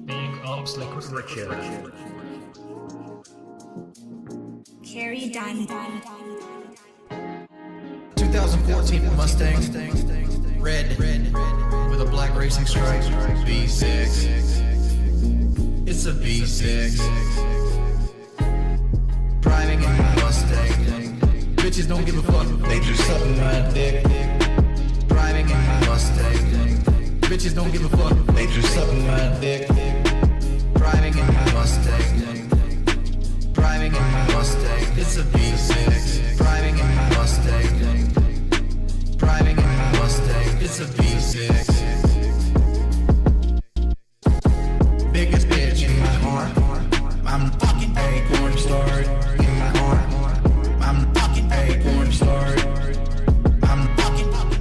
Big Ops Liquid Richard. Carry done. 2014 Mustang, red, with a black racing stripe, V6. It's a V6. Driving in my Mustang. Bitches don't give a fuck, they just sucking my dick. Driving in my Mustang. Bitches don't give a fuck, they just sucking my dick. Driving in my Mustang. Driving in my Mustang. It's a V6. Driving in my Mustang. Driving in my Mustang. It's a V6. Biggest bitch in my heart. I'm the fucking acorn star in my heart. I'm the fucking acorn star. I'm the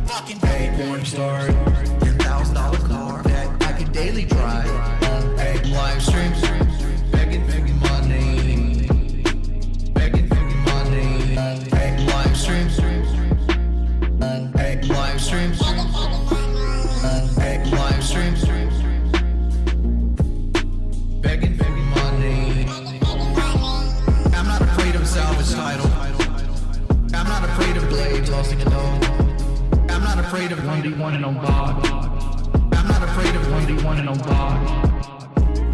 fucking acorn star. $10,000 car that I could daily drive. Live streams, begging money, begging money. Live streams, live streams, live streams, begging money. I'm not afraid of salvage title. I'm not afraid of blades tossing a dome. I'm not afraid of 1v1 and on bog. I'm not afraid of 1v1 and on bog.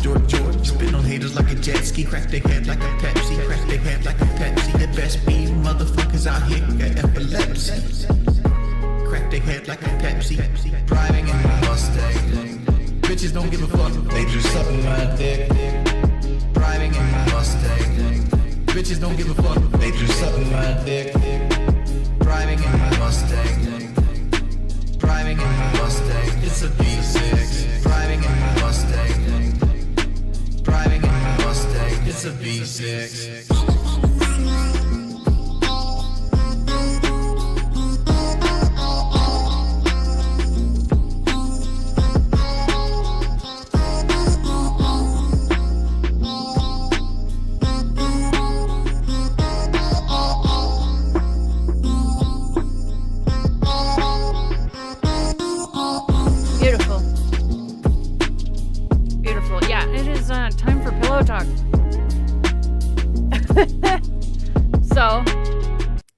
George, spin on haters like a jet ski, crack their head like a Pepsi, crack their head like a Pepsi. The best be motherfuckers out here got epilepsy. Crack their head like a Pepsi. Driving in my Mustang. Bitches don't give a fuck, they just sucking my dick. Driving in my Mustang. Bitches don't give a fuck, they just sucking my dick. Driving in my Mustang. Driving in my Mustang. It's a V6. Driving in my Mustang. Driving in my Mustang. It's a V6. Beautiful. Beautiful. Yeah, it is time for pillow talk. So,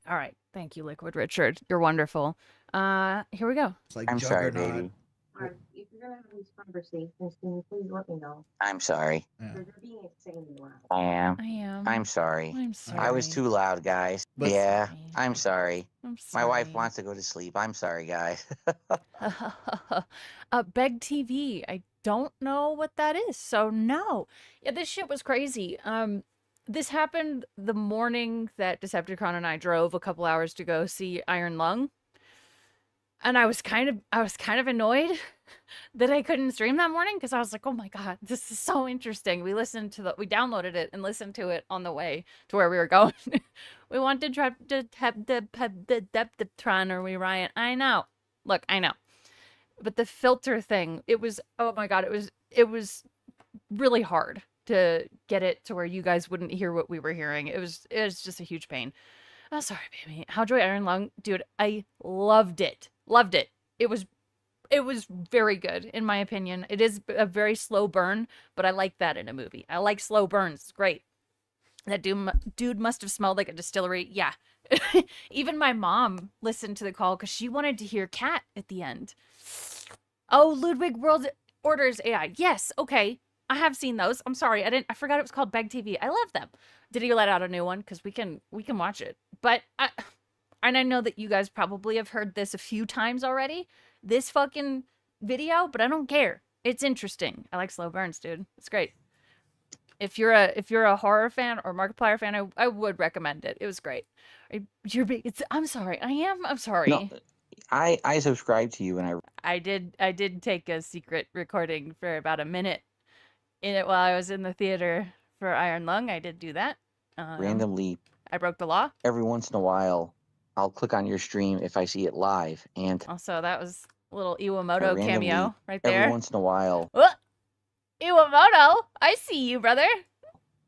all right. Thank you, Liquid Richard. You're wonderful. Here we go. It's like I'm sorry, Juggernaut. baby. If you're gonna have these conversations, can you please let me know? I'm sorry. Yeah. Because you're being insanely loud. I am. I am. I'm sorry. I'm sorry. I was too loud, guys. But- Yeah, Sorry. I'm sorry. I'm My wife sorry. wants to go to sleep. I'm sorry, guys. Beg TV. I don't know what that is. So no. Yeah, this shit was crazy. This happened the morning that Decepticon and I drove a couple hours to go see Iron Lung. And I was kind of annoyed that I couldn't stream that morning because I was like, oh my God, this is so interesting. We downloaded it and listened to it on the way to where we were going. We wanted to try to have the Decepticon or we riot. I know. Look, I know. But the filter thing, it was, oh my God, it was really hard to get it to where you guys wouldn't hear what we were hearing. It was just a huge pain. Oh, sorry, baby. How'd Iron Lung? Dude, I loved it. Loved it. It was very good, in my opinion. It is a very slow burn, but I like that in a movie. I like slow burns. It's great. That dude must have smelled like a distillery. Yeah. Even my mom listened to the call because she wanted to hear Cat at the end. Oh, Ludwig World Orders AI. Yes, okay. I have seen those. I'm sorry. I forgot it was called Beg TV. I love them. Did he let out a new one? Because we can watch it. But and I know that you guys probably have heard this a few times already. This fucking video, but I don't care. It's interesting. I like slow burns, dude. It's great. If you're a horror fan or Markiplier fan, I would recommend it. It was great. I'm sorry. I'm sorry. No, I subscribed to you and I did take a secret recording for about a minute in it while I was in the theater for Iron Lung. I did do that. randomly, I broke the law. every once in a while, I'll click on your stream if I see it live. And Also, that was a little Iwamoto randomly, cameo right every there. once in a while, Oh, Iwamoto, I see you, brother.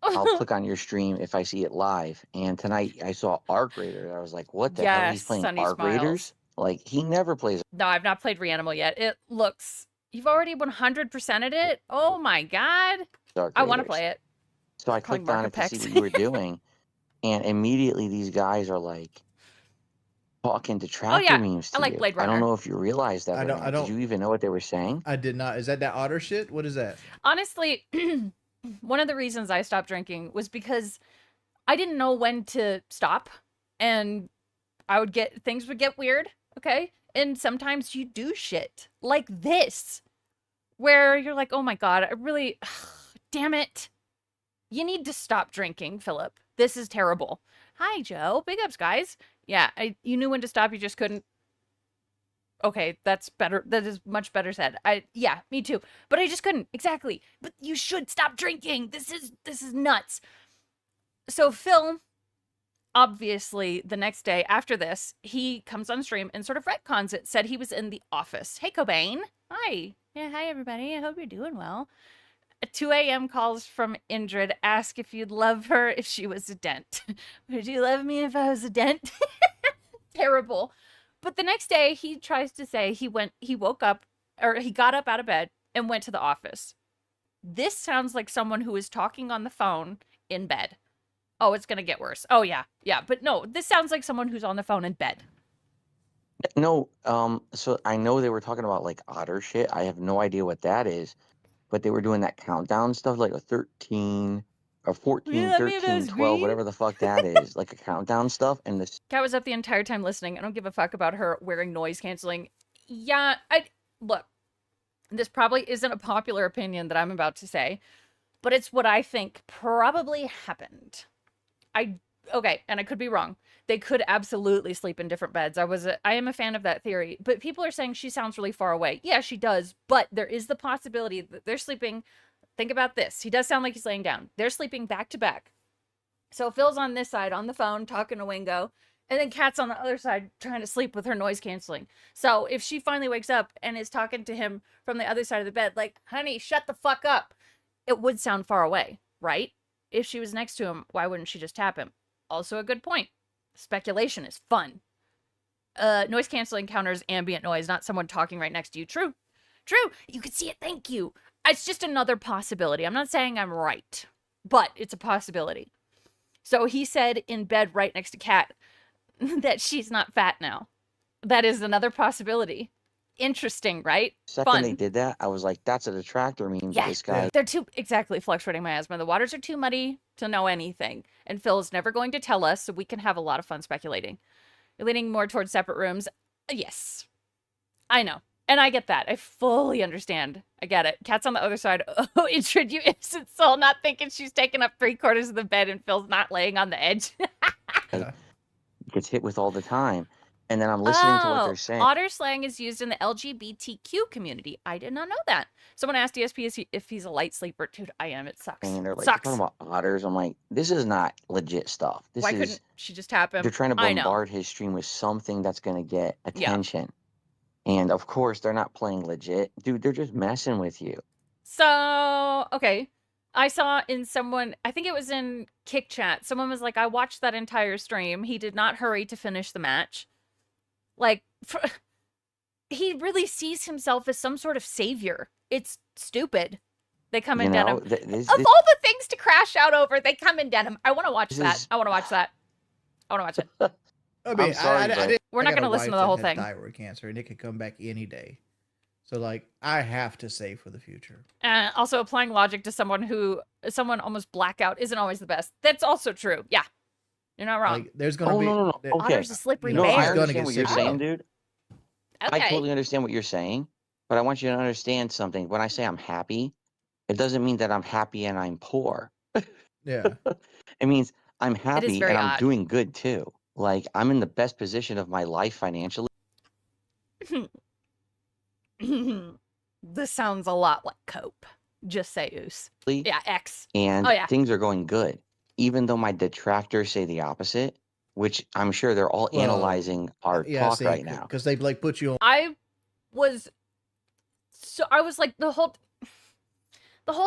I'll click on your stream if I see it live. And tonight I saw Arc Raiders. I was like, what the hell? He's Yes, playing Sunny Arc Smiles. Raiders? Like, he never plays. No, I've not played Reanimal yet. It looks You've already 100%ed it? Oh my god. Dark I want to Raiders. play it. So I Calling clicked on Mark it to see Apex. what you were doing, and immediately these guys are like talking Detractor yeah, memes I to like you. Blade I don't Runner. know if you realized that I or don't- not. I Did don't- you even know what they were saying? I did not. Is that otter shit? What is that? Honestly, one of the reasons I stopped drinking was because I didn't know when to stop, and things would get weird, okay? And sometimes you do shit like this, where you're like, oh my god, I really, damn it. You need to stop drinking, Philip. This is terrible. Hi, Joe. Big ups, guys. Yeah, you knew when to stop, you just couldn't. Okay, that's better. That is much better said. Yeah, me too. But I just couldn't. Exactly. But you should stop drinking. This is nuts. So Phil, obviously, the next day after this, he comes on stream and sort of retcons it, said he was in the office. Hey, Cobain. Hi. Yeah, hi, everybody. I hope you're doing well. A 2 a.m. calls from Indrid, ask if you'd love her if she was a dent. Would you love me if I was a dent? Terrible. But the next day, he tries to say he woke up, or he got up out of bed and went to the office. This sounds like someone who is talking on the phone in bed. Oh, it's going to get worse. Oh, yeah. Yeah. But no, this sounds like someone who's on the phone in bed. No, so I know they were talking about like otter shit. I have no idea what that is, but they were doing that countdown stuff like a 13 or 14, Yeah, I mean, if it 13, was 12, green. whatever the fuck that is, like a countdown stuff. And this Kat was up the entire time listening. I don't give a fuck about her wearing noise canceling. Yeah, look, this probably isn't a popular opinion that I'm about to say, but it's what I think probably happened. Okay, and I could be wrong. They could absolutely sleep in different beds. I am a fan of that theory, but people are saying she sounds really far away. Yeah, she does, but there is the possibility that they're sleeping. Think about this. He does sound like he's laying down. They're sleeping back to back. So Phil's on this side on the phone talking to Wingo, and then Kat's on the other side trying to sleep with her noise canceling. So if she finally wakes up and is talking to him from the other side of the bed, like, honey, shut the fuck up, it would sound far away, right? If she was next to him, why wouldn't she just tap him? Also a good point. Speculation is fun. Noise canceling counters ambient noise, not someone talking right next to you. True. True. You could see it. Thank you. It's just another possibility. I'm not saying I'm right, but it's a possibility. So he said in bed right next to Kat that she's not fat now. That is another possibility. Interesting, right? second Fun. they did that, I was like, that's a Detractor meme. Yeah, This guy. they're too exactly fluctuating my asthma. The waters are too muddy to know anything, and Phil is never going to tell us, so we can have a lot of fun speculating. You're leaning more towards separate rooms. Yes, I know, and I get that. I fully understand. I get it. Kat's on the other side. Oh, Intrid, you innocent soul, not thinking she's taking up 3/4 of the bed, and Phil's not laying on the edge. Gets hit with all the time. And then I'm listening to what they're saying. Otter slang is used in the LGBTQ community. I did not know that. Someone asked DSP if he's a light sleeper. Dude, I am. It sucks. And they're like, Sucks. talking about otters. I'm like, this is not legit stuff. This Why is couldn't she just tap him? they're trying to I know. bombard his stream with something that's gonna get Yeah. attention. And of course they're not playing legit. Dude, they're just messing with you. So, okay. I saw in someone, I think it was in Kick Chat, someone was like, I watched that entire stream. He did not hurry to finish the match. Like, he really sees himself as some sort of savior. It's stupid. They come in denim. this, Of all the things to crash out over, they come in denim. I want to watch This that. is- I want to watch that. I want to watch it. I mean, I'm sorry, but- didn't- We're I not got a gonna listen to wife the whole that had thing. Thyroid cancer, and it could come back any day. So, like, I have to save for the future. Also, applying logic to someone almost blackout isn't always the best. That's also true. Yeah. You're not wrong. Like, there's gonna Oh, be. no. there- Okay. Otter's a slippery No, bear. I He's gonna understand get what you're sick. saying, dude. Okay. I totally understand what you're saying, but I want you to understand something. When I say I'm happy, it doesn't mean that I'm happy and I'm poor. Yeah. It means I'm happy very and I'm odd. doing good too. Like I'm in the best position of my life financially. This sounds a lot like cope. Just say oos. Yeah, X. And Oh, yeah. things are going good. Even though my detractors say the opposite, which I'm sure they're all Well, analyzing our talk right now. because they like put you on. I was like the whole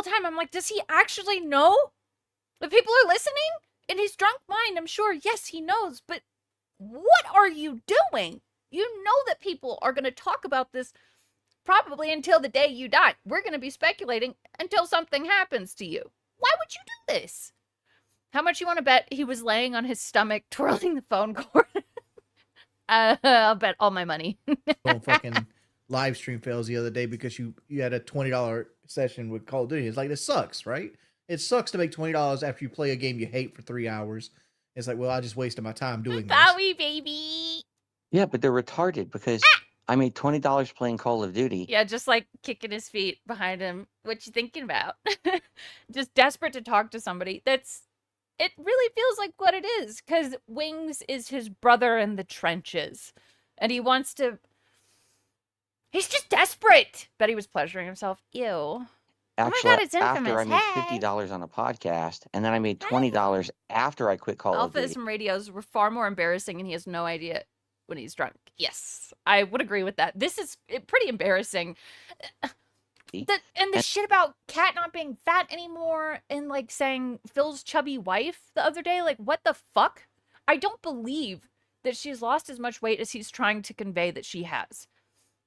time I'm like, does he actually know that people are listening? In his drunk mind, I'm sure, yes, he knows, but what are you doing? You know that people are going to talk about this probably until the day you die. We're going to be speculating until something happens to you. Why would you do this? How much you want to bet he was laying on his stomach twirling the phone cord? I'll bet all my money. Well, fucking live stream fails the other day because you had a $20 session with Call of Duty. It's like, this sucks, right? It sucks to make $20 after you play a game you hate for 3 hours. It's like, well, I just wasted my time doing this. Bowie, baby. Yeah, but they're retarded because I made $20 playing Call of Duty. Yeah, just like kicking his feet behind him. What you thinking about? Just desperate to talk to somebody. It really feels like what it is, because Wings is his brother in the trenches. And he wants to... He's just desperate! Bet he was pleasuring himself. Ew. Actually, God, it's infamous. after I made Hey. $50 on a podcast, and then I made $20 after I quit Call of Duty. Alphas and radios were far more embarrassing, and he has no idea when he's drunk. Yes, I would agree with that. This is pretty embarrassing. The shit about Kat not being fat anymore, and like saying Phil's chubby wife the other day, like what the fuck? I don't believe that she's lost as much weight as he's trying to convey that she has.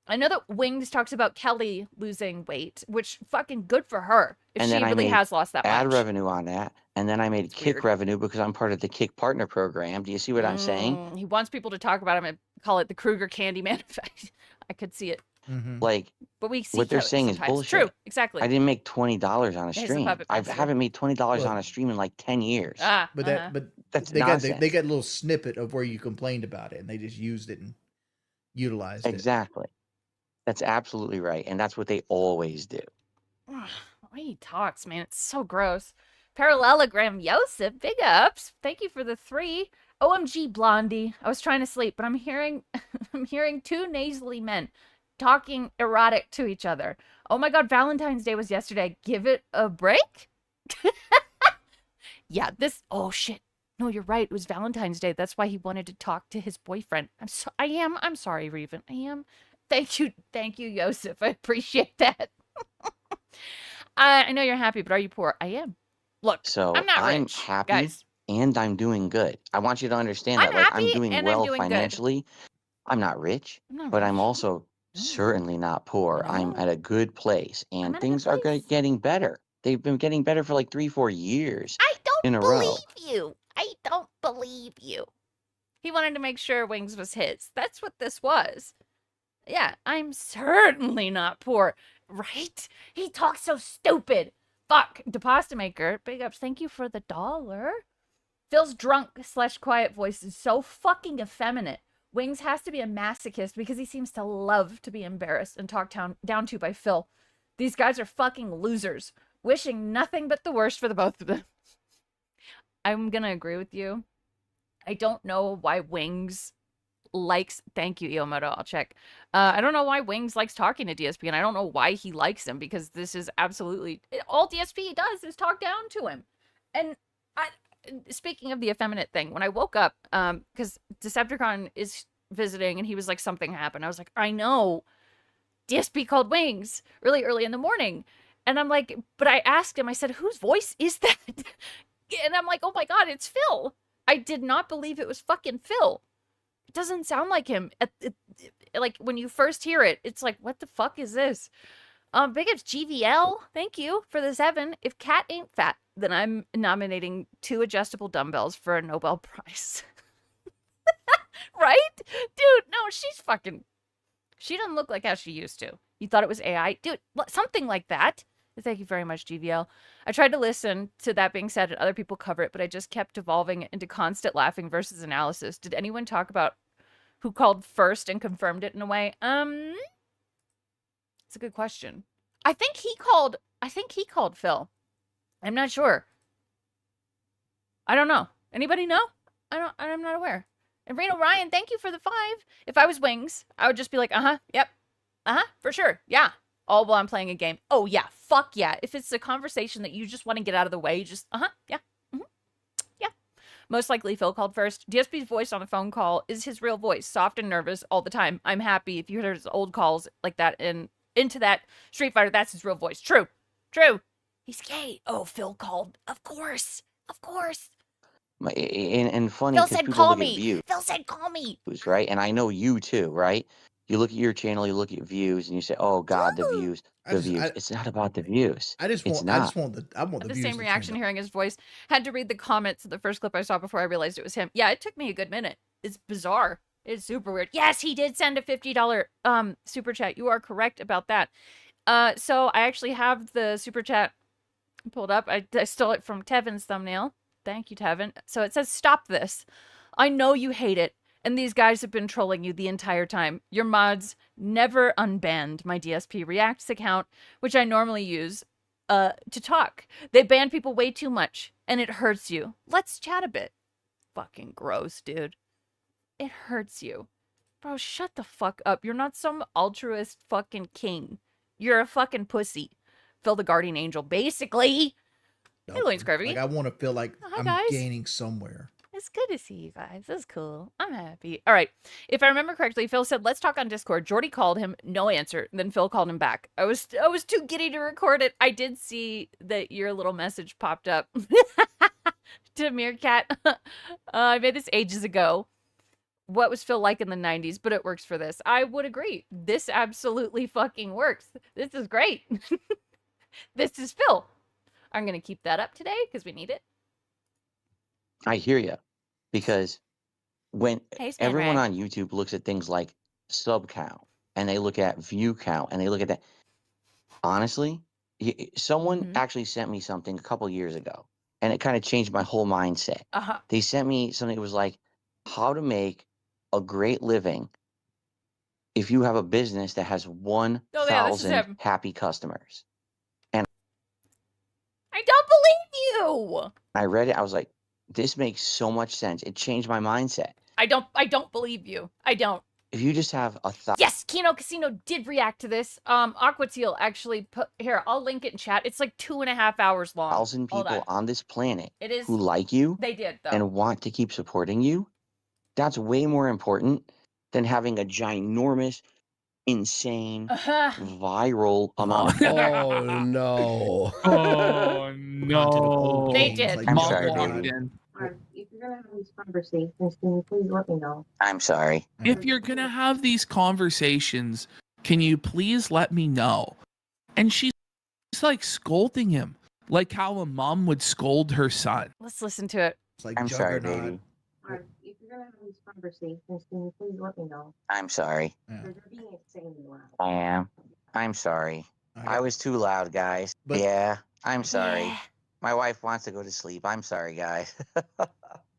I know that Wings talks about Kelly losing weight, which fucking good for her if And she then I really made has lost that ad much. revenue on that, and then I made Kick weird. revenue because I'm part of the Kick Partner Program. Do you see what I'm saying? He wants people to talk about him and call it the Kruger Candyman effect. I could see it. Mhm. Like, But we see what they're Kelly saying is sometimes. bullshit. True, exactly. I didn't make $20 on a He's a stream. puppet I master. haven't made $20 Well- on a stream in like 10 years. But uh-huh. That's they nonsense. got a little snippet of where you complained about it, and they just used it and utilized it. Exactly. That's absolutely right. And that's what they always do. The way he talks, man, it's so gross. Parallelogram Yosef, big ups. Thank you for the 3. OMG Blondie. I was trying to sleep, but I'm hearing two nasally men talking erotic to each other. Oh my god, Valentine's Day was yesterday. Give it a break? Yeah, oh shit. No, you're right. It was Valentine's Day. That's why he wanted to talk to his boyfriend. I'm sorry, Reven. I am. Thank you, Yosef. I appreciate that. I know you're happy, but are you poor? I am. Look, So I'm not I'm rich, happy guys. and I'm doing good. I want you to understand I'm that. Like, I'm happy doing and I'm well doing good. financially. I'm not rich, I'm not but rich. I'm also No. certainly not poor. I'm No. at a good place, I'm and at a good things are place. getting better. They've been getting better for like 3-4 years I don't in a row. believe you. I don't believe you. He wanted to make sure Wings was his. That's what this was. Yeah, I'm certainly not poor, right? He talks so stupid. Fuck. Deposit maker, big ups. Thank you for the $1. Phil's drunk/quiet voice is so fucking effeminate. Wings has to be a masochist because he seems to love to be embarrassed and talked down to by Phil. These guys are fucking losers. Wishing nothing but the worst for the both of them. I'm gonna agree with you. I don't know why Wings likes... Thank you, Iyomoto. I'll check. I don't know why Wings likes talking to DSP, and I don't know why he likes him, because this is absolutely... All DSP does is talk down to him. And speaking of the effeminate thing, when I woke up, because Decepticon is visiting, and he was like, something happened. I was like, I know. DSP called Wings really early in the morning. And I'm like, but I asked him, I said, whose voice is that? And I'm like, oh my god, it's Phil. I did not believe it was fucking Phil. It doesn't sound like him. Like, when you first hear it, it's like, what the fuck is this? Big ups GVL. Thank you for the 7. If Kat ain't fat, then I'm nominating 2 adjustable dumbbells for a Nobel Prize. Right? Dude, no, she's fucking... She doesn't look like how she used to. You thought it was AI? Dude, something like that. Thank you very much, GVL. I tried to listen to that being said and other people cover it, but I just kept devolving it into constant laughing versus analysis. Did anyone talk about who called first and confirmed it in a way? It's a good question. I think he called Phil. I'm not sure. I don't know. Anybody know? I'm not aware. And Reno Ryan, thank you for the 5. If I was Wings, I would just be like, yep. For sure. Yeah. All while I'm playing a game. Oh, yeah. Fuck yeah. If it's a conversation that you just want to get out of the way, just, yeah. Yeah. Most likely Phil called first. DSP's voice on a phone call is his real voice. Soft and nervous all the time. I'm happy if you heard his old calls like that and into that Street Fighter, that's his real voice. True. He's gay. Oh, Phil called. Of course. And funny Phil because said, people call look at me. views, Phil said, call me. right? And I know you too, right? You look at your channel, you look at views, and you say, "Oh God, the views, I the just- views." I- It's not about the views. I just It's want I not. just want the The views same to reaction trend up. hearing his voice. Had to read the comments of the first clip I saw before I realized it was him. Yeah, it took me a good minute. It's bizarre. It's super weird. Yes, he did send a $50 super chat. You are correct about that. So I actually have the super chat pulled up. I stole it from Tevin's thumbnail. Thank you, Tevin. So it says, "Stop this. I know you hate it, and these guys have been trolling you the entire time. Your mods never unbanned my DSP Reacts account, which I normally use to talk. They ban people way too much, and it hurts you. Let's chat a bit." Fucking gross, dude. It hurts you. Bro, shut the fuck up. You're not some altruist fucking king. You're a fucking pussy. Phil the Guardian Angel, basically. Hey, Loins Gravy. Like I want to feel like Oh, hi, I'm guys. gaining somewhere. It's good to see you guys. That's cool. I'm happy. All right. If I remember correctly, Phil said, "Let's talk on Discord." Jordy called him, no answer. Then Phil called him back. I was too giddy to record it. I did see that your little message popped up to Meerkat. I made this ages ago. What was Phil like in the 90s? But it works for this. I would agree. This absolutely fucking works. This is great. This is Phil. I'm going to keep that up today because we need it. I hear you, because when Hey, Stan everyone Rag. on YouTube looks at things like sub count and they look at view count and they look at that, honestly, someone Mhm. actually sent me something a couple years ago, and it kind of changed my whole mindset. Uh-huh. They sent me something that was like, how to make a great living if you have a business that has Oh, yeah, this is 1,000 him. happy customers. I don't believe you. I read it. I was like, this makes so much sense. It changed my mindset. I don't believe you. I don't. If you just have 1,000, Yes, Kino Casino did react to this. Aqua Teal actually put here. I'll link it in chat. It's like 2.5 hours long. 1,000 Hold people on. on this planet It is. who like you They did though. and want to keep supporting you, that's way more important than having a ginormous, insane, viral amount. Oh no! Oh no! They It's did. like I'm Mom sorry, walked baby. in. If you're gonna have these conversations, can you please let me know? I'm sorry. If you're gonna have these conversations, can you please let me know? And she's like scolding him, like how a mom would scold her son. Let's listen to it. It's like I'm sorry, Juggernaut. baby. If you're gonna have these conversations, can you please let me know? I'm sorry. Yeah. Because you're being insanely loud. I am. I'm sorry. I was too loud, guys. But- Yeah, I'm sorry. Yeah. My wife wants to go to sleep. I'm sorry, guys.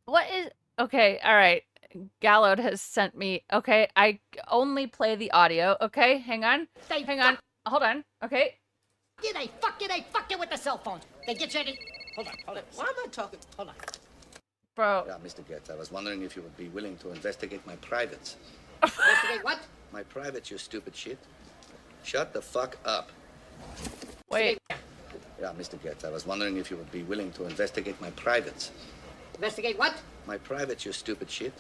What is okay? All right. Gallowed has sent me. Okay, I only play the audio. Okay, hang on. Hang on. Hold on. Okay. You they fucking with the cell phones. They get you any... Hold on. Why am I talking? Hold on. Bro. Yeah, Mr. Getz, I was wondering if you would be willing to investigate my privates. Investigate what? My privates, you stupid shit. Shut the fuck up. Wait. Yeah, Mr. Getz, I was wondering if you would be willing to investigate my privates. Investigate what? My privates, you stupid shit.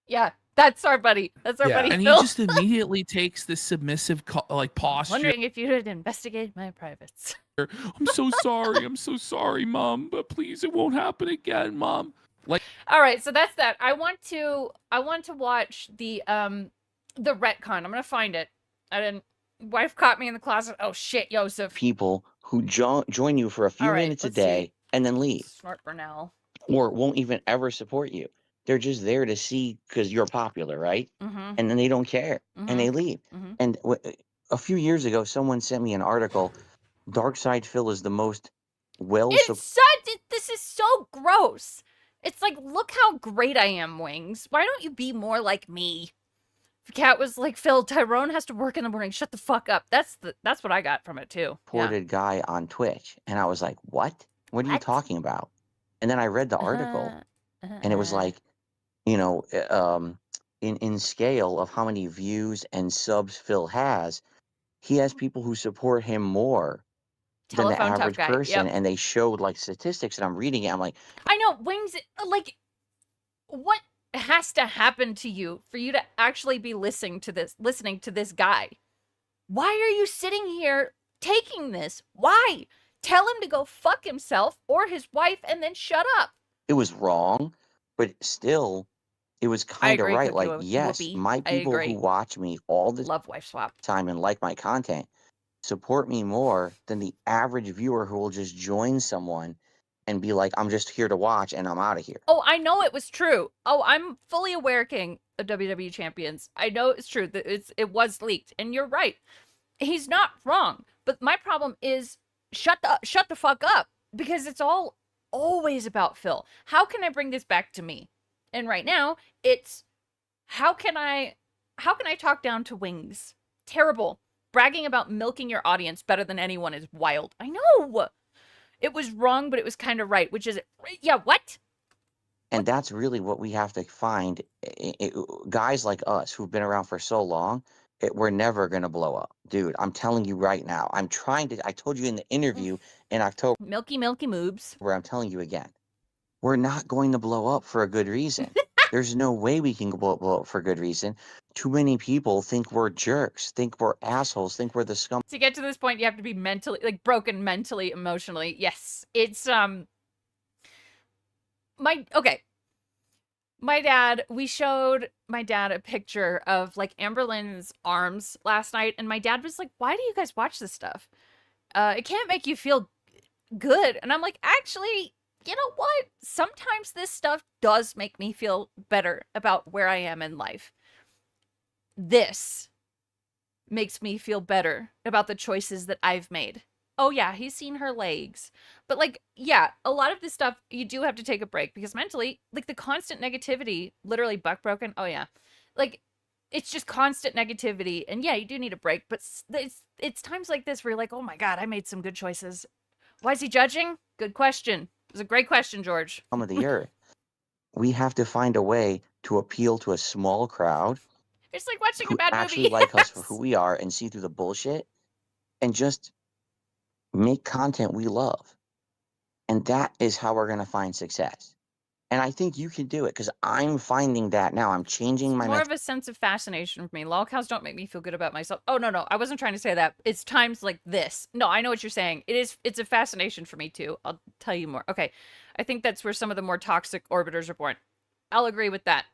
Yeah, that's our buddy. That's our Yeah, buddy. and he Phil. just immediately takes this submissive posture. Wondering if you would investigate my privates. I'm so sorry, Mom, but please, it won't happen again, Mom. Like, All right, so that's that. I want to watch the retcon. I'm gonna find it. I didn't. Wife caught me in the closet. Oh shit, Joseph. People who join you for a few All right, minutes a let's day see. and then leave, Smart Burnell. or won't even ever support you. They're just there to see because you're popular, right? Mm-hmm. And then they don't care and they leave. Mhm. And a few years ago, someone sent me an article. Dark Side Phil is the most It's such. This is so gross. It's like, look how great I am, Wings. Why don't you be more like me? Cat was like, Phil, Tyrone has to work in the morning. Shut the fuck up. That's what I got from it too. Yeah. supported guy on Twitch. And I was like, what? What are you What? talking about? And then I read the article and it was like, in scale of how many views and subs Phil has, he has people who support him more than the Telephone tough average guy. person. Yep. And they showed like statistics and I'm reading it. I'm like, I know, Wings, like, what has to happen to you for you to actually be listening to this guy? Why are you sitting here taking this? Why? Tell him to go fuck himself or his wife and then shut up. it was wrong, but still, it was I kind of agree, right. Cookie Like, yes, Whoopi. my I people who agree. watch me all the Love wife swap. time and like my content support me more than the average viewer who will just join someone and be like, I'm just here to watch and I'm out of here. Oh, I know it was true. Oh, I'm fully aware, King, of WWE Champions. I know it's true that it was leaked, and you're right. He's not wrong. But my problem is shut the fuck up, because it's always about Phil. How can I bring this back to me? And right now, it's how can I talk down to Wings? Terrible. Bragging about milking your audience better than anyone is wild. I know. It was wrong, but it was kind of right, which is, yeah, what? And that's really what we have to find. Guys like us who've been around for so long, we're never going to blow up. Dude, I'm telling you right now. I told you in the interview in October. Milky moobs. Where I'm telling you again. We're not going to blow up for a good reason. There's no way we can blow up for a good reason. Too many people think we're jerks, think we're assholes, think we're the scum. To get to this point, you have to be mentally, like, broken mentally, emotionally. Yes. It's, my dad, we showed my dad a picture of, like, Amberlynn's arms last night, and my dad was like, why do you guys watch this stuff? It can't make you feel good. And I'm like, actually, you know what? Sometimes this stuff does make me feel better about where I am in life. This makes me feel better about the choices that I've made. Oh yeah, he's seen her legs. But like, yeah, a lot of this stuff, you do have to take a break, because mentally, like, the constant negativity, literally buck broken. Oh yeah. Like, it's just constant negativity. And yeah, you do need a break, but it's times like this where you're like, oh my God, I made some good choices. Why is he judging? Good question. It was a great question, George. Of the earth. We have to find a way to appeal to a small crowd. It's like watching who a bad actually movie. like us for who we are and see through the bullshit and just make content we love. And that is how we're going to find success. And I think you can do it, because I'm finding that now. I'm changing my more of a sense of fascination for me. Lolcows don't make me feel good about myself. Oh, no. I wasn't trying to say that. It's times like this. No, I know what you're saying. It's a fascination for me too. I'll tell you more. Okay. I think that's where some of the more toxic orbiters are born. I'll agree with that.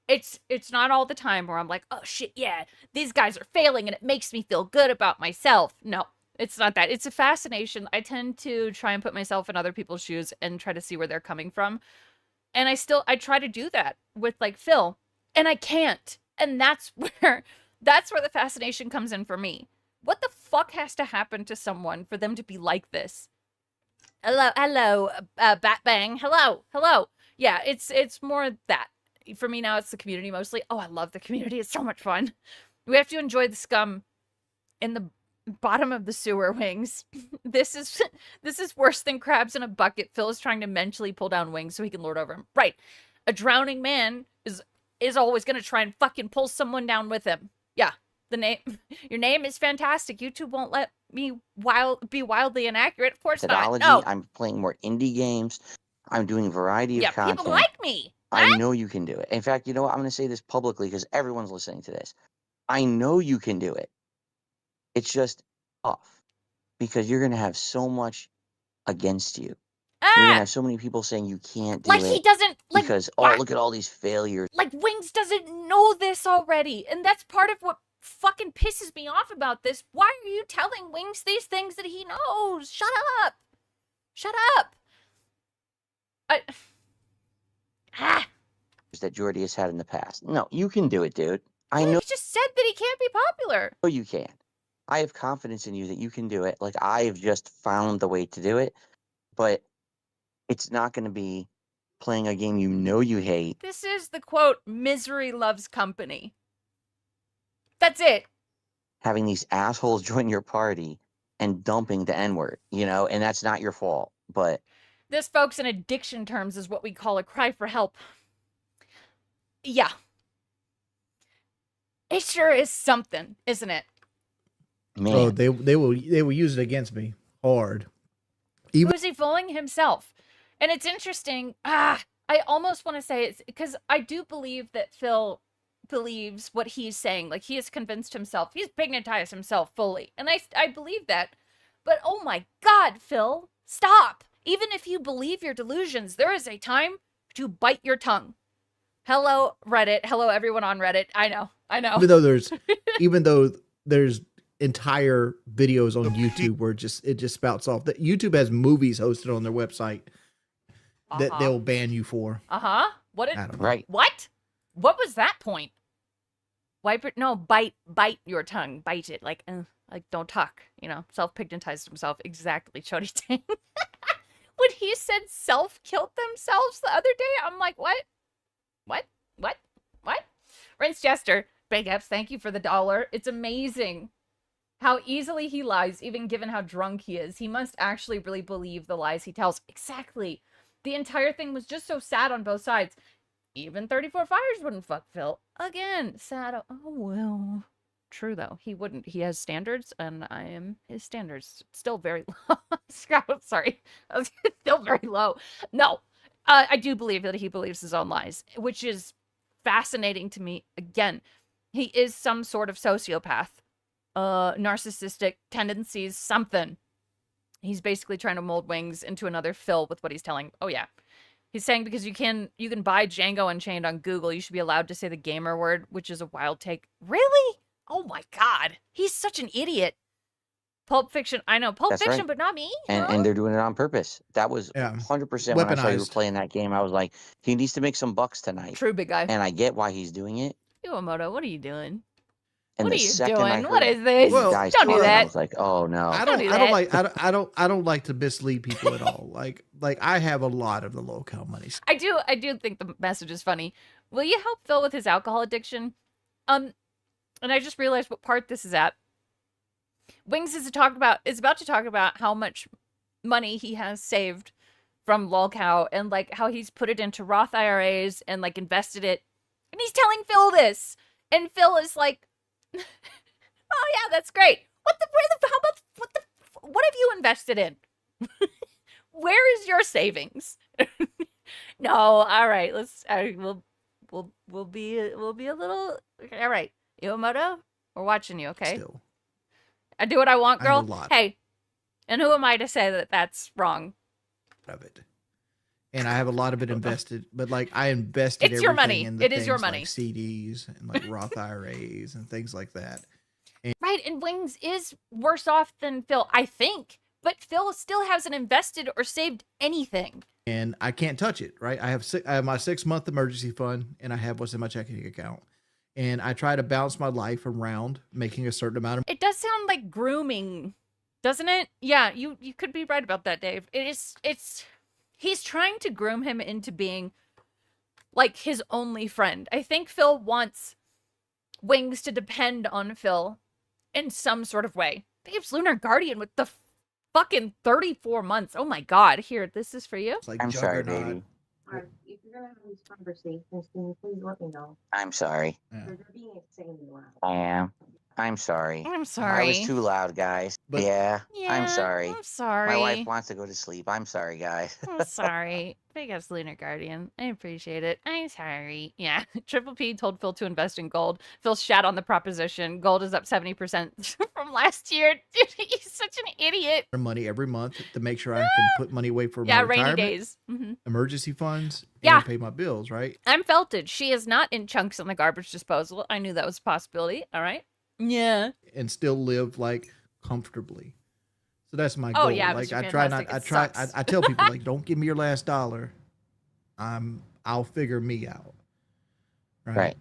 It's not all the time where I'm like, oh shit, yeah, these guys are failing and it makes me feel good about myself. No, it's not that. It's a fascination. I tend to try and put myself in other people's shoes and try to see where they're coming from. And I try to do that with, like, Phil, and I can't. And that's where the fascination comes in for me. What the fuck has to happen to someone for them to be like this? Hello, Bat Bang. Hello. Yeah, it's more that. For me now, it's the community mostly. Oh, I love the community. It's so much fun. We have to enjoy the scum in the bottom of the sewer, Wings. This is worse than crabs in a bucket. Phil is trying to mentally pull down Wings so he can lord over him. Right. A drowning man is always going to try and fucking pull someone down with him. Yeah. Your name is fantastic. YouTube won't let me be wildly inaccurate. Of course not. No. I'm playing more indie games. I'm doing a variety of content. People like me. I know you can do it. In fact, you know what? I'm going to say this publicly because everyone's listening to this. I know you can do it. It's just tough because you're going to have so much against you. You're going to have so many people saying you can't do it. Like he doesn't, like, because, oh, look at all these failures. Like, Wings doesn't know this already. And that's part of what fucking pisses me off about this. Why are you telling Wings these things that he knows? Shut up. Shut up. That Jordy has had in the past. No, you can do it, dude. I know. He just said that he can't be popular. Oh, you can. I have confidence in you that you can do it. Like, I've just found the way to do it. But it's not going to be playing a game you know you hate. This is the quote, misery loves company. That's it. Having these assholes join your party and dumping the N-word, you know, and that's not your fault. But this, folks, in addiction terms, is what we call a cry for help. Yeah. It sure is something, isn't it? Man. Oh, they will use it against me hard. Who's he fooling himself? And it's interesting. I almost want to say it's because I do believe that Phil believes what he's saying. Like, he has convinced himself. He's magnetized himself fully. And I believe that. But oh my God, Phil, stop. Even if you believe your delusions, there is a time to bite your tongue. Hello, Reddit. Hello, everyone on Reddit. I know. Even though there's entire videos on YouTube where it just spouts off that YouTube has movies hosted on their website that they'll ban you for. What? I don't know. Right. What? What was that point? Wipe it. No, bite your tongue. Bite it. Like don't talk. You know, self-pigmentized himself. Exactly, Chody Tang. When he said self-killed themselves the other day, I'm like, what? Rinse Jester, big ups. Thank you for the $1. It's amazing how easily he lies, even given how drunk he is. He must actually really believe the lies he tells. Exactly. The entire thing was just so sad on both sides. Even 34 Fires wouldn't fuck Phil. Again, sad. Oh, well. True, though. He wouldn't. He has standards, and I am his standards. Still very low. Sorry. Still very low. No. I do believe that he believes his own lies, which is fascinating to me. Again, he is some sort of sociopath. Narcissistic tendencies, something. He's basically trying to mold Wings into another Phil with what he's telling. Oh, yeah. He's saying because you can buy Django Unchained on Google, you should be allowed to say the gamer word, which is a wild take. Really? Oh, my God. He's such an idiot. Pulp Fiction. I know. Pulp Fiction, right. But not me. And they're doing it on purpose. That was 100% when I saw you were playing that game. I was like, he needs to make some bucks tonight. True, big guy. And I get why he's doing it. Iwamoto, what are you doing? And What the are you second doing? I heard What is this? you guys Don't do talking, that. I was like, oh no. I don't like to mislead people at all. Like I have a lot of the low-cal money. I do think the message is funny. Will you help Phil with his alcohol addiction? And I just realized what part this is at. Wings is about to talk about how much money he has saved from lolcow and like how he's put it into Roth IRAs and like invested it. And he's telling Phil this. And Phil is like, oh yeah, that's great. What have you invested in? Where is your savings? No, all right. We'll be a little. All right, Iwamoto, we're watching you. Okay. Still. I do what I want, girl. I know a lot. Hey, and who am I to say that that's wrong? Of it. And I have a lot of it invested, but like I invested It's your everything money. in the It is your things money. like CDs and like Roth IRAs and things like that. Right, and Wings is worse off than Phil, I think. But Phil still hasn't invested or saved anything. And I can't touch it, right? I have my 6-month emergency fund, and I have what's in my checking account. And I try to balance my life around making a certain amount of. It does sound like grooming, doesn't it? Yeah, you could be right about that, Dave. He's trying to groom him into being like his only friend. I think Phil wants Wings to depend on Phil in some sort of way. Dave's Lunar Guardian with the fucking 34 months. Oh my God. Here, this is for you. Like I'm sorry, Juggernaut. baby. Alright, if you're gonna have these conversations, can you please let me know? I'm sorry. Yeah. Because you're being insanely loud. I am. I'm sorry. I'm I sorry. was too loud, guys. But- yeah, Yeah, I'm sorry. I'm sorry. My wife wants to go to sleep. I'm sorry, guys. I'm sorry. Big ass Lunar Guardian. I appreciate it. I'm sorry. Yeah. Triple P told Phil to invest in gold. Phil shat on the proposition. Gold is up 70% from last year. Dude, he's such an idiot. Money every month to make sure I can put money away for Yeah, my rainy retirement, days. emergency funds, Yeah. and pay my bills, right? I'm felted. She is not in chunks on the garbage disposal. I knew that was a possibility. All right. Yeah. And still live like comfortably. So that's my Oh, goal. yeah, Like Mr. I try Fantastic, not. I it try. sucks. I tell people like, don't give me your last dollar. I'll figure me out. Right.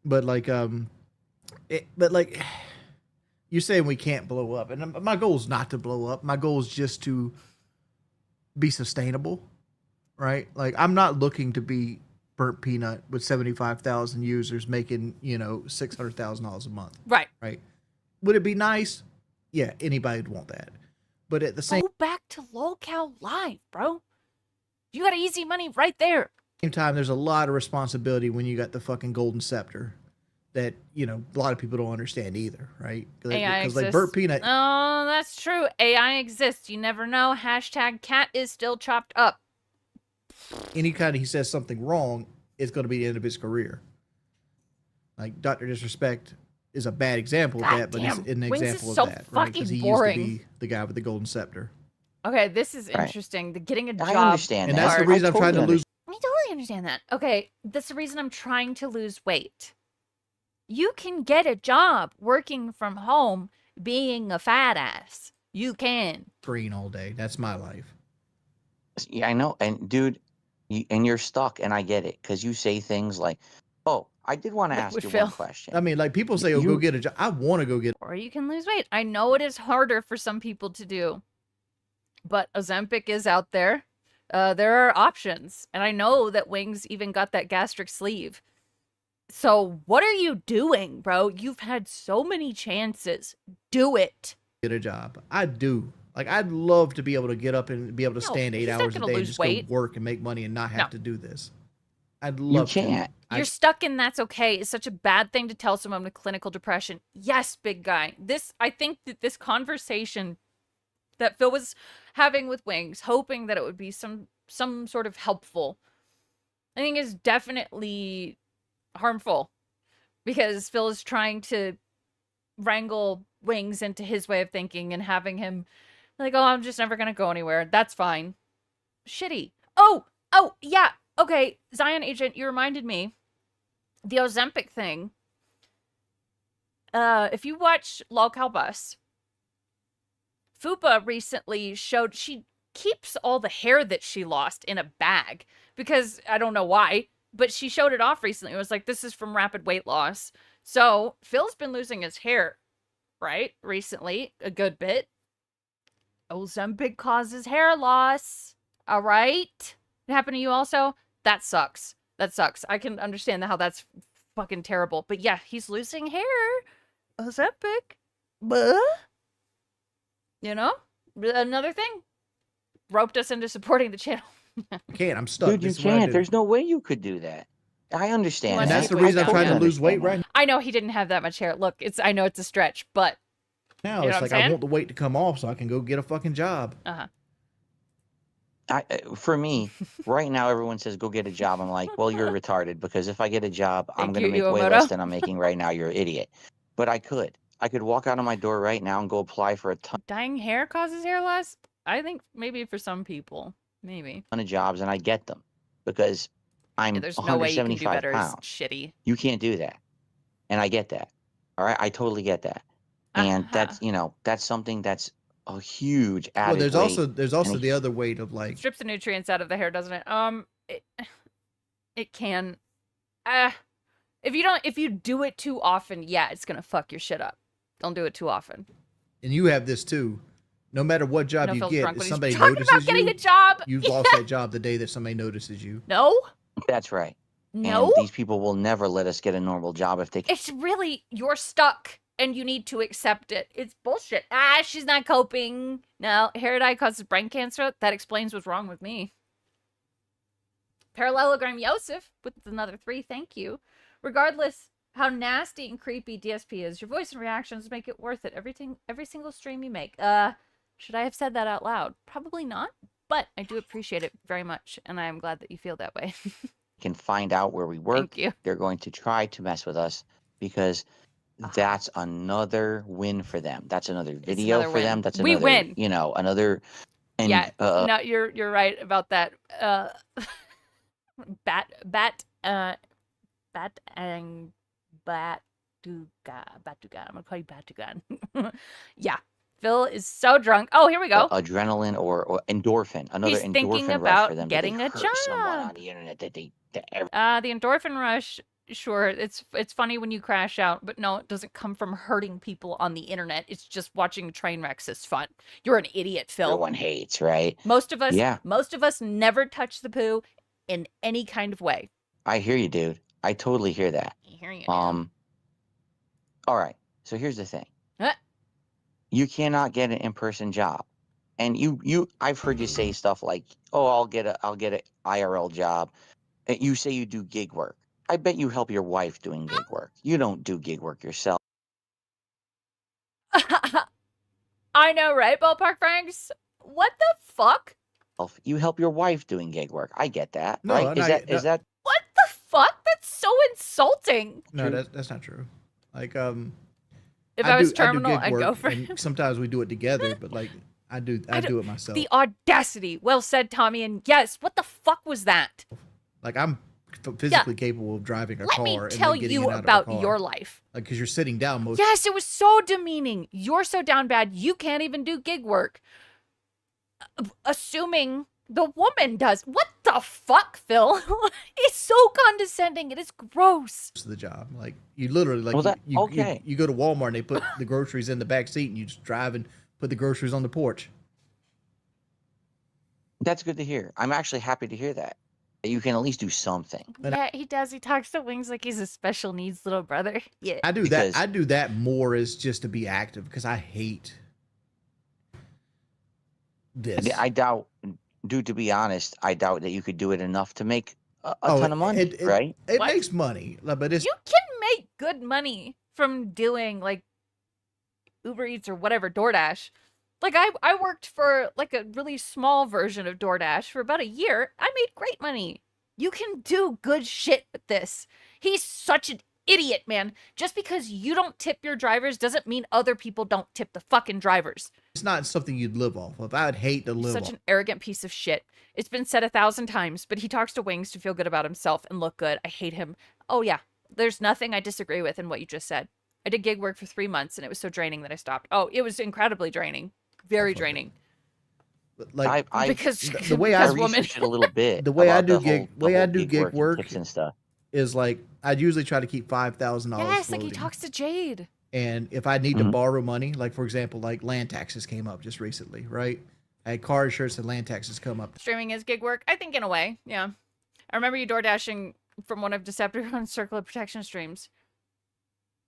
But like you're saying we can't blow up, and my goal is not to blow up. My goal is just to be sustainable, right? Like I'm not looking to be Burnt Peanut with 75,000 users making $600,000 a month, Right. right? Would it be nice? Yeah, anybody would want that. But at the same Go back to lolcow live, bro. You got easy money right there. time, there's a lot of responsibility when you got the fucking golden scepter that a lot of people don't understand either, right? AI Because like exists. Burnt Peanut, Oh, that's true. AI exists. You never know. Hashtag cat is still chopped up. anytime he says something wrong, it's going to be the end of his career. Like Dr. Disrespect is a bad example of God that, but damn. he's an Wings is example so of that, right? Because fucking he boring. used to be the guy with the golden scepter. Okay, this is Right. interesting. The getting a job. I understand And that. that's the part. reason I'm trying to totally lose. I totally understand that. Okay, that's the reason I'm trying to lose weight. You can get a job working from home being a fat ass. You can. Green all day. That's my life. Yeah, I know. And dude, you're stuck, and I get it because you say things like, "Oh, I did want to ask Liquid you Phil. one question." I mean, like people say, "Oh, go get a job." I want to go get. Or you can lose weight. I know it is harder for some people to do, but Ozempic is out there. There are options, and I know that Wings even got that gastric sleeve. So what are you doing, bro? You've had so many chances. Do it. Get a job. I do. Like, I'd love to be able to get up and be able to stand 8 he's not hours a gonna day and lose just weight. go work and make money and not have No. to do this. I'd love You can't. to. You're stuck in that's okay. It's such a bad thing to tell someone with clinical depression. Yes, big guy. I think that this conversation that Phil was having with Wings, hoping that it would be some sort of helpful, I think is definitely harmful because Phil is trying to wrangle Wings into his way of thinking and having him like, oh, I'm just never going to go anywhere. That's fine. Shitty. Oh, yeah. Okay, Zion Agent, you reminded me. The Ozempic thing. If you watch Lolcow Bus, Fupa recently showed she keeps all the hair that she lost in a bag because I don't know why, but she showed it off recently. It was like, this is from rapid weight loss. So Phil's been losing his hair, right? Recently, a good bit. Ozempic causes hair loss. All right. It happened to you also? That sucks. That sucks. I can understand how that's fucking terrible. But yeah, he's losing hair. Ozempic. Buh. You know? Another thing. Roped us into supporting the channel. I can't. I'm stuck. Dude, you This is what I can't. do. There's no way you could do that. I understand. And Well, that's that. the reason I'm I trying to totally lose weight understand right I know he didn't have that much hair. Look, I know it's a stretch, but now. You know It's what like I'm I saying? want the weight to come off so I can go get a fucking job. uh-huh. For me, right now, everyone says go get a job. I'm like, well, you're retarded because if I get a job, I'm Thank going to you, make way Iwamoto. less than I'm making right now. You're an idiot. But I could walk out of my door right now and go apply for a ton Dyeing hair causes hair loss? I think maybe for some people. Maybe. of jobs, and I get them because I'm Yeah, there's no way you can do 175 better. It's pounds. shitty. You can't do that, and I get that. All right, I totally get that, and that's that's something that's a huge added Well, there's weight. also and the other weight of like Strips the nutrients out of the hair, doesn't it? It can. If you do it too often, yeah, it's gonna fuck your shit up. Don't do it too often. and you have this too. No matter what job No, you Phil's get, drunk if when he's somebody talking notices about getting you, a job. you've lost that job the day that somebody notices you. No, That's right. no. And these people will never let us get a normal job if they can. It's really you're stuck and you need to accept it. It's bullshit. She's not coping. No, hair dye causes brain cancer. That explains what's wrong with me. Parallelogram Yosef with another 3. Thank you. Regardless how nasty and creepy DSP is, your voice and reactions make it worth it. Every single stream you make. Should I have said that out loud? Probably not, but I do appreciate it very much, and I am glad that you feel that way. Can find out where we work, Thank you. they're going to try to mess with us because that's another win for them. That's another video another for them. win. That's We another, win. Another. And, Yeah, no, you're right about that. Batuga. I'm gonna call you Batugan. Yeah, Phil is so drunk. Oh, here we go. Adrenaline or endorphin. Another He's endorphin thinking rush about for them. getting that a they hurt someone job. on the internet that The endorphin rush. Sure, it's funny when you crash out, but no, it doesn't come from hurting people on the internet. It's just watching train wrecks is fun. You're an idiot, Phil. everyone hates, right? Most of us, Yeah. most of us never touch the poo in any kind of way. I hear you, dude. I totally hear that. I hear you. All right. So here's the thing. Huh? You cannot get an in-person job. And I've heard you say stuff like, "Oh, I'll get a IRL job." And you say you do gig work. I bet you help your wife doing gig work. You don't do gig work yourself. I know, right, Ballpark Franks? What the fuck? You help your wife doing gig work. I get that, No, right? no, Is that What the fuck? That's so insulting. No, that's not true. Like If I was do terminal, gig I'd work, go for and it. sometimes we do it together, but like I do it myself. The audacity. Well said, Tommy. And yes, what the fuck was that? Like I'm physically capable of driving a Let car. me and tell then getting you in and out of a about car. your life. Like, because you're sitting down most. Yes, it was so demeaning. You're so down bad, you can't even do gig work. Assuming the woman does. What the fuck, Phil? It's so condescending. It is gross. To the job, like you literally like Well, you go to Walmart and they put the groceries in the back seat and you just drive and put the groceries on the porch. That's good to hear. I'm actually happy to hear that. That you can at least do something. Yeah, he does. He talks to Wings like he's a special needs little brother. Yeah. I do that. I do that more as just to be active because I hate this. I doubt, dude, to be honest, I doubt that you could do it enough to make a ton of money, right? It makes money, but it's You can make good money from doing like Uber Eats or whatever, DoorDash. Like I worked for like a really small version of DoorDash for about a year. I made great money. You can do good shit with this. He's such an idiot, man. Just because you don't tip your drivers doesn't mean other people don't tip the fucking drivers. It's not something you'd live off of. I would hate to live Such off. an arrogant piece of shit. It's been said 1,000 times, but he talks to Wings to feel good about himself and look good. I hate him. Oh yeah, there's nothing I disagree with in what you just said. I did gig work for 3 months and it was so draining that I stopped. Oh, it was incredibly draining. Very draining. Like because the way I researched it a little bit. The way I about do the whole gig work tips and stuff is like I'd usually try to keep $5,000. Yes, like he talks to Jade. And if I need to borrow money, like for example, like land taxes came up just recently, right? I had car insurance and land taxes come up. Streaming is gig work? I think in a way, yeah. I remember you door dashing from one of Decepticon's Circle of Protection streams.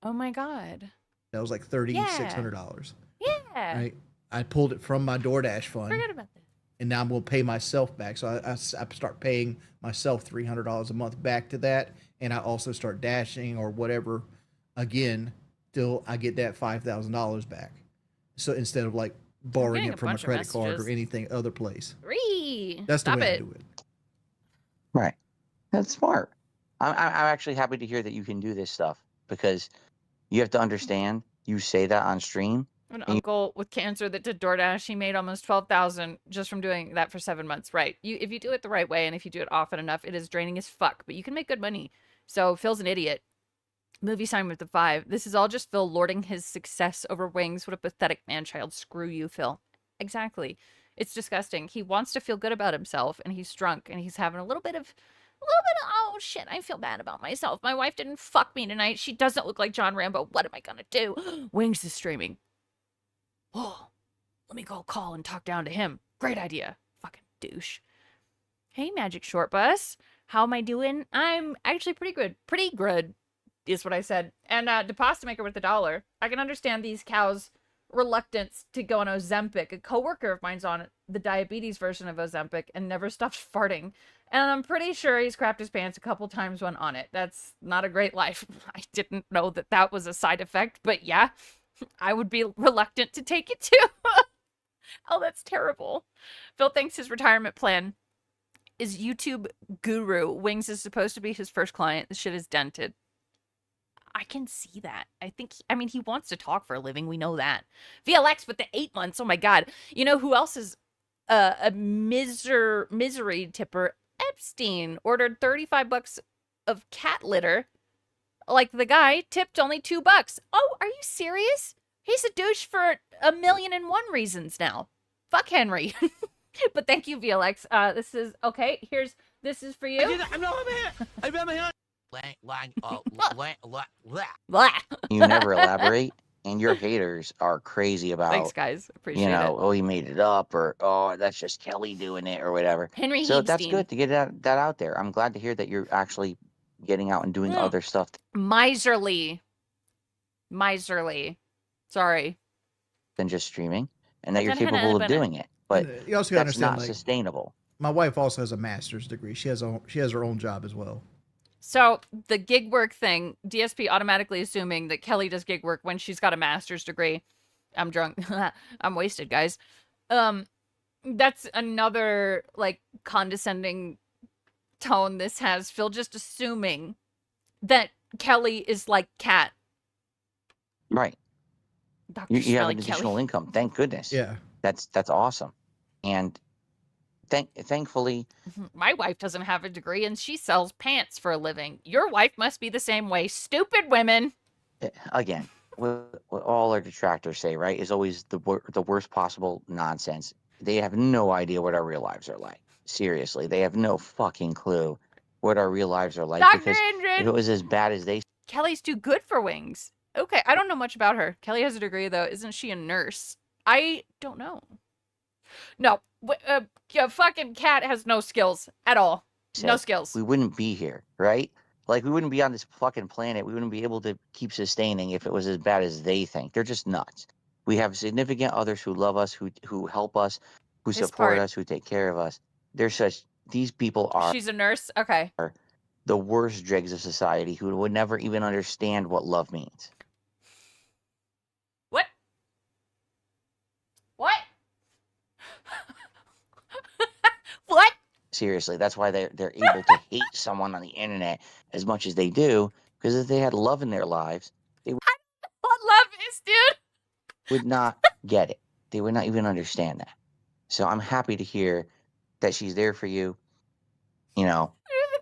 Oh my god. That was like $3,600. Yeah. Right? I pulled it from my DoorDash fund. Forget about that. And now I'm going to pay myself back. So I start paying myself $300 a month back to that. And I also start dashing or whatever again till I get that $5,000 back. So instead of like borrowing it from a credit card or anything other place. That's the way I do it. Right. That's smart. I'm actually happy to hear that you can do this stuff because you have to understand. You say that on stream. An uncle with cancer that did DoorDash, he made almost $12,000 just from doing that for 7 months. Right. If you do it the right way and if you do it often enough, it is draining as fuck, but you can make good money. So Phil's an idiot. Movie sign with the 5. This is all just Phil lording his success over Wings. What a pathetic man-child. Screw you, Phil. Exactly. It's disgusting. He wants to feel good about himself and he's drunk and he's having a little bit of, oh shit, I feel bad about myself. My wife didn't fuck me tonight. She doesn't look like John Rambo. What am I gonna do? Wings is streaming. Oh, let me go call and talk down to him. Great idea. Fucking douche. Hey, Magic Short Bus. How am I doing? I'm actually pretty good. Pretty good is what I said. And Deposit Maker with $1. I can understand these cows' reluctance to go on Ozempic. A coworker of mine's on the diabetes version of Ozempic and never stops farting. And I'm pretty sure he's crapped his pants a couple times when on it. That's not a great life. I didn't know that that was a side effect, but yeah. I would be reluctant to take it too. Oh, that's terrible. Phil thinks his retirement plan is YouTube guru. Wings is supposed to be his first client. The shit is dented. I can see that. I mean, he wants to talk for a living. We know that. VLX with the 8 months. Oh my God. You know who else is a misery tipper? Epstein ordered $35 of cat litter. Like the guy tipped only $2. Oh, are you serious? He's a douche for 1,000,001 reasons now. Fuck Henry. But thank you, VLX. This is okay. This is for you. You never elaborate, and your haters are crazy about. Thanks, guys. Appreciate it. Oh, he made it up, or oh, that's just Kelly doing it, or whatever. Henry. So that's good to get that out there. I'm glad to hear that you're actually getting out and doing other stuff. Miserly. Sorry. Than just streaming, and that you're capable of doing it. But you also that's understand, not like, sustainable. My wife also has a master's degree. She has her own job as well. So the gig work thing, DSP automatically assuming that Kelly does gig work when she's got a master's degree. I'm drunk. I'm wasted, guys. That's another like condescending tone this has. Phil just assuming that Kelly is like Kat. Right. Dr. You have an Kelly. additional income. Thank goodness. Yeah. That's awesome. And thankfully, My wife doesn't have a degree and she sells pants for a living. Your wife must be the same way. Stupid women. again, what all our detractors say, right, is always the worst possible nonsense. They have no idea what our real lives are like. Seriously, they have no fucking clue what our real lives are like. Dr. Because if Indrid! it was as bad as they Kelly's too good for wings. Okay, I don't know much about her. Kelly has a degree, though. Isn't she a nurse? I don't know. No, fucking Cat has no skills at all. said, No skills. we wouldn't be here, right? Like, we wouldn't be on this fucking planet. We wouldn't be able to keep sustaining if it was as bad as they think. They're just nuts. We have significant others who love us, who help us, who This support part- us, who take care of us. These people are She's a nurse? Okay. the worst dregs of society who would never even understand what love means. What? What? What? Seriously, that's why they're able to hate someone on the internet as much as they do, because if they had love in their lives, What love is, dude? would not get it. They would not even understand that. So I'm happy to hear that she's there for you. You know,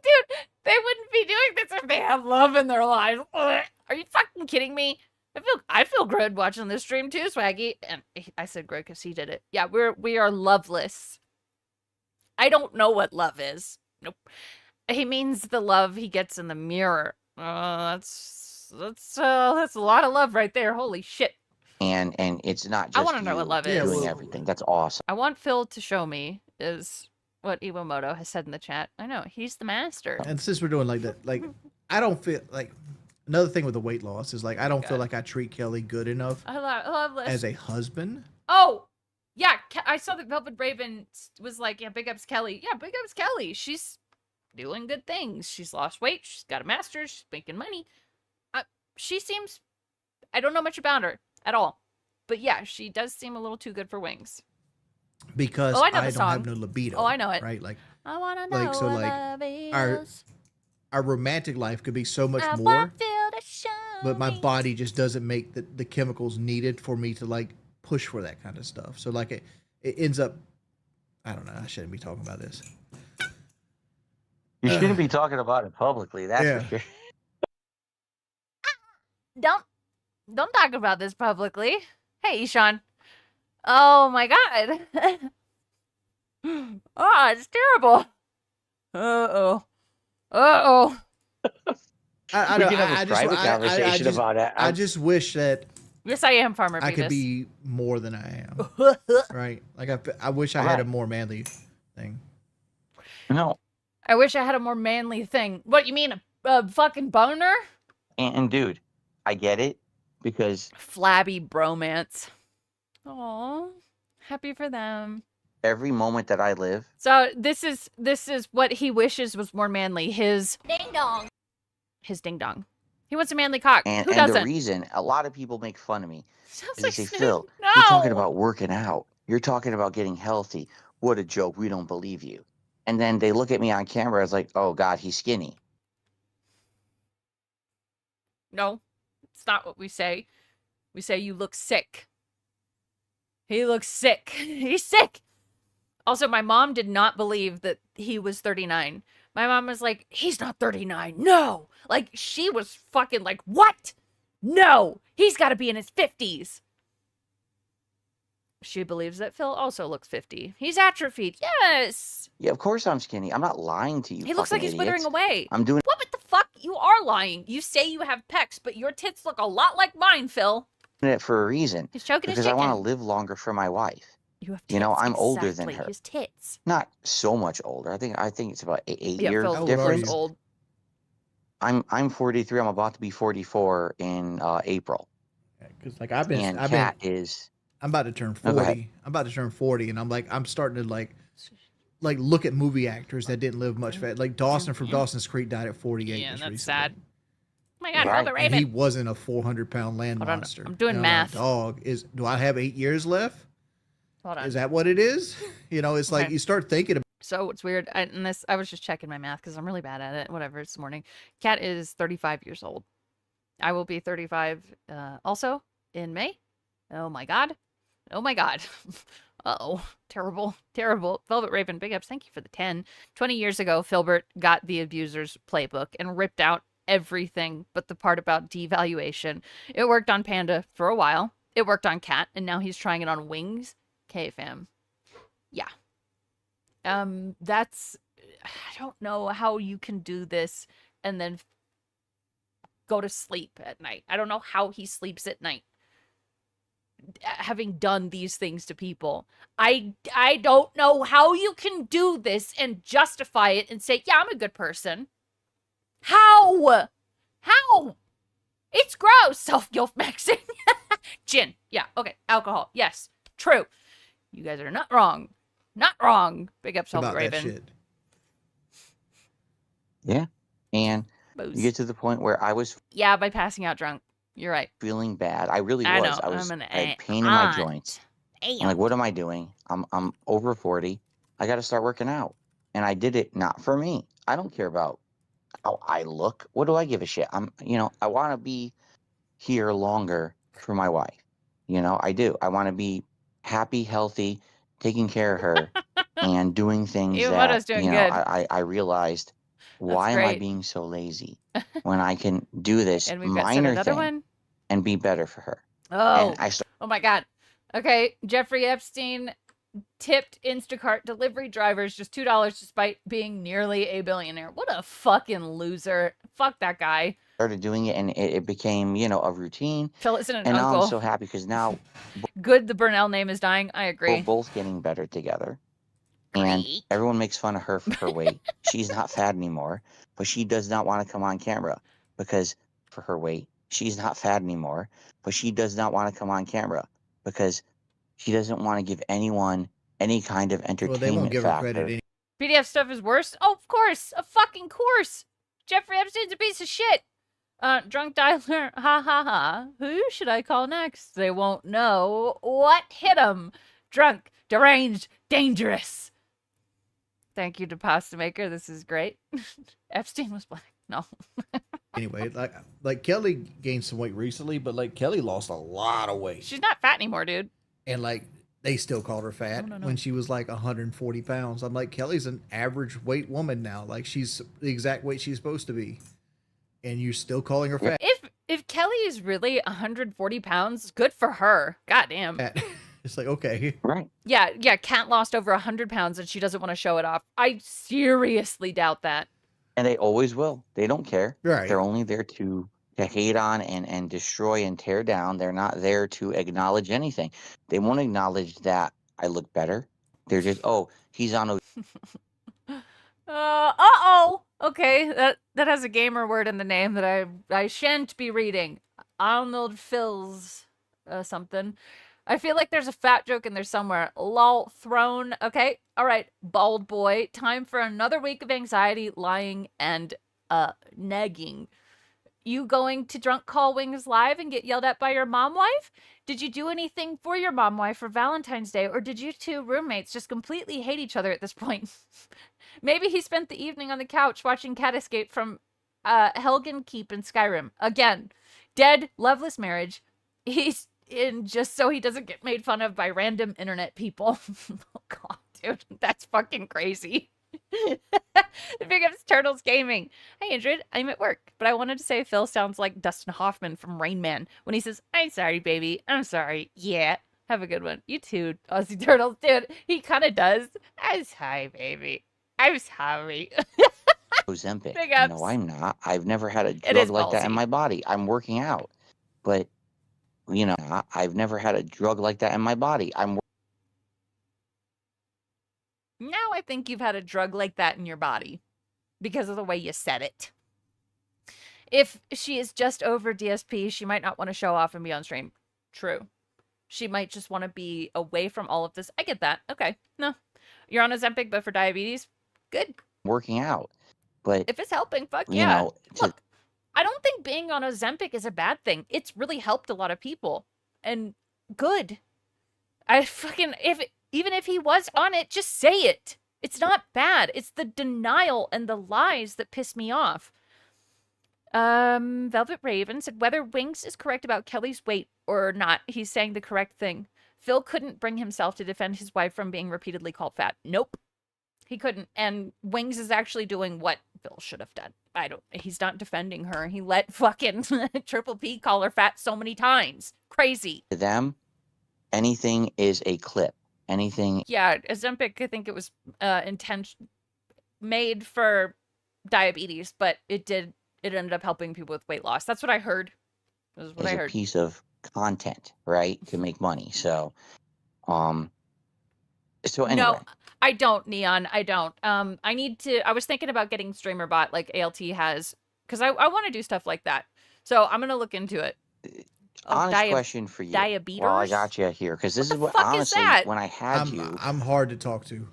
Dude, they wouldn't be doing this if they have love in their lives. Ugh. Are you fucking kidding me? I feel good watching this stream too, Swaggy. And I said good because he did it. Yeah, we are loveless. I don't know what love is. Nope. He means the love he gets in the mirror. That's a lot of love right there. Holy shit. and it's not just I want to know what love is. doing everything. That's awesome. I want Phil to show me is what Iwamoto has said in the chat. I know, he's the master. And since we're doing like that, like I don't feel like another thing with the weight loss is like I don't feel like I treat Kelly good enough I love this. as a husband. Oh, yeah, I saw that Velvet Raven was like, yeah, big ups Kelly. Yeah, big ups Kelly. She's doing good things. She's lost weight. She's got a master's. She's making money. She seems, I don't know much about her at all. But yeah, she does seem a little too good for wings. Because I know the I don't song. have no libido. Oh, I know it. Right? Like I want to know Like, so, what like, love our is. our romantic life could be so much I more, want Phil to show but my me. body just doesn't make the chemicals needed for me to like push for that kind of stuff. So like it ends up, I don't know. I shouldn't be talking about this. You shouldn't be talking about it publicly. That's for sure. Don't talk about this publicly. Hey, Ishan. Oh my god. Oh, it's terrible. Uh-oh. Uh-oh. I We don't- can have a I just- private conversation about it. I just wish that Yes, I am Farmer I could Beavis. be more than I am. Right? Like I wish I had a more manly thing. No. I wish I had a more manly thing. What, you mean a fucking boner? And dude, I get it because Flabby bromance. Aw. Happy for them. every moment that I live, So this is what he wishes was more manly. His Ding dong. his ding dong. He wants a manly cock. and Who the doesn't? reason a lot of people make fun of me Sounds is they like say, Snoop. Phil, No. you're talking about working out. You're talking about getting healthy. What a joke. We don't believe you. And then they look at me on camera as like, oh God, he's skinny. No, it's not what we say. We say you look sick. He looks sick. He's sick. Also, my mom did not believe that he was 39. My mom was like, he's not 39. No. Like, she was fucking like, what? No. He's got to be in his 50s. She believes that Phil also looks 50. He's atrophied. Yes. Yeah, of course I'm skinny. I'm not lying to you. He looks like fucking he's withering idiots. away. I'm doing What the fuck? You are lying. You say you have pecs, but your tits look a lot like mine, Phil. it for a reason. He's choking his Because I chicken. want to live longer for my wife. You have tits. You know, I'm older than exactly. her. His tits. Not so much older. I think it's about eight Yeah, years Phil's How old are difference. you? old. I'm 43. I'm about to be 44 in April. Because like And Kat is I'm about to turn Oh, go 40. ahead. I'm about to turn 40, and I'm starting to like look at movie actors that didn't live much fat. Like Dawson from Dawson's Creek died at 48. Yeah, just that's recently. sad. Oh my god, Right. Velvet And Raven. he wasn't a 400-pound land Hold on, monster. I'm doing And math. Like, dog do I have 8 years left? Hold on. Is that what it is? You know, it's like Okay. you start thinking about. So it's weird. I was just checking my math because I'm really bad at it. Whatever, it's morning. Kat is 35 years old. I will be 35 also in May. Oh my god. Oh my god. Uh-oh. Terrible. Terrible. Velvet Raven, big ups. Thank you for the 10. 20 years ago, Filbert got the abuser's playbook and ripped out everything but the part about devaluation. It worked on Panda for a while. It worked on Cat, and now he's trying it on Wings. Okay, fam. Yeah. That's... I don't know how you can do this and then go to sleep at night. I don't know how he sleeps at night, having done these things to people. I don't know how you can do this and justify it and say, yeah, I'm a good person. How? How? It's gross. Self-guilt maxing. Gin. Yeah. Okay. Alcohol. Yes. True. You guys are not wrong. Not wrong. Big up, Velvet Raven. Shit. Yeah. And Booze. you get to the point where I was Yeah, by passing out drunk. You're right. feeling bad. I really I was. know. I I'm an had pain in my aunt. joints. Damn. I'm like, what am I doing? I'm over 40. I got to start working out. And I did it not for me. I don't care about how I look. What do I give a shit? I want to be here longer for my wife. I do. I want to be happy, healthy, taking care of her, and doing things Iwamoto's that, doing good. I realized, why am I great. being so lazy when I can do this And we've got minor another thing one. and be better for her? Oh. And I started Oh my god. Okay, Jeffrey Epstein tipped Instacart delivery drivers just $2 despite being nearly a billionaire. What a fucking loser. Fuck that guy. doing it, and it became, a routine. Phil isn't an And now uncle. I'm so happy because now Good, the Burnell name is dying. I agree. we're both getting better together. And Great. everyone makes fun of her for her weight. She's not fat anymore, but she does not want to come on camera because for her weight. She's not fat anymore, but she does not want to come on camera because she doesn't want to give anyone any kind of Well, entertainment they won't give her factor. credit. PDF stuff is worse? Oh, of course. A fucking course. Jeffrey Epstein's a piece of shit. Drunk dialer. Ha ha ha. Who should I call next? They won't know what hit him. Drunk, deranged, dangerous. Thank you to Pasta Maker. This is great. Epstein was black. No. Anyway, like Kelly gained some weight recently, but like Kelly lost a lot of weight, She's not fat anymore, dude. and like they still called her fat No. when she was like 140 pounds. I'm like, Kelly's an average weight woman now. Like she's the exact weight she's supposed to be, and you're still calling her fat. If Kelly is really 140 pounds, good for her. Goddamn. It's like, okay, Right. Yeah, Kat lost over 100 pounds and she doesn't want to show it off. I seriously doubt that. And they always will. They don't care. Right. They're only there to hate on and destroy and tear down. They're not there to acknowledge anything. They won't acknowledge that I look better. They're just, oh, he's on Uh-oh. Okay, that has a gamer word in the name that I shan't be reading. Arnold Phil's something. I feel like there's a fat joke in there somewhere. Lol, thrown. Okay, all right, bald boy. Time for another week of anxiety, lying, and nagging. You going to drunk call Wings live and get yelled at by your mom wife? Did you do anything for your mom wife for Valentine's Day, or did you two roommates just completely hate each other at this point? Maybe he spent the evening on the couch watching Cat escape from Helgen Keep in Skyrim. Again, dead, loveless marriage. He's in just so he doesn't get made fun of by random internet people. Oh god, dude, that's fucking crazy. Big ups Turtles Gaming. Hey Andrew, I'm at work, but I wanted to say Phil sounds like Dustin Hoffman from Rain Man when he says, "I'm sorry, baby. I'm sorry." Yeah. Have a good one. You too, Aussie Turtles. Dude, he kind of does. I'm sorry, baby. I'm sorry. Ozempic. Big ups. No, I'm not. I've never had a It drug is like that in ballsy. my body. I'm working out. But, I've never had a drug like that in my body. Now I think you've had a drug like that in your body because of the way you said it. If she is just over DSP, she might not want to show off and be on stream. True. She might just want to be away from all of this. I get that. Okay. No. You're on Ozempic, but for diabetes? Good. working out. But, If it's helping, fuck you yeah. know, Look, I don't think being on Ozempic is a bad thing. It's really helped a lot of people. And good. Even if he was on it, just say it. It's not bad. It's the denial and the lies that piss me off. Velvet Raven said whether Winks is correct about Kelly's weight or not, he's saying the correct thing. Phil couldn't bring himself to defend his wife from being repeatedly called fat. Nope. He couldn't. And Wings is actually doing what Phil should have done. He's not defending her. He let fucking Triple P call her fat so many times. Crazy. To them, anything is a clip. Anything. Yeah, Ozempic, I think it was made for diabetes, but it ended up helping people with weight loss. That's what I heard. That was what I heard. A piece of content, right, to make money. So anyway. No, I don't, Neon. I don't. I was thinking about getting StreamerBot like ALT has, because I want to do stuff like that. So I'm gonna look into it. Honest question for you. Diabetes? Well, I got you here because this is what fuck is honestly that? when I had you. I'm hard to talk to.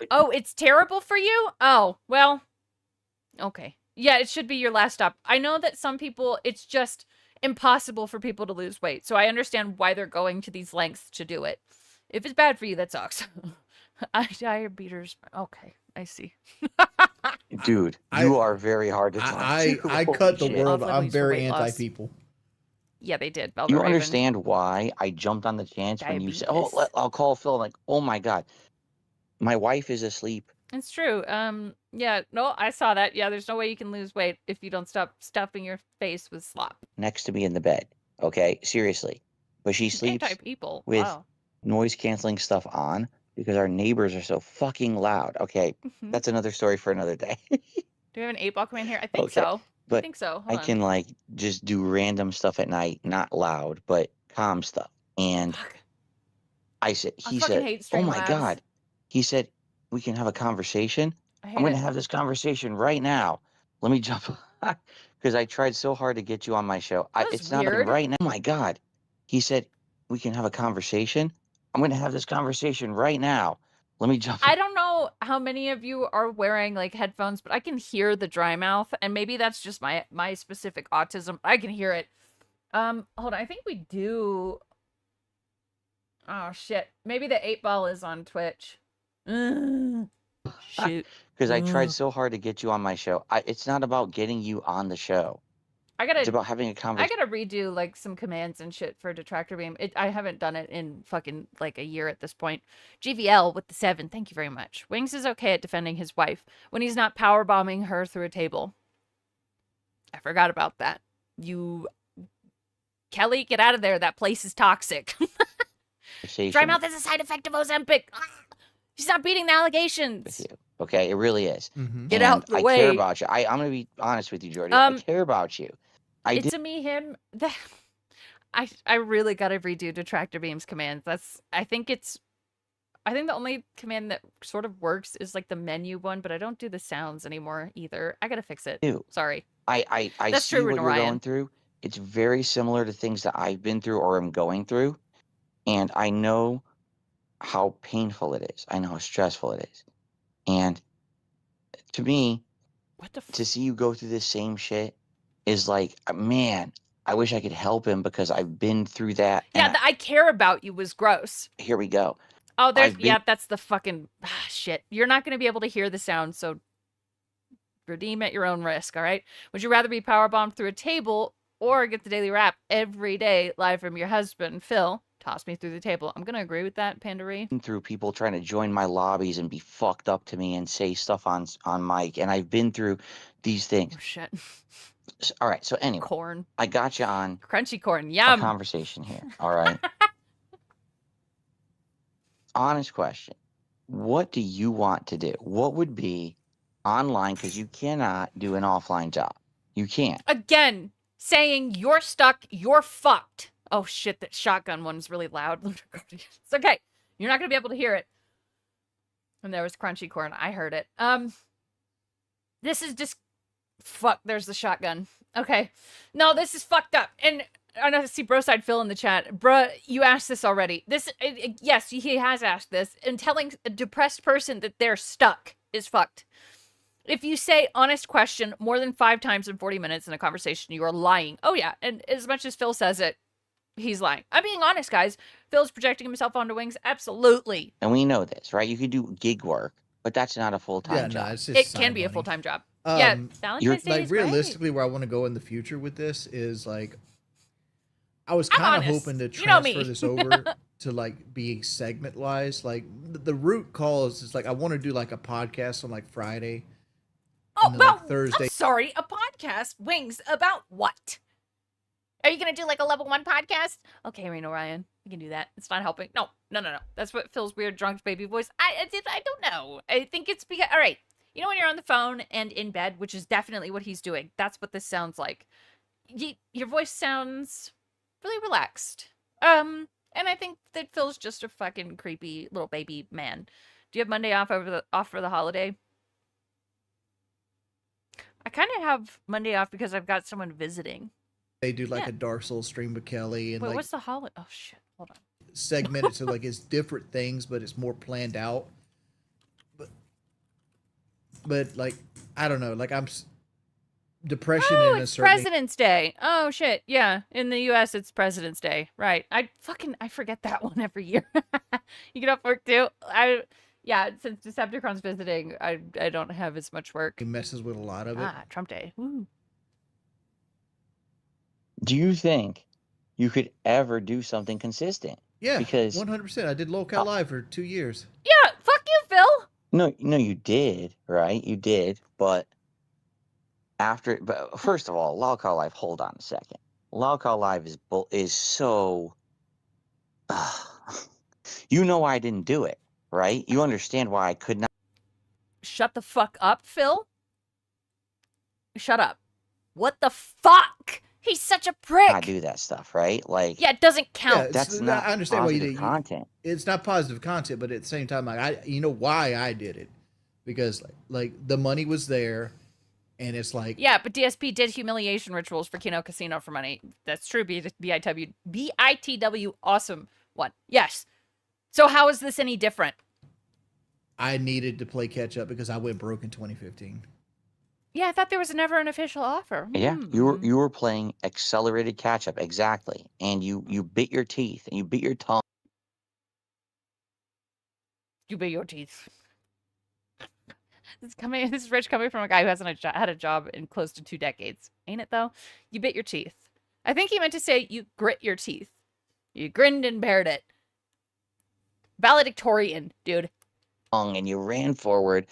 Oh, it's terrible for you? Oh, well, okay. Yeah, it should be your last stop. I know that some people, it's just impossible for people to lose weight. So I understand why they're going to these lengths to do it. If it's bad for you, that sucks. Diabetes. Okay, I see. Dude, you are very hard to talk to. I cut the world. Off-limits I'm for very weight loss. anti-people. Yeah, they did. You understand why I jumped on the chance when you said, "Oh, I'll call Phil." I'm like, oh my god, my wife is asleep. It's true. Yeah, no, I saw that. Yeah, there's no way you can lose weight if you don't stop stuffing your face with slop. Next to me in the bed. Okay, seriously, but she sleeps Anti-people. with Wow. noise canceling stuff on because our neighbors are so fucking loud. Okay, that's another story for another day. Do we have an 8-ball command here? I think Okay, so. but I think so. I Hold on. can like just do random stuff at night, not loud, but calm stuff. And he fucking said, hate "Oh Stream my Labs. god," he said, "We can have a conversation." I I'm hate going to it. have this conversation right now. Let me jump because I tried so hard to get you on my show. That was It's not even weird. right now. Oh my god, he said, "We can have a conversation." I'm going to have this conversation right now. Let me jump. I don't know how many of you are wearing like headphones, but I can hear the dry mouth, and maybe that's just my specific autism. I can hear it. Hold on. I think we do. Oh shit. Maybe the 8-ball is on Twitch. Shoot. Because I tried so hard to get you on my show. It's not about getting you on the show. It's about having a I conversation. gotta redo like some commands and shit for Detractor Beam. I haven't done it in fucking like a year at this point. GVL with the 7. Thank you very much. Wings is okay at defending his wife when he's not power bombing her through a table. I forgot about that. Kelly, get out of there. That place is toxic. Dry mouth is a side effect of Ozempic. She's not beating the allegations. Okay, it really is. Get out the I way. care about you. I'm going to be honest with you, Jordy. I care about you. It's a me, him. I really gotta redo Detractor Beam's commands. I think the only command that sort of works is like the menu one, but I don't do the sounds anymore either. I gotta fix it. Sorry. I That's see true, what you're Ryan. going through. It's very similar to things that I've been through or am going through. And I know how painful it is. I know how stressful it is. And to me, to see you go through this same shit is like, man, I wish I could help him because I've been through that. Yeah, I care about you was gross. Here we go. Oh, that's the fucking shit. You're not going to be able to hear the sound, so redeem at your own risk, all right? Would you rather be powerbombed through a table or get the daily wrap every day live from your husband, Phil? Toss me through the table. I'm going to agree with that, Pandaree. Through people trying to join my lobbies and be fucked up to me and say stuff on mic, and I've been through these things. Oh, shit. All right, so anyway, corn. I got you on Crunchy corn, a yum. conversation here, all right? Honest question. What do you want to do? What would be online, because you cannot do an offline job. You can't. Again, saying you're stuck, you're fucked. Oh shit, that shotgun one's really loud. It's okay. You're not going to be able to hear it. And there was crunchy corn. I heard it. This is just... Fuck, there's the shotgun. Okay. No, this is fucked up. And I know I see Broside Phil in the chat. Bruh, you asked this already. Yes, he has asked this. And telling a depressed person that they're stuck is fucked. If you say honest question more than 5 times in 40 minutes in a conversation, you are lying. Oh yeah, and as much as Phil says it, he's lying. I'm being honest, guys. Phil's projecting himself onto Wings. Absolutely. And we know this, right? You could do gig work, but that's not a full-time job. it's just It side can be a money. full-time job. Yeah, Valentine's Day like is great. realistically, where I want to go in the future with this is like, I was I'm kind of honest. hoping to You know transfer me. this over to like being segment wise. Like the root cause is like I want to do like a podcast on like Friday. Oh, and then, like, well, Thursday. I'm sorry. A podcast, Wings, about what? Are you going to do like a level 1 podcast? Okay, Reno Ryan, you can do that. It's not helping. No. That's what Phil's weird drunk baby voice. I don't know. I think it's because, all right. You know when you're on the phone and in bed, which is definitely what he's doing. That's what this sounds like. Your voice sounds really relaxed. And I think that Phil's just a fucking creepy little baby man. Do you have Monday off for the holiday? I kind of have Monday off because I've got someone visiting. They do like a Dark Souls stream with Kelly and Wait, like what's the holiday? Oh shit! Hold on. segment it so like it's different things, but it's more planned out. But like I don't know, like depression Oh, in a it's certain President's Day. Oh shit! Yeah, in the U.S. it's President's Day, right? I forget that one every year. You get off work too. Since Decepticon's visiting, I don't have as much work. He messes with a lot of it. Trump Day. Woo. Do you think you could ever do something consistent? Yeah, because 100%. I did Local Live for 2 years. Yeah, fuck you, Phil. No, you did, right? You did, but first of all, Local Live. Hold on a second. Local Live is so. You know I didn't do it, right? You understand why I could not. Shut the fuck up, Phil. Shut up. What the fuck? He's such a prick. I do that stuff, right? Like, yeah, it doesn't count. Yeah, that's not. I understand why you positive did content. It's not positive content, but at the same time, like you know why I did it, because like the money was there, and it's like yeah, but DSP did humiliation rituals for Kino Casino for money. That's true. BITW, awesome one. Yes. So how is this any different? I needed to play catch up because I went broke in 2015. Yeah, I thought there was never an official offer. Yeah, you were playing accelerated catch up exactly, and you bit your teeth and you bit your tongue. You bit your teeth. This is rich coming from a guy who hasn't had a job in close to 2 decades, ain't it though? You bit your teeth. I think he meant to say you grit your teeth. You grinned and bared it. Valedictorian, dude. And you ran forward,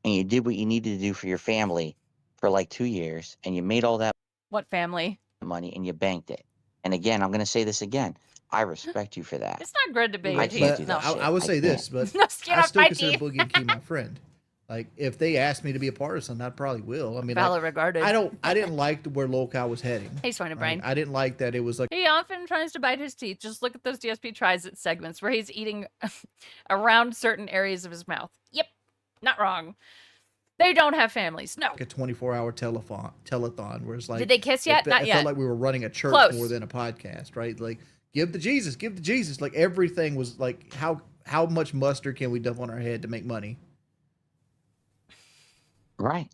and you did what you needed to do for your family for like 2 years, and you made all that What family? money, and you banked it. And again, I'm going to say this again. I respect you for that. It's not good to bit your I teeth. can't do that No. shit. I would I say can't. this, but No skin I off still my consider teeth. Boogie and Key my friend. Like if they asked me to be a part of something, I probably will. I mean, Valid like, regarded. I didn't like where Local was heading. Hey, Swine right? Brain. I didn't like that it was like He often tries to bite his teeth. Just look at those DSP tries it segments where he's eating around certain areas of his mouth. Yep, not wrong. They don't have families. No. a 24-hour telethon where it's like Did they kiss yet? Not it yet. felt like we were running a church Close. more than a podcast, right? Like give the Jesus. Like everything was like how much mustard can we dump on our head to make money? Right.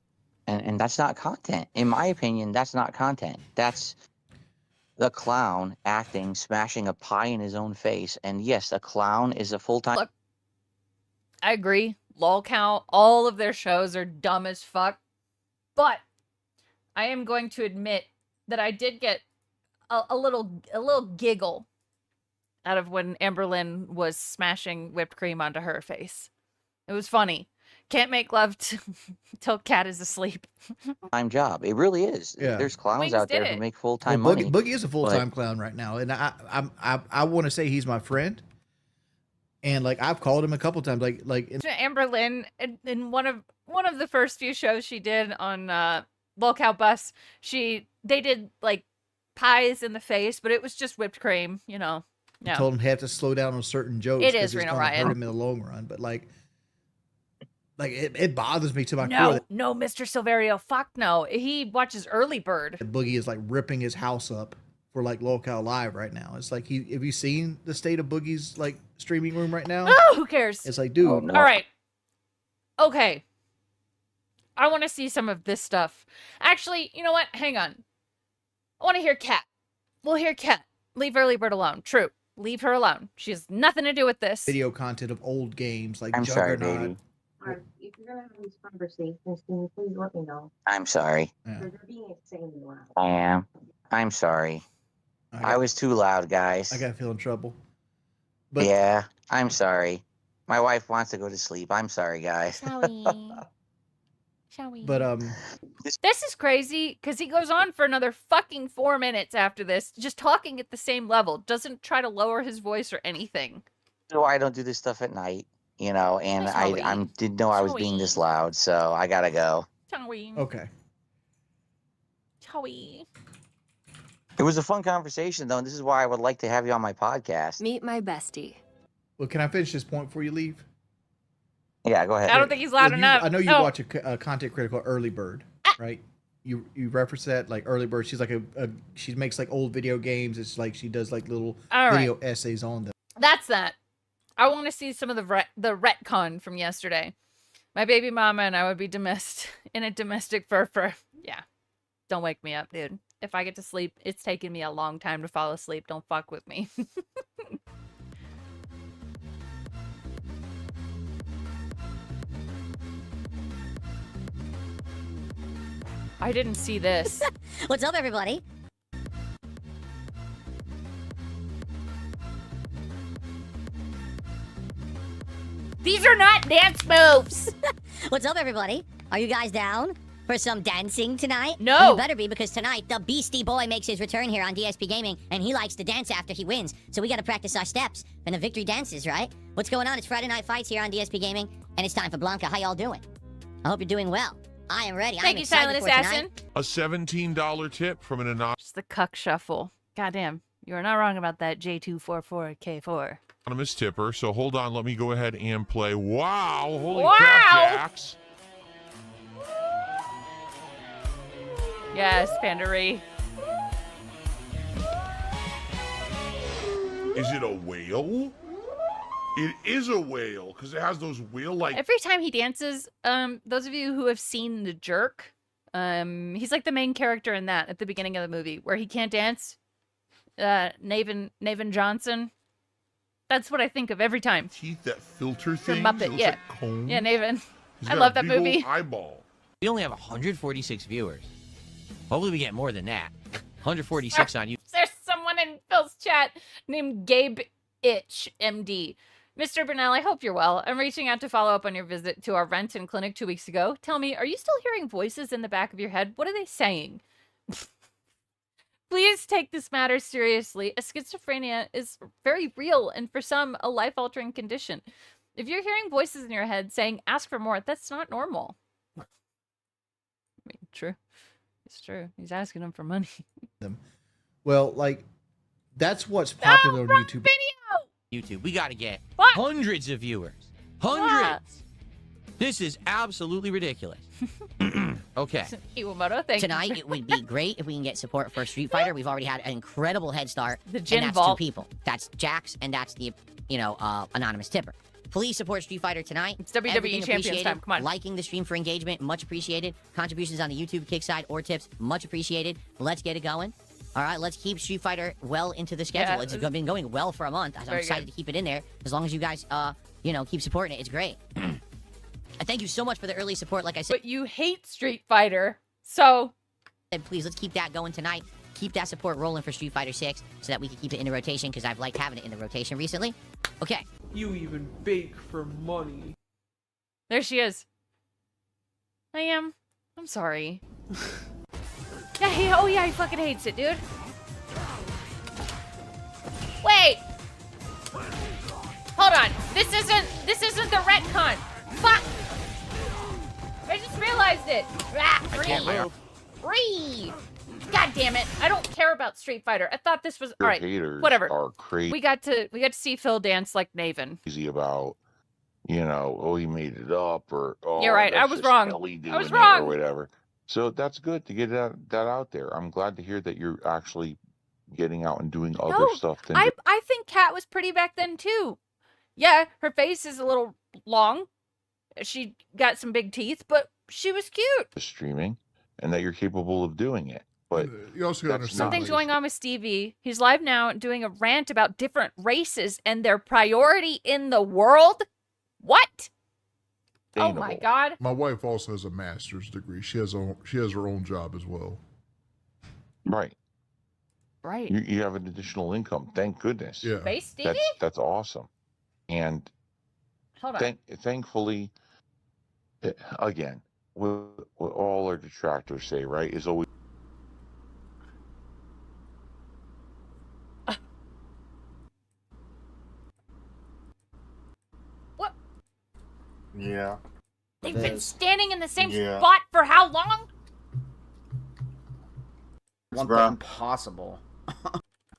And that's not content. In my opinion, that's not content. That's the clown acting, smashing a pie in his own face. And yes, a clown is a full-time. Look, I agree. Lol count. All of their shows are dumb as fuck. But I am going to admit that I did get a little giggle out of when Amberlynn was smashing whipped cream onto her face. It was funny. Can't make love till cat is asleep. Time job. It really is. Yeah. There's clowns Wings out did there it. who make full-time Well, money. Boogie is a full-time clown right now, and I want to say he's my friend. And like I've called him a couple times, like Amberlynn in one of the first few shows she did on Lolcow Bus, they did like pies in the face, but it was just whipped cream, you know. I No. told him have to slow down on certain jokes. It 'cause is it's Reno gonna Ryan. hurt him in the long run, but like it bothers me to my core No, that no, Mr. Silverio, fuck no. He watches Early Bird. Boogie is like ripping his house up for like Local Live right now. It's like have you seen the state of Boogie's like streaming room right now? Oh, who cares? It's like, dude, Oh, no. All right. Okay. I want to see some of this stuff. Actually, you know what? Hang on. I want to hear Kat. We'll hear Kat. Leave Early Bird alone. True. Leave her alone. She has nothing to do with this. video content of old games like I'm sorry, Juggernaut. baby. Or if you're gonna have these conversations, can you please let me know? I'm sorry. Yeah. Because they're being insanely loud. I am. I'm sorry. I was too loud, guys. I gotta feel in trouble. But Yeah, I'm sorry. My wife wants to go to sleep. I'm sorry, guys. Shall we? Shall we? but This is crazy because he goes on for another fucking 4 minutes after this, just talking at the same level. Doesn't try to lower his voice or anything. So I don't do this stuff at night, you know, and Shall we? I didn't know I was Shall being we? this loud, so I gotta go. Shall we? okay. Shall we? It was a fun conversation, though, and this is why I would like to have you on my podcast. Meet my bestie. Well, can I finish this point before you leave? Yeah, go ahead. I don't think he's loud enough. I know you Oh. watch a content critical Early Bird, right? You reference that like Early Bird. She's like she makes like old video games. It's like she does like little All right. video essays on them. That's that. I want to see some of the retcon from yesterday. My baby mama and I would be in a domestic fur. Yeah. Don't wake me up, dude. If I get to sleep, it's taking me a long time to fall asleep. Don't fuck with me. I didn't see this. What's up, everybody? These are not dance moves. What's up, everybody? Are you guys down for some dancing tonight? No. You better be, because tonight the Beastie Boy makes his return here on DSP Gaming, and he likes to dance after he wins. So we got to practice our steps and the victory dances, right? What's going on? It's Friday Night Fights here on DSP Gaming, and it's time for Blanca. How y'all doing? I hope you're doing well. I am ready. Thank I'm you, excited Silent for Assassin. tonight. A $17 tip from an Just the cuck shuffle. Goddamn. You are not wrong about that J244K4. anonymous tipper. So hold on, let me go ahead and play. Wow, holy Wow. crap, Jax. Yes, Pandaree. Is it a whale? It is a whale because it has those whale-like. Every time he dances, those of you who have seen The Jerk, he's like the main character in that at the beginning of the movie where he can't dance. Navin Johnson. That's what I think of every time. Teeth that filter For things. Muppet, It looks yeah. like combs. Yeah, Navin. He's I got love a that big old movie. eyeball. We only have 146 viewers. Hopefully we get more than that. 146 on you. There's someone in Phil's chat named Gabe Itch, MD. Mr. Burnell, I hope you're well. I'm reaching out to follow up on your visit to our Renton clinic 2 weeks ago. Tell me, are you still hearing voices in the back of your head? What are they saying? Please take this matter seriously. A schizophrenia is very real and for some, a life-altering condition. If you're hearing voices in your head saying, ask for more, that's not normal. I mean, true. It's true. He's asking him for money. Well, like that's what's popular on YouTube. YouTube. We got to get What? hundreds of viewers. Hundreds. This is absolutely ridiculous. Okay. Iwamoto, thank you. Tonight, it would be great if we can get support for Street Fighter. We've already had an incredible head start. The Gin and that's Vault. 2 people. That's Jax, and that's the, anonymous tipper. Please support Street Fighter tonight. It's WWE Everything Champions appreciated. time. Come on. Liking the stream for engagement, much appreciated. Contributions on the YouTube kick side or tips, much appreciated. Let's get it going. All right, let's keep Street Fighter well into the schedule. Yeah, It's been going well for a month. I'm very excited good. to keep it in there. As long as you guys, keep supporting it, it's great. And thank you so much for the early support. Like I said, But you hate Street Fighter, so please, let's keep that going tonight. Keep that support rolling for Street Fighter 6 so that we can keep it in the rotation, because I've liked having it in the rotation recently. Okay. You even bake for money. there she is. I'm sorry. Yeah, he fucking hates it, dude. Wait. Hold on. This isn't the retcon. Fuck. I just realized it. Free. God damn it. I don't care about Street Fighter. I thought this was all right. Haters Whatever. are crazy We got to see Phil dance like Navin. about, he made it up, or You're right, I that's was just wrong. Ellie doing I was it wrong. or whatever. So that's good to get that out there. I'm glad to hear that you're actually getting out and doing other No, stuff. Than I think Kat was pretty back then too. Yeah, her face is a little long. She got some big teeth, but she was cute. just streaming, and that you're capable of doing it. But you also gotta understand Something's going on with Stevie. He's live now doing a rant about different races and their priority in the world. What? Oh my God. My wife also has a master's degree. She has her own job as well. Right. Right. You have an additional income. Thank goodness. Yeah. Right, Stevie? That's awesome. And Hold on. thankfully, again, what all our detractors say, right, is always. What? Yeah. They've been standing in the same Yeah. spot for how long? Want the impossible.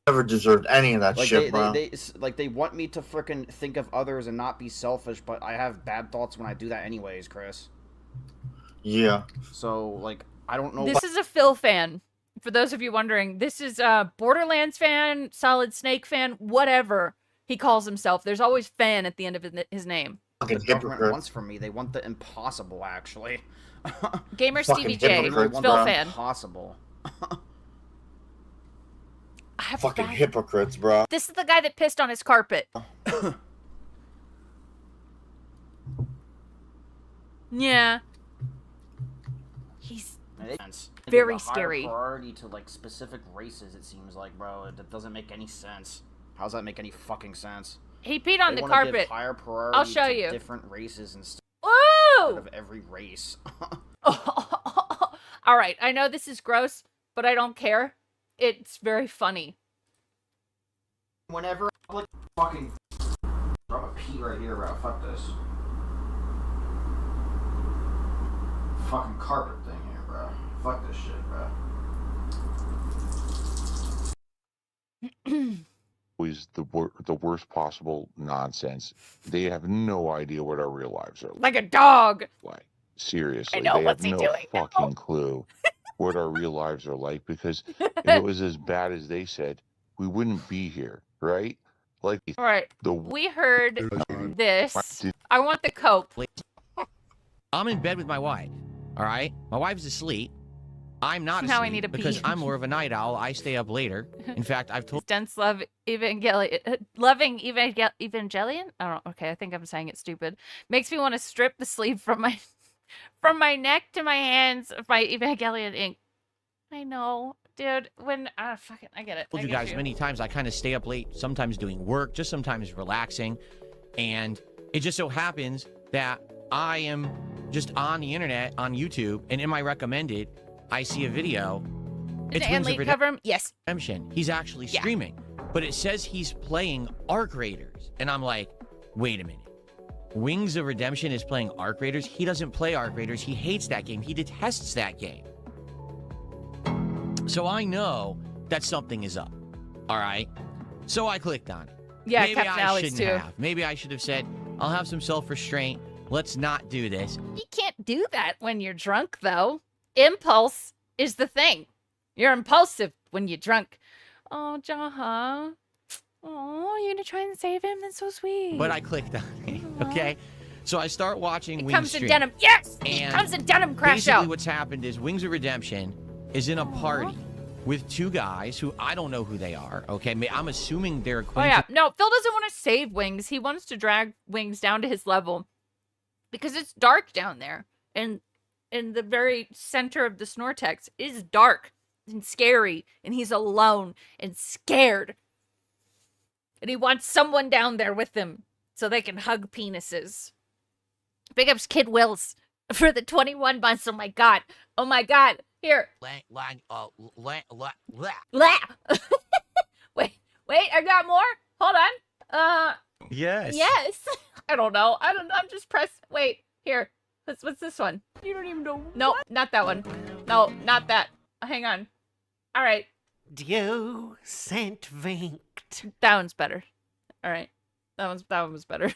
Never deserved any of that Like shit, bro. they want me to frickin' think of others and not be selfish, but I have bad thoughts when I do that anyways, Chris. Yeah. So, like, I don't know. This is a Phil fan. For those of you wondering, this is a Borderlands fan, Solid Snake fan, whatever he calls himself. There's always fan at the end of his name. The government wants from me. They want the impossible, actually. Gamer Stevie J, Phil fan. Impossible. Fucking hypocrites, bro. This is the guy that pissed on his carpet. Yeah. He's very scary. Priority to like specific races. It seems like, bro, it doesn't make any sense. How's that make any fucking sense? He peed on They the wanna give carpet. higher priority I'll show to you. Different races instead Woo! of every race. All right, I know this is gross, but I don't care. It's very funny. Whenever I like fucking drop a pee right here, bro. Fuck this. Fucking carpet thing here, bro. Fuck this shit, bro. Always the worst possible nonsense. They have no idea what our real lives are Like a dog. like. Seriously, I know, they what's have he no doing fucking clue what our real lives are like, because if it was as bad as they said, we wouldn't be here, right? Like All right, we heard this. I want the cope. I'm in bed with my wife. All right, my wife's asleep. I'm not Now I asleep need a because pee. I'm more of a night owl. I stay up later. In fact, I've told Dense loving evangelion. I don't know. Okay, I think I'm saying it stupid. Makes me want to strip the sleeve from my neck to my hands of my Evangelion ink. I know, dude. When fuck it, I get it. told I you get guys many times I kind of stay up late, sometimes doing work, just sometimes relaxing. And it just so happens that I am just on the internet, on YouTube, and in my recommended, I see a video. Did Wings of Anley cover him? Yes. Redemption. He's actually streaming, but it says he's playing Arc Raiders. And I'm like, wait a minute. Wings of Redemption is playing Arc Raiders? He doesn't play Arc Raiders. He hates that game. He detests that game. So I know that something is up. All right? So I clicked on it. Yeah, Maybe Captain I Alex shouldn't too. have. Maybe I should have said, I'll have some self-restraint. Let's not do this. You can't do that when you're drunk, though. Impulse is the thing. You're impulsive when you're drunk. Oh, Jaha. Oh, you're gonna try and save him? That's so sweet. But I clicked on it, okay? So I start watching Wings comes in stream. denim. Yes! And It comes in denim. Crash basically out. what's happened is Wings of Redemption is in a party with two guys who I don't know who they are, okay? I'm assuming they're Oh, acquainted. yeah. No, Phil doesn't want to save Wings. He wants to drag Wings down to his level because it's dark down there. And in the very center of the Snortex is dark and scary. And he's alone and scared. And he wants someone down there with him so they can hug penises. Big ups Kid Wills for the 21 months. Oh, my God. Oh, my God. Here. Wait, I got more? Hold on. Yes. Yes. I don't know. I'm just pressed. Wait, here. What's this one? You don't even know. No, not that one. No, not that. Hang on. All right. Docent winked. That one's better. All right. That one was better.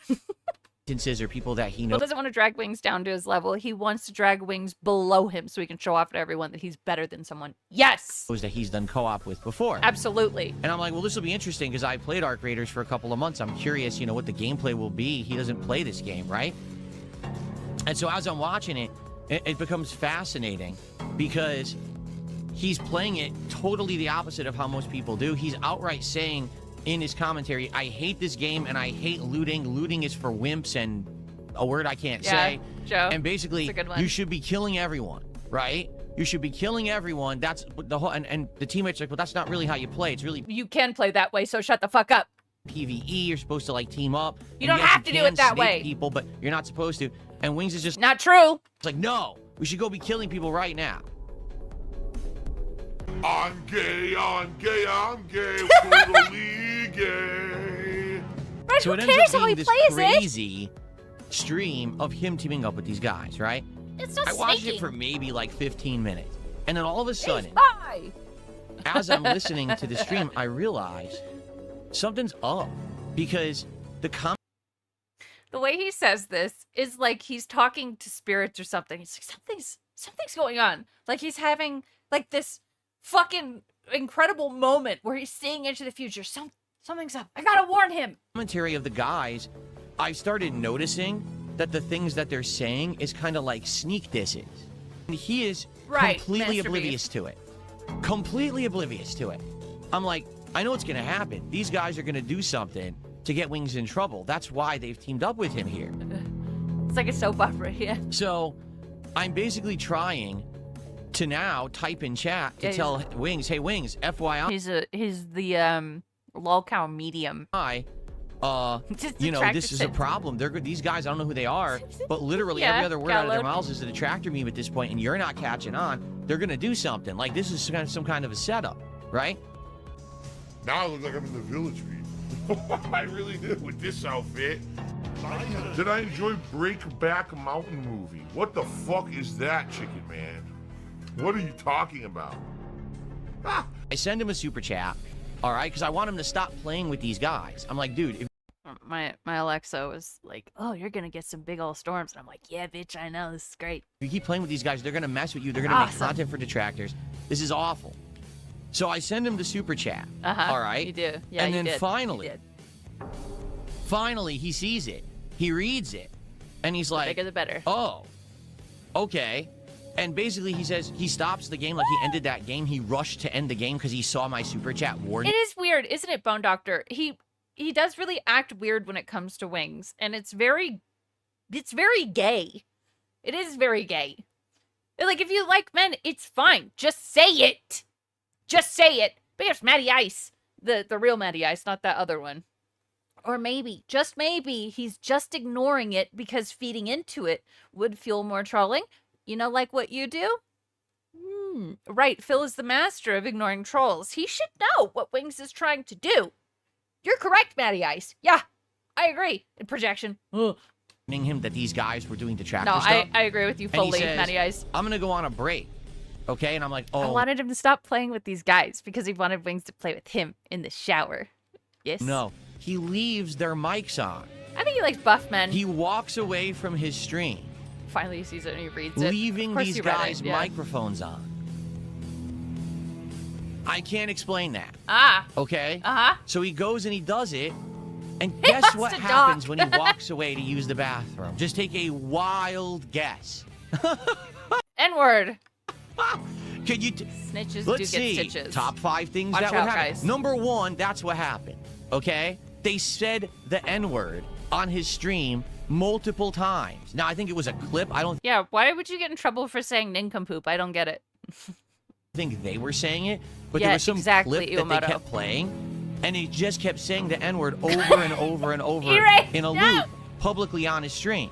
Instances or people that he Phil knows doesn't want to drag Wings down to his level. He wants to drag Wings below him so he can show off to everyone that he's better than someone. Yes! that he's done co-op with before. Absolutely. And I'm like, well, this will be interesting because I played Arc Raiders for a couple of months. I'm curious, what the gameplay will be. He doesn't play this game, right? And so as I'm watching it, it becomes fascinating because he's playing it totally the opposite of how most people do. He's outright saying in his commentary, I hate this game and I hate looting. Looting is for wimps and a word I can't say. Joe, and basically, that's a good one. you should be killing everyone, right? You should be killing everyone. That's the whole, and the teammates are like, well, that's not really how you play. It's really You can play that way, so shut the fuck up. PvE. You're supposed to like team up. You And don't have to do can it that snake way. people, but you're not supposed to. And Wings is just Not true. It's like, no, we should go be killing people right now. I'm gay, I'm gay, I'm gay, totally gay. Right, So who it ends cares up how he being this plays it? crazy stream of him teaming up with these guys, right? It's not I watched snaking. it for maybe like 15 minutes. And then all of a sudden, Bye. as I'm listening to the stream, I realize something's up because the The way he says this is like he's talking to spirits or something. He's like, something's going on. Like he's having like this fucking incredible moment where he's seeing into the future. Something's up. I gotta warn him. commentary of the guys, I started noticing that the things that they're saying is kind of like sneak disses. And he is Right, completely Master oblivious to it. Completely oblivious to it. I'm like, I know what's going to happen. These guys are going to do something to get Wings in trouble. That's why they've teamed up with him here. It's like a soap opera, yeah. So I'm basically trying to now type in chat to tell Wings, hey Wings, FYI. He's the lolcow medium. You know, this is a problem. These guys, I don't know who they are, but literally every other word out of their mouths is a detractor meme at this point, and you're not catching on. They're gonna do something. Like this is some kind of a setup, right? Now I look like I'm in the village beat. I really do with this outfit. Did I enjoy Breakback Mountain movie? What the fuck is that, Chicken Man? What are you talking about? I send him a super chat, all right, because I want him to stop playing with these guys. I'm like, dude, if My Alexa was like, "Oh, you're gonna get some big old storms," and I'm like, "Yeah, bitch, I know. This is great." you keep playing with these guys, they're gonna mess with you. They're gonna make Awesome. content for detractors. This is awful. So I send him the super chat. All right. You do. Yeah, and you then did. finally, he sees it. He reads it, and he's like, bigger the better. Oh, okay. And basically, he says he stops the game like he ended that game. He rushed to end the game because he saw my super chat warning. It is weird, isn't it, Bone Doctor? He does really act weird when it comes to Wings, and it's very gay. It is very gay. Like, if you like men, it's fine. Just say it. Just say it. But yes, Matty Ice, the real Matty Ice, not that other one. Or maybe, just maybe, he's just ignoring it because feeding into it would fuel more trolling. You know, like what you do? Right, Phil is the master of ignoring trolls. He should know what Wings is trying to do. You're correct, Matty Ice. Yeah, I agree. In projection. Him that these guys were doing detractor No, stuff. I agree with you And he fully, says, Matty Ice. I'm gonna go on a break, okay? And I'm like, oh, I wanted him to stop playing with these guys because he wanted Wings to play with him in the shower. Yes? no. He leaves their mics on. I think he likes buff men. He walks away from his stream, Finally he sees it and he reads it. leaving Of course these he read it, guys' yeah. microphones on. I can't explain that. Okay? So he goes and he does it, and He guess has what to happens dock. when he walks away to use the bathroom? Just take a wild guess. N-word. Can you? Snitches Let's do get see. stitches. Top 5 things Watch that would out, happen. guys. Number 1, that's what happened. Okay? They said the N-word on his stream multiple times. Now I think it was a clip. I don't Yeah, why would you get in trouble for saying nincompoop? I don't get it. think they were saying it, but Yeah, there was some exactly, clip that Iwamoto. they kept playing, and he just kept saying the N-word over and over and over Erase, in a no. loop publicly on his stream.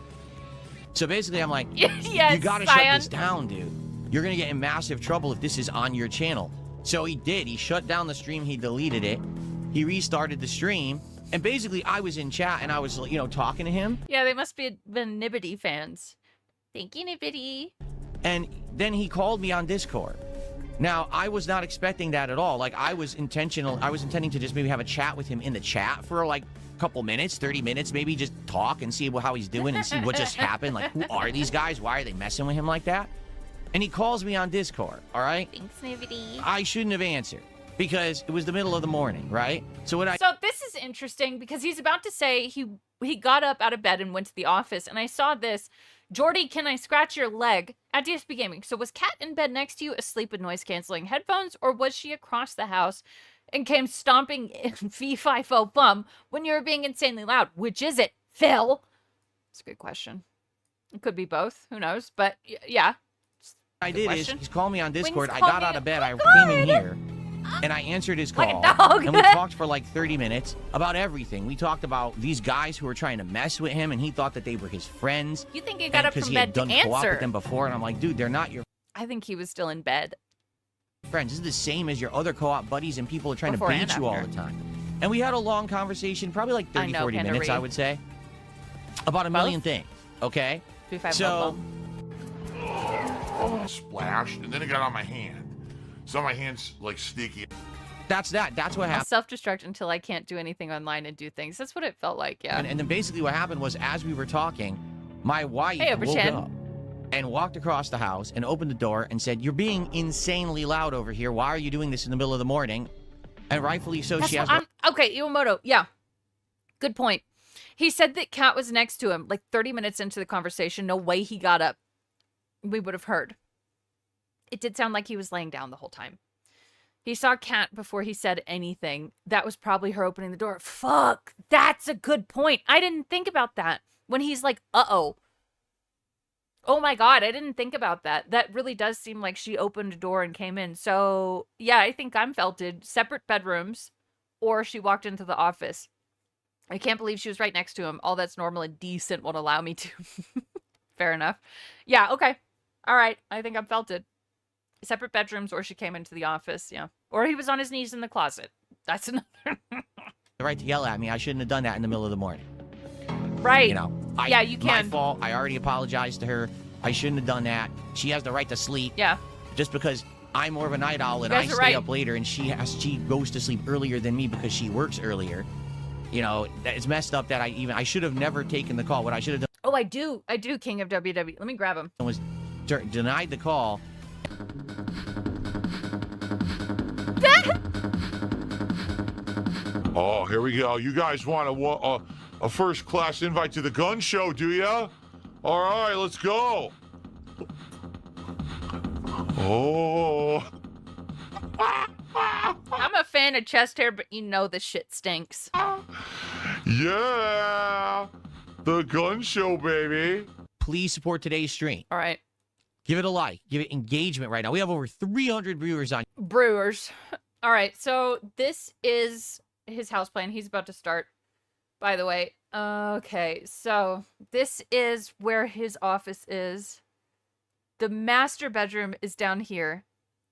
So basically, I'm like, Yes, you gotta shut Cyan. this down, dude. You're gonna get in massive trouble if this is on your channel. So he did. He shut down the stream. He deleted it. He restarted the stream. And basically, I was in chat and I was, talking to him. Yeah, they must be Nibbity fans. Thank you, Nibbity. And then he called me on Discord. Now, I was not expecting that at all. Like, I was intending to just maybe have a chat with him in the chat for like a couple minutes, 30 minutes, maybe just talk and see how he's doing and see what just happened. Like, who are these guys? Why are they messing with him like that? And he calls me on Discord, all right? Thanks, Nibbity. I shouldn't have answered because it was the middle of the morning, right? So this is interesting because he's about to say he got up out of bed and went to the office, and I saw this. Jordy, can I scratch your leg? At DSP Gaming. So was Kat in bed next to you asleep with noise-canceling headphones, or was she across the house and came stomping in fee-fi-fo bum when you were being insanely loud? Which is it, Phil? It's a good question. It could be both. Who knows? But yeah. I did is he's calling me on Discord. I called got me- out of bed. Oh, I God. came in here. And I answered his call. Like a dog. And we talked for like 30 minutes about everything. We talked about these guys who were trying to mess with him, and he thought that they were his friends. You think he got up Because from he had bed to done co-op answer? with them before, and I'm like, dude, they're not your I think he was still in bed. friends. This is the same as your other co-op buddies, and people are trying Before to and bait you all after. the time. And we had a long conversation, probably like 30, 40 Panda minutes, I Reed. would say, about a million things, okay? 3-5 So, Splashed, and then it got on my hand. So my hand's like sticky. that's that. That's what I'll happened. self-destruct until I can't do anything online and do things. That's what it felt like, yeah. And then basically what happened was, as we were talking, my wife Hey, woke Overshan. up and walked across the house and opened the door and said, "You're being insanely loud over here. Why are you doing this in the middle of the morning?" And rightfully so, That's she has what okay, Iwamoto, yeah. Good point. He said that Kat was next to him, like 30 minutes into the conversation. No way he got up. We would have heard. It did sound like he was laying down the whole time. He saw Kat before he said anything. That was probably her opening the door. Fuck, that's a good point. I didn't think about that. When he's like, uh-oh. Oh my God, I didn't think about that. That really does seem like she opened a door and came in. So, yeah, I think I'm felted. Separate bedrooms, or she walked into the office. I can't believe she was right next to him. All that's normal and decent won't allow me to. Fair enough. Yeah, okay. All right, I think I'm felted. Separate bedrooms, or she came into the office, yeah. Or he was on his knees in the closet. That's another. the right to yell at me. I shouldn't have done that in the middle of the morning. Right. You know, Yeah, you My can. fault. I already apologized to her. I shouldn't have done that. She has the right to sleep. Yeah. Just because I'm more of a night owl and You I guys are stay right. up later, and she goes to sleep earlier than me because she works earlier. You know, it's messed up that I should have never taken the call. What I should have done Oh, I do, King of WW. Let me grab him. was denied the call. Oh, here we go. You guys want a first-class invite to the gun show, do ya? All right, let's go. Oh. I'm a fan of chest hair, but you know this shit stinks. Yeah. The gun show, baby. Please support today's stream. All right. Give it a like. Give it engagement right now. We have over 300 viewers on. Brewers. All right, so this is his house plan. He's about to start, by the way. Okay, so this is where his office is. The master bedroom is down here,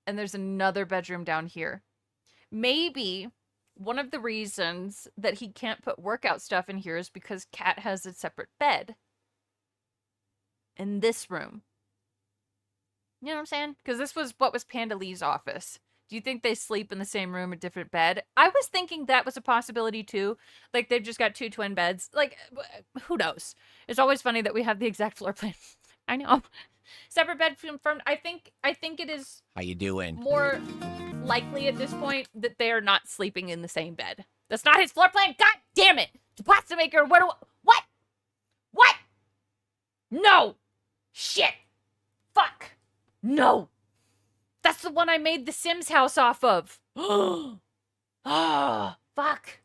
and there's another bedroom down here. Maybe one of the reasons that he can't put workout stuff in here is because Kat has a separate bed in this room. You know what I'm saying? Because this was what was Panda Lee's office. Do you think they sleep in the same room, a different bed? I was thinking that was a possibility too. Like they've just got two twin beds. Like, who knows? It's always funny that we have the exact floor plan. I know. Separate bed confirmed. I think it is How you doing? more likely at this point that they are not sleeping in the same bed. That's not his floor plan. God damn it! The pasta maker. What? No. Shit. Fuck. No. That's the one I made the Sims house off of. Ah, fuck.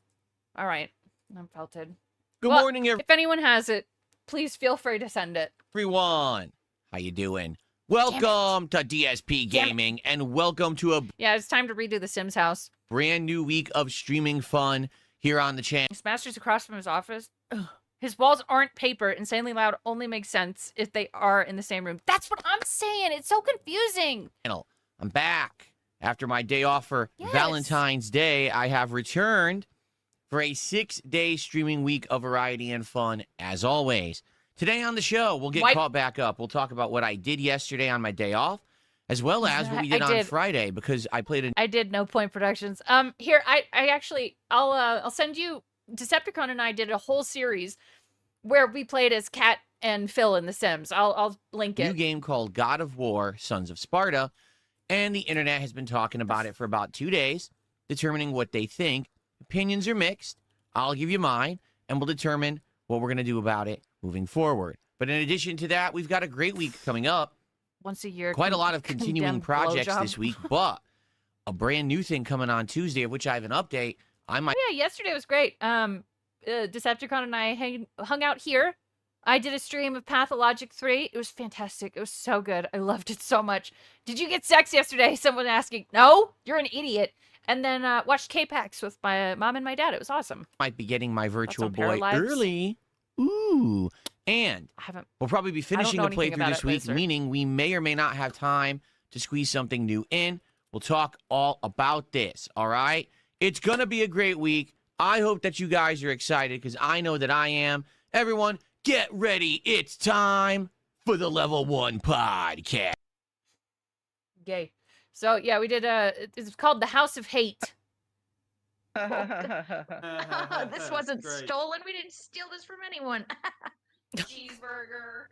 All right. I'm felted. Good Well, morning, If anyone has it, please feel free to send it. everyone. How you doing? Welcome to DSP Gaming, and welcome to a Yeah, it's time to redo the Sims house. brand new week of streaming fun here on the channel. His master's across from his office. Ugh. His walls aren't paper. Insanely loud only makes sense if they are in the same room. That's what I'm saying. It's so confusing. I'm back. After my day off for Valentine's Day, I have returned for a 6-day streaming week of variety and fun, as always. Today on the show, we'll get caught back up. We'll talk about what I did yesterday on my day off, as well as what we did on Friday, because I played I did No Point Productions. Here, I actually, I'll send you, Decepticon and I did a whole series where we played as Kat and Phil in The Sims. I'll link it. new game called God of War, Sons of Sparta, and the internet has been talking about it for about 2 days, determining what they think. Opinions are mixed. I'll give you mine, and we'll determine what we're going to do about it moving forward. But in addition to that, we've got a great week coming up. Once a year. Quite a lot of continuing condemned projects blowjob. this week, but a brand new thing coming on Tuesday, of which I have an update. I might Yeah, yesterday was great. Decepticon and I hung out here I did a stream of Pathologic 3. It was fantastic. It was so good. I loved it so much. Did you get sex yesterday? Someone asking. No, you're an idiot. And then watched K-Pax with my mom and my dad. It was awesome. Might be getting my virtual boy Paralives. early. Ooh. And we'll probably be finishing the playthrough this week, meaning we may or may not have time to squeeze something new in. We'll talk all about this, all right? It's going to be a great week. I hope that you guys are excited because I know that I am. Everyone, get ready. It's time for the Level 1 podcast. Yay. So, yeah, we did it's called The House of Hate. This wasn't stolen. We didn't steal this from anyone. Cheeseburger.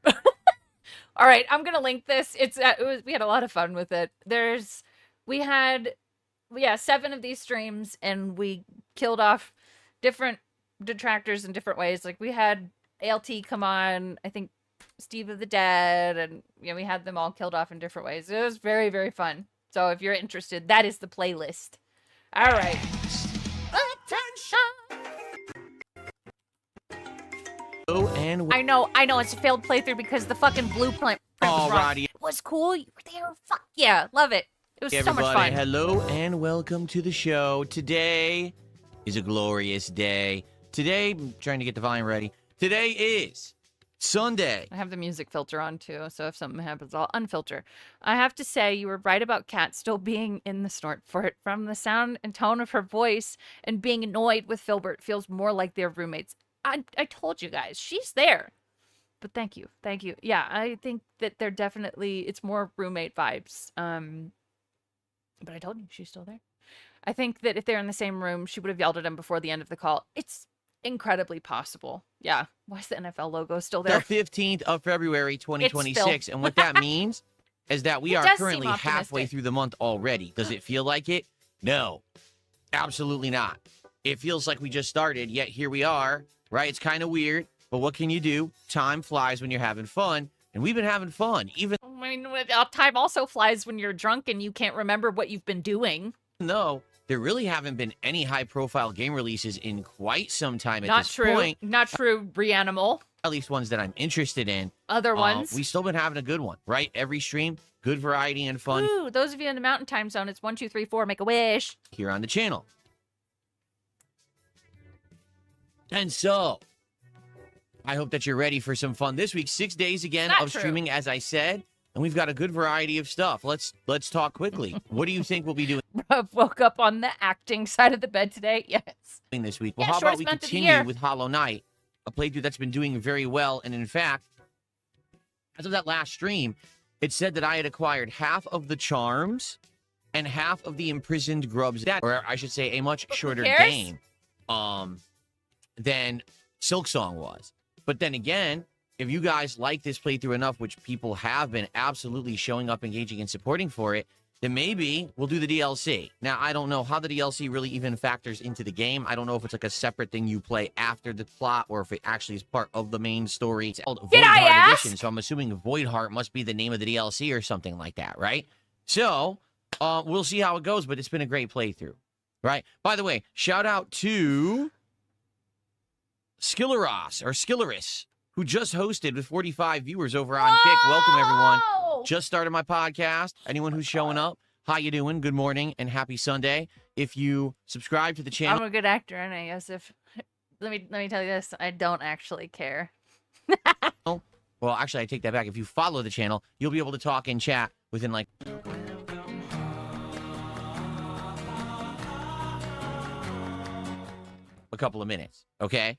All right, I'm gonna link this. We had a lot of fun with it. We had 7 of these streams, and we killed off different detractors in different ways. Like we had ALT come on, I think Steve of the Dead, and we had them all killed off in different ways. It was very, very fun. So if you're interested, that is the playlist. All right. Oh, and I know, it's a failed playthrough because the fucking blueprint was wrong. Alrighty. It was cool. You were there. Fuck yeah, love it. It was so much fun. Hello and welcome to the show. Today is a glorious day. Today, I'm trying to get the volume ready. Today is Sunday. I have the music filter on too, so if something happens, I'll unfilter. I have to say, you were right about Kat still being in the snort for it. From the sound and tone of her voice and being annoyed with Filbert, feels more like they're roommates. I told you guys, she's there. But thank you. Yeah, I think that they're definitely, it's more roommate vibes. But I told you, she's still there. I think that if they're in the same room, she would have yelled at him before the end of the call. It's incredibly possible. Yeah. Why is the NFL logo still there? The 15th of February, 2026. And what that means is that we are currently halfway through the month already. Does it feel like it? No, absolutely not. It feels like we just started, yet here we are, right? It's kind of weird, but what can you do? Time flies when you're having fun, and we've been having fun. Even time also flies when you're drunk and you can't remember what you've been doing. though there really haven't been any high-profile game releases in quite some time at this point. Not true, Reanimal. At least ones that I'm interested in. Other ones. We still been having a good one, right? Every stream, good variety and fun. Ooh, those of you in the Mountain Time Zone, it's 1, 2, 3, 4, make a wish. Here on the channel. And so, I hope that you're ready for some fun this week. 6 days again of streaming, as I said, and we've got a good variety of stuff. Let's talk quickly. What do you think we'll be doing? Woke up on the acting side of the bed today. Yes. This week. Well, how about we continue with Hollow Knight, a playthrough that's been doing very well, and in fact, as of that last stream, it said that I had acquired half of the charms and half of the imprisoned grubs. That, or I should say, a much shorter game than Silksong was. But then again, if you guys like this playthrough enough, which people have been absolutely showing up, engaging, and supporting for it, then maybe we'll do the DLC. Now, I don't know how the DLC really even factors into the game. I don't know if it's like a separate thing you play after the plot or if it actually is part of the main story. It's called Voidheart Edition, so I'm assuming Voidheart must be the name of the DLC or something like that, right? So, we'll see how it goes, but it's been a great playthrough, right? By the way, shout out to Skilleris, who just hosted with 45 viewers over on Kick. Welcome, everyone. Just started my podcast. Anyone who's showing up, how you doing? Good morning and happy Sunday. If you subscribe to the channel, I'm a good actor, and I guess let me tell you this, I don't actually care. Well, actually, I take that back. If you follow the channel, you'll be able to talk and chat within like a couple of minutes. Okay.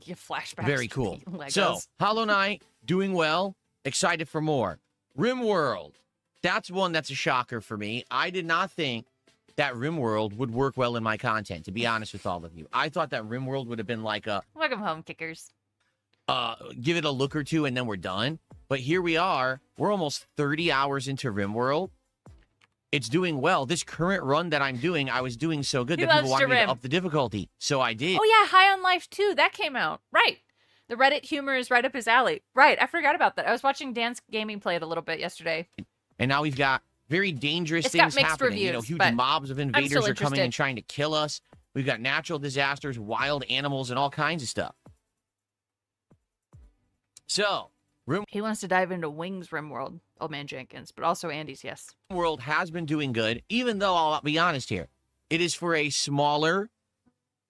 You flashbacks. Very cool. So, Hollow Knight, doing well. Excited for more. RimWorld. That's one that's a shocker for me. I did not think that RimWorld would work well in my content, to be honest with all of you. I thought that RimWorld would have been like a... Welcome home, kickers. Give it a look or two and then we're done. But here we are. We're almost 30 hours into RimWorld. It's doing well. This current run that I'm doing, I was doing so good that people wanted me to up the difficulty. So I did. Oh, yeah, High on Life 2. That came out. Right. The Reddit humor is right up his alley. Right. I forgot about that. I was watching Dan's Gaming play it a little bit yesterday. And now we've got very dangerous things happening. Reviews, huge mobs of invaders are coming and trying to kill us. We've got natural disasters, wild animals, and all kinds of stuff. So, He wants to dive into Wings RimWorld, Old Man Jenkins, but also Andy's, yes. RimWorld has been doing good, even though I'll be honest here, it is for a smaller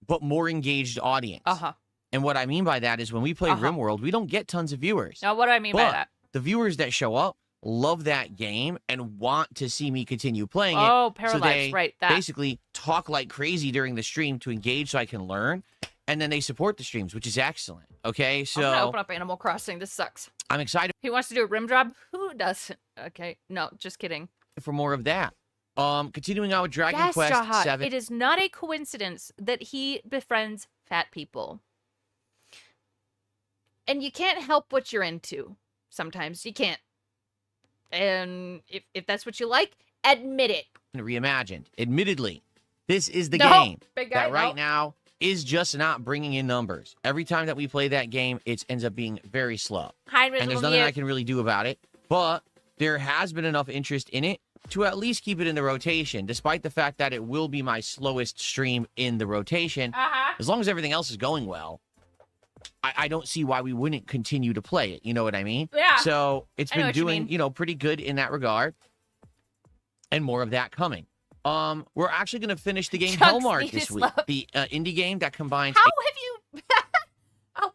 but more engaged audience. Uh-huh. And what I mean by that is when we play RimWorld, we don't get tons of viewers. Now, what do I mean by But that? the viewers that show up love that game and want to see me continue playing it. Oh, So Paralyzed, they right, that. basically talk like crazy during the stream to engage so I can learn. And then they support the streams, which is excellent. Okay, so I'm gonna open up Animal Crossing. This sucks. I'm excited He wants to do a rim job? Who doesn't? Okay, no, just kidding. for more of that. Continuing on with Dragon Yes, Quest Jahat, 7. it is not a coincidence that he befriends fat people. And you can't help what you're into. Sometimes you can't. And if that's what you like, admit it. Reimagined. Admittedly, this is the No, game big guy, that right no. now is just not bringing in numbers. Every time that we play that game, it ends up being very slow. Hi, And there's nothing I can really do about it. But there has been enough interest in it to at least keep it in the rotation, despite the fact that it will be my slowest stream in the rotation. As long as everything else is going well, I don't see why we wouldn't continue to play it. You know what I mean? Yeah. So it's I know been what you doing, mean. pretty good in that regard. And more of that coming. We're actually going to finish the game Chunks Hellmark need this his week. love. The indie game that combines How have you...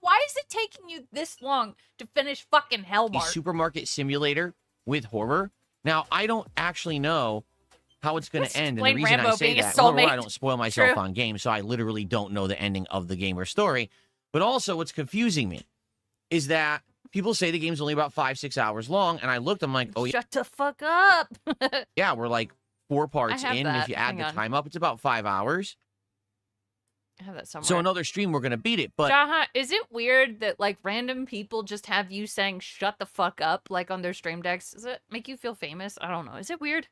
why is it taking you this long to finish fucking a Hellmark? supermarket simulator with horror. Now, I don't actually know how it's going to end. And the explain reason I Rambo say being a that, number one, soulmate. I don't spoil myself True. on games, so I literally don't know the ending of the game or story. But also, what's confusing me is that people say the game's only about 5-6 hours long, and I looked, I'm like, oh, yeah, Shut the fuck up. yeah, we're like 4 parts have in. And if that. you add Hang the on. time up, it's about 5 hours. I have that somewhere. So another stream, we're going to beat it. But Jaha, is it weird that like random people just have you saying "shut the fuck up" like on their stream decks? Does it make you feel famous? I don't know. Is it weird?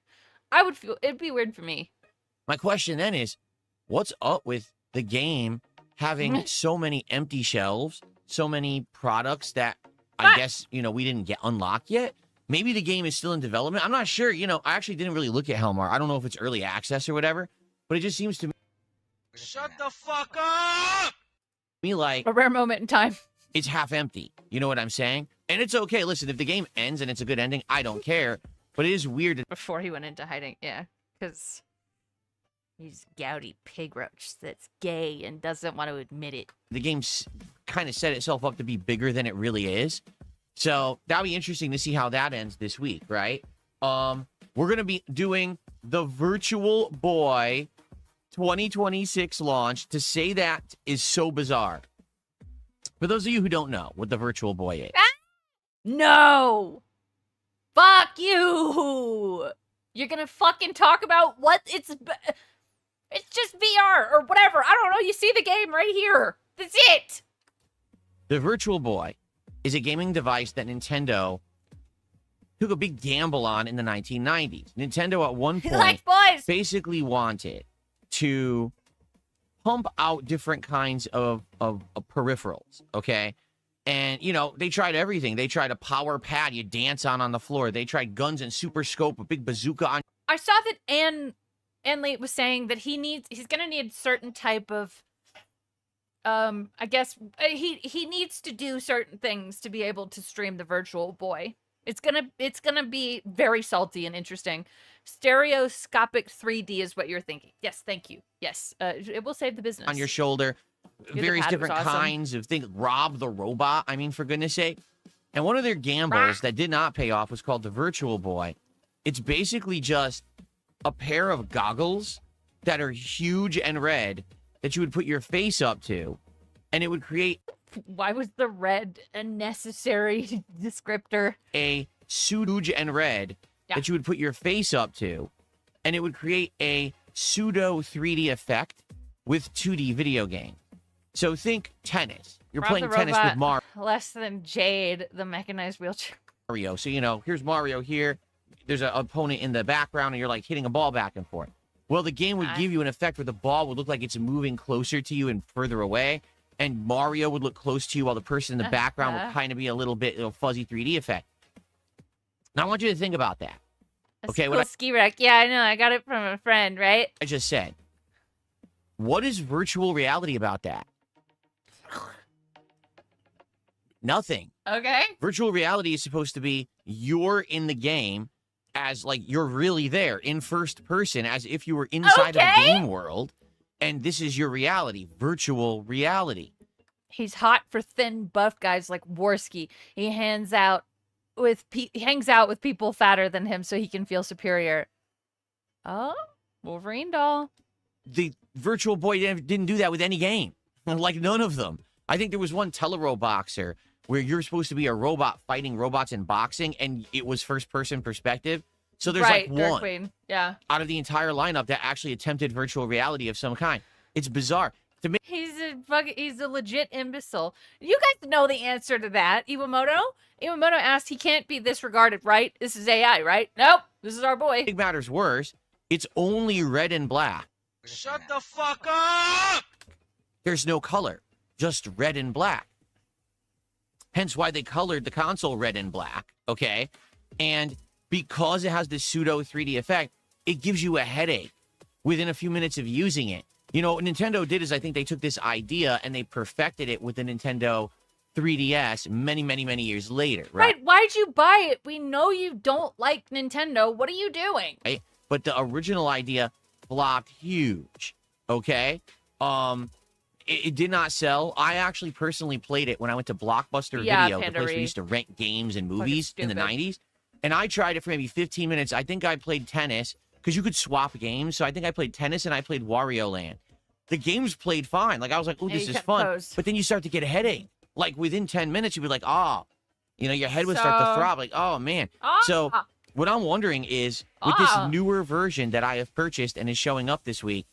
I would feel it'd be weird for me. my question then is, what's up with the game having so many empty shelves, so many products that I guess, we didn't get unlocked yet? Maybe the game is still in development. I'm not sure. I actually didn't really look at Hellmark. I don't know if it's early access or whatever, but it just seems to me. Shut the fuck up! Like A rare moment in time. it's half empty. You know what I'm saying? And it's okay. Listen, if the game ends and it's a good ending, I don't care. But it is weird. Before he went into hiding, yeah, because he's gouty pig roach that's gay and doesn't want to admit it. The game's kind of set itself up to be bigger than it really is. So that'll be interesting to see how that ends this week, right? We're gonna be doing the Virtual Boy 2026 launch. To say that is so bizarre. For those of you who don't know what the Virtual Boy is, No! Fuck you! You're gonna fucking talk about what it's just VR or whatever. I don't know. You see the game right here. That's it. the Virtual Boy is a gaming device that Nintendo took a big gamble on in the 1990s. Nintendo at one He point likes boys. basically wanted to pump out different kinds of peripherals, okay? And, they tried everything. They tried a power pad you dance on the floor. They tried guns and super scope, a big bazooka on. I saw that Ann Lee was saying that he's gonna need certain type of I guess he needs to do certain things to be able to stream the Virtual Boy. It's gonna be very salty and interesting. Stereoscopic 3D is what you're thinking. Yes, thank you. Yes, it will save the business. On your shoulder, the various pad was different awesome. kinds of things. Rob the Robot, I mean, for goodness sake. And one of their gambles that did not pay off was called the Virtual Boy. It's basically just a pair of goggles that are huge and red that you would put your face up to, and it would create Why was the red a necessary descriptor? a huge and red that you would put your face up to, and it would create a pseudo 3D effect with 2D video game. So think tennis. You're Rob playing the tennis with Robot, less than Jade, the mechanized wheelchair. Mario. So, here's Mario here. There's an opponent in the background, and you're like hitting a ball back and forth. Well, the game would give you an effect where the ball would look like it's moving closer to you and further away, and Mario would look close to you while the person in the background would kind of be a little bit fuzzy 3D effect. Now, I want you to think about that. Okay, Cool what ski wreck. Yeah, I know. I got it from a friend, right? I just said. What is virtual reality about that? Nothing. Okay. Virtual reality is supposed to be you're in the game as like you're really there in first person, as if you were inside of a game world, and this is your reality, virtual reality. He's hot for thin, buff guys like Worski. He hangs out with people fatter than him so he can feel superior. Oh, Wolverine doll. The Virtual Boy didn't do that with any game. Like, none of them. I think there was one Teleroboxer where you're supposed to be a robot fighting robots in boxing, and it was first-person perspective. So there's like Dark one Queen. Yeah. out of the entire lineup that actually attempted virtual reality of some kind. It's bizarre. To me, He's a legit imbecile. You guys know the answer to that. Iwamoto asked, he can't be disregarded, right? This is AI, right? Nope. This is our boy. it matters worse. It's only red and black. Shut the fuck up! There's no color, just red and black. Hence why they colored the console red and black, okay? And because it has this pseudo 3D effect, it gives you a headache within a few minutes of using it. You know, what Nintendo did is I think they took this idea and they perfected it with the Nintendo 3DS many, many, many years later, right? Why'd you buy it? We know you don't like Nintendo. What are you doing? Right? But the original idea flopped huge, okay? It did not sell. I actually personally played it when I went to Blockbuster Video, the place where we used to rent games and movies in the 90s. And I tried it for maybe 15 minutes. I think I played tennis, because you could swap games. So I think I played tennis and I played Wario Land. The games played fine. Like, I was like, oh, this is fun. But then you start to get a headache. Like, within 10 minutes, you'd be like, oh. You know, your head would start to throb. Like, oh, man. So what I'm wondering is, with this newer version that I have purchased and is showing up this week,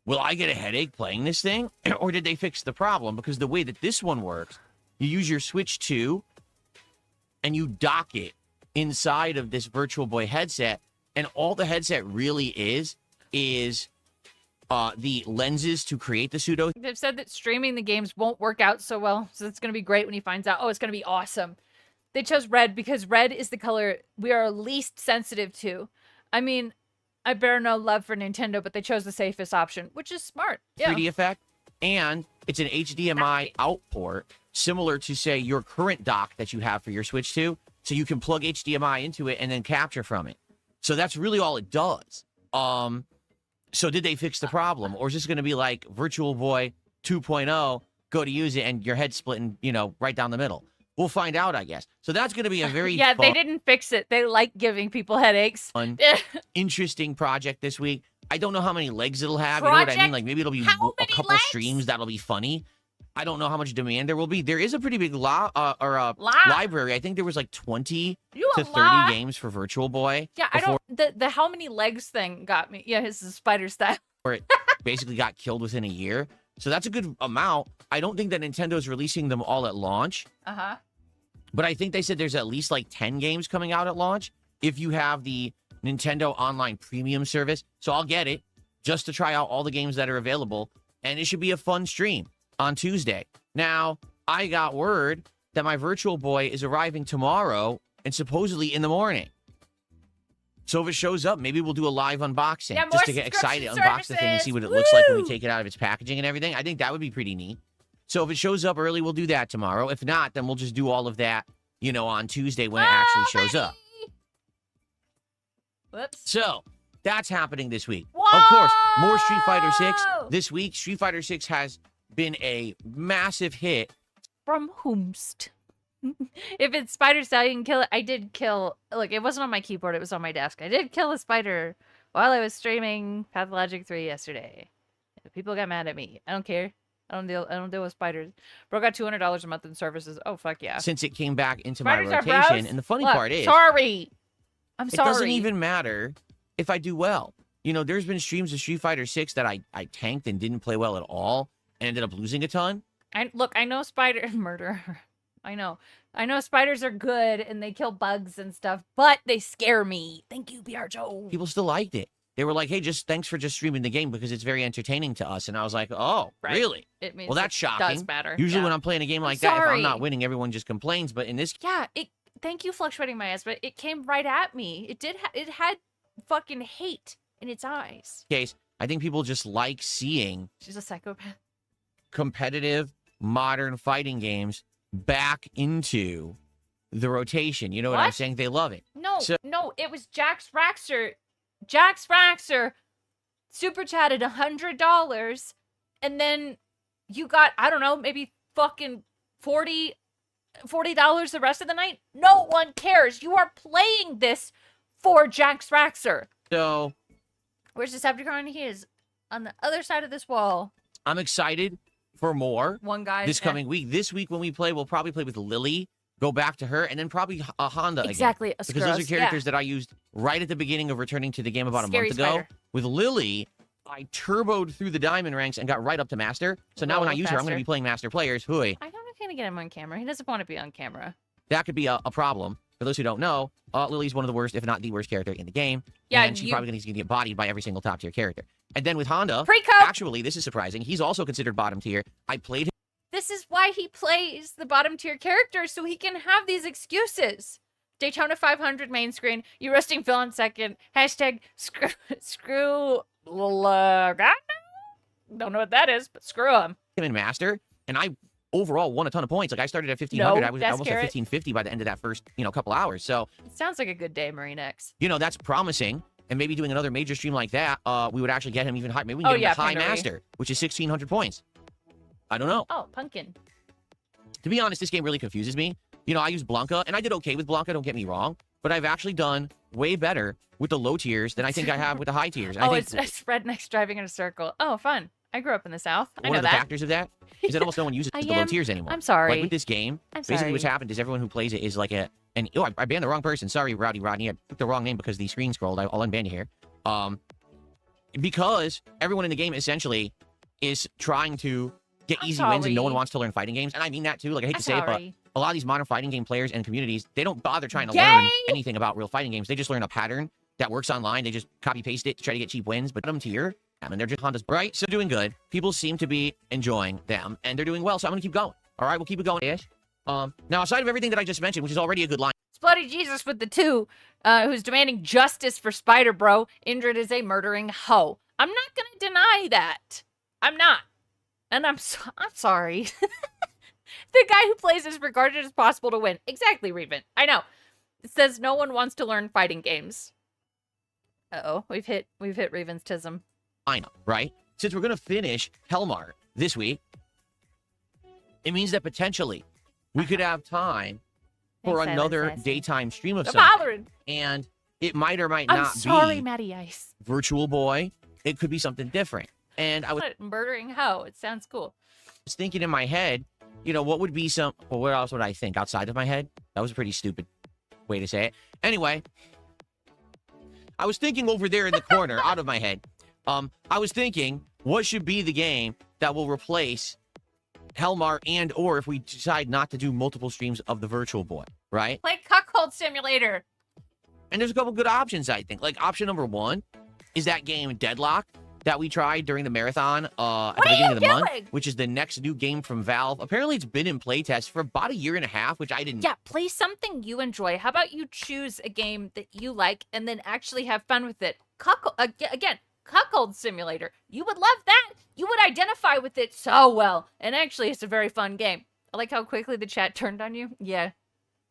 will I get a headache playing this thing? Or did they fix the problem? Because the way that this one works, you use your Switch 2 and you dock it inside of this Virtual Boy headset. And all the headset really is the lenses to create the pseudo. They've said that streaming the games won't work out so well. So it's going to be great when he finds out, oh, it's going to be awesome. They chose red because red is the color we are least sensitive to. I mean, I bear no love for Nintendo, but they chose the safest option, which is smart. Yeah. 3D effect, and it's an HDMI out port, similar to, say, your current dock that you have for your Switch 2, so you can plug HDMI into it and then capture from it. So that's really all it does. So did they fix the problem, or is this going to be like Virtual Boy 2.0, go to use it and your head's splitting, you know, right down the middle? We'll find out, I guess. So that's going to be a very yeah, they didn't fix it. They like giving people headaches. Interesting project this week. I don't know how many legs it'll have. You know what I mean? Like, maybe it'll be a couple streams that'll be funny. I don't know how much demand there will be. There is a pretty big library. I think there was like 20 to 30 games for Virtual Boy. Yeah, I don't. The how many legs thing got me. Yeah, his is spider style. Where it basically got killed within a year. So that's a good amount. I don't think that Nintendo's releasing them all at launch. Uh-huh. But I think they said there's at least like 10 games coming out at launch if you have the Nintendo Online Premium service. So I'll get it just to try out all the games that are available. And it should be a fun stream on Tuesday. Now, I got word that my Virtual Boy is arriving tomorrow and supposedly in the morning. So if it shows up, maybe we'll do a live unboxing just to get excited, unbox the thing and see what it looks like when we take it out of its packaging and everything. I think that would be pretty neat. So if it shows up early, we'll do that tomorrow. If not, then we'll just do all of that, you know, on Tuesday when it actually shows up. Whoops. So that's happening this week. Whoa! Of course, more Street Fighter 6 this week. Street Fighter 6 has been a massive hit. From whomst? If it's spider style, you can kill it. I did kill. Look, it wasn't on my keyboard. It was on my desk. I did kill a spider while I was streaming Pathologic 3 yesterday. People got mad at me. I don't care. I don't deal with spiders. Bro got $200 a month in services. Oh fuck yeah! Since it came back into my Spiders rotation, and the funny part is, I'm sorry. It doesn't even matter if I do well. You know, there's been streams of Street Fighter 6 that I tanked and didn't play well at all, and ended up losing a ton. I know spider murder. I know spiders are good and they kill bugs and stuff, but they scare me. Thank you, PR Joe. People still liked it. They were like, hey, thanks for just streaming the game because it's very entertaining to us. And I was like, oh, really? It means well, that's shocking. Does matter. Usually when I'm playing a game like that, if I'm not winning, everyone just complains. But in this thank you, Fluctuating My Ass, but it came right at me. It had fucking hate in its eyes. Case, I think people just like seeing she's a psychopath. Competitive, modern fighting games back into the rotation. You know what I'm What? saying? They love it. No, So- no, it was Jax Fraxer. Jax Fraxer super chatted $100, and then you got, I don't know, maybe fucking $40 the rest of the night. No one cares. You are playing this for Jax Fraxer. So Where's Decepticon? He is on the other side of this wall. I'm excited for more One guy this coming week. This week when we play, we'll probably play with Lily, go back to her, and then probably a Honda Exactly, again. a Because those are Skurros, characters yeah. that I used right at the beginning of returning to the game about Scary a month ago. spider. With Lily, I turboed through the diamond ranks and got right up to master. So now when I Roll use her, I'm going to faster. be playing master players. Hooey. I don't know if I'm gonna get him on camera. He doesn't want to be on camera. That could be a problem. For those who don't know, Lily's one of the worst, if not the worst character in the game. Yeah, and she's you- probably going to get bodied by every single top tier character. And then with Honda, Pre-cup! actually, this is surprising. He's also considered bottom tier. I played him. This is why he plays the bottom tier characters, so he can have these excuses. Daytona 500 main screen. You roasting Phil on second. Hashtag screw. Don't know what that is, but screw him. in master, and I overall won a ton of points. Like I started at 1500. No, I was that's almost at carrot. 1550 by the end of that first, couple hours. So, Sounds like a good day, Marine X. that's promising. And maybe doing another major stream like that, we would actually get him even high. Maybe we can Oh, get him yeah, to high Pandora. master, which is 1600 points. I don't know. Oh, pumpkin. To be honest, this game really confuses me. I use Blanca, and I did okay with Blanca, don't get me wrong, but I've actually done way better with the low tiers than I think I have with the high tiers. And I Oh, think it's rednecks driving in a circle. Oh, fun. I grew up in the South. I one know of the that. factors of that is that almost no one uses I the low am- tiers anymore. I'm sorry. Like with this game, I'm basically what's sorry. happened is everyone who plays it is like I banned the wrong person. Sorry, Rowdy Rodney. I took the wrong name because the screen scrolled. I'll unban you here. Because everyone in the game essentially is trying to get I'm easy wins and no one sorry. wants to learn fighting games. And I mean that too. Like I hate I'm to say it, but sorry. a lot of these modern fighting game players and communities, they don't bother trying to Yay! learn anything about real fighting games. They just learn a pattern that works online. They just copy paste it to try to get cheap wins. But them tier, they're just Hondas, right? So doing good. People seem to be enjoying them and they're doing well. So I'm gonna keep going. All right, we'll keep it going ish. Now aside of everything that I just mentioned, which is already a good line. It's Bloody Jesus with the two, who's demanding justice for Spider Bro. Indrid is a murdering hoe. I'm not gonna deny that. I'm not. And I'm sorry. The guy who plays is regarded as possible to win. Exactly, Reven. I know. It says no one wants to learn fighting games. Uh-oh. We've hit Reven's tism. Lineup, right? Since we're gonna finish Hellmar this week, it means that potentially we could have time for Thanks, another Silence, daytime stream of I'm something. bothering. And it might or might I'm not sorry, be Matty Ice. Virtual Boy. It could be something different. And I was What? Murdering hoe. It sounds cool. thinking in my head, what would be what else would I think outside of my head? That was a pretty stupid way to say it. Anyway, I was thinking over there in the corner, out of my head. I was thinking, what should be the game that will replace Hellmar and or if we decide not to do multiple streams of the Virtual Boy, right? Play Cuckold Simulator. And there's a couple good options, I think. Like option number one is that game Deadlock that we tried during the marathon at the beginning of the month, which is the next new game from Valve. Apparently, it's been in playtest for about a year and a half, which I didn't. Yeah, play something you enjoy. How about you choose a game that you like and then actually have fun with it? Cuckold Simulator. You would love that. You would identify with it so well. And actually, it's a very fun game. I like how quickly the chat turned on you. Yeah,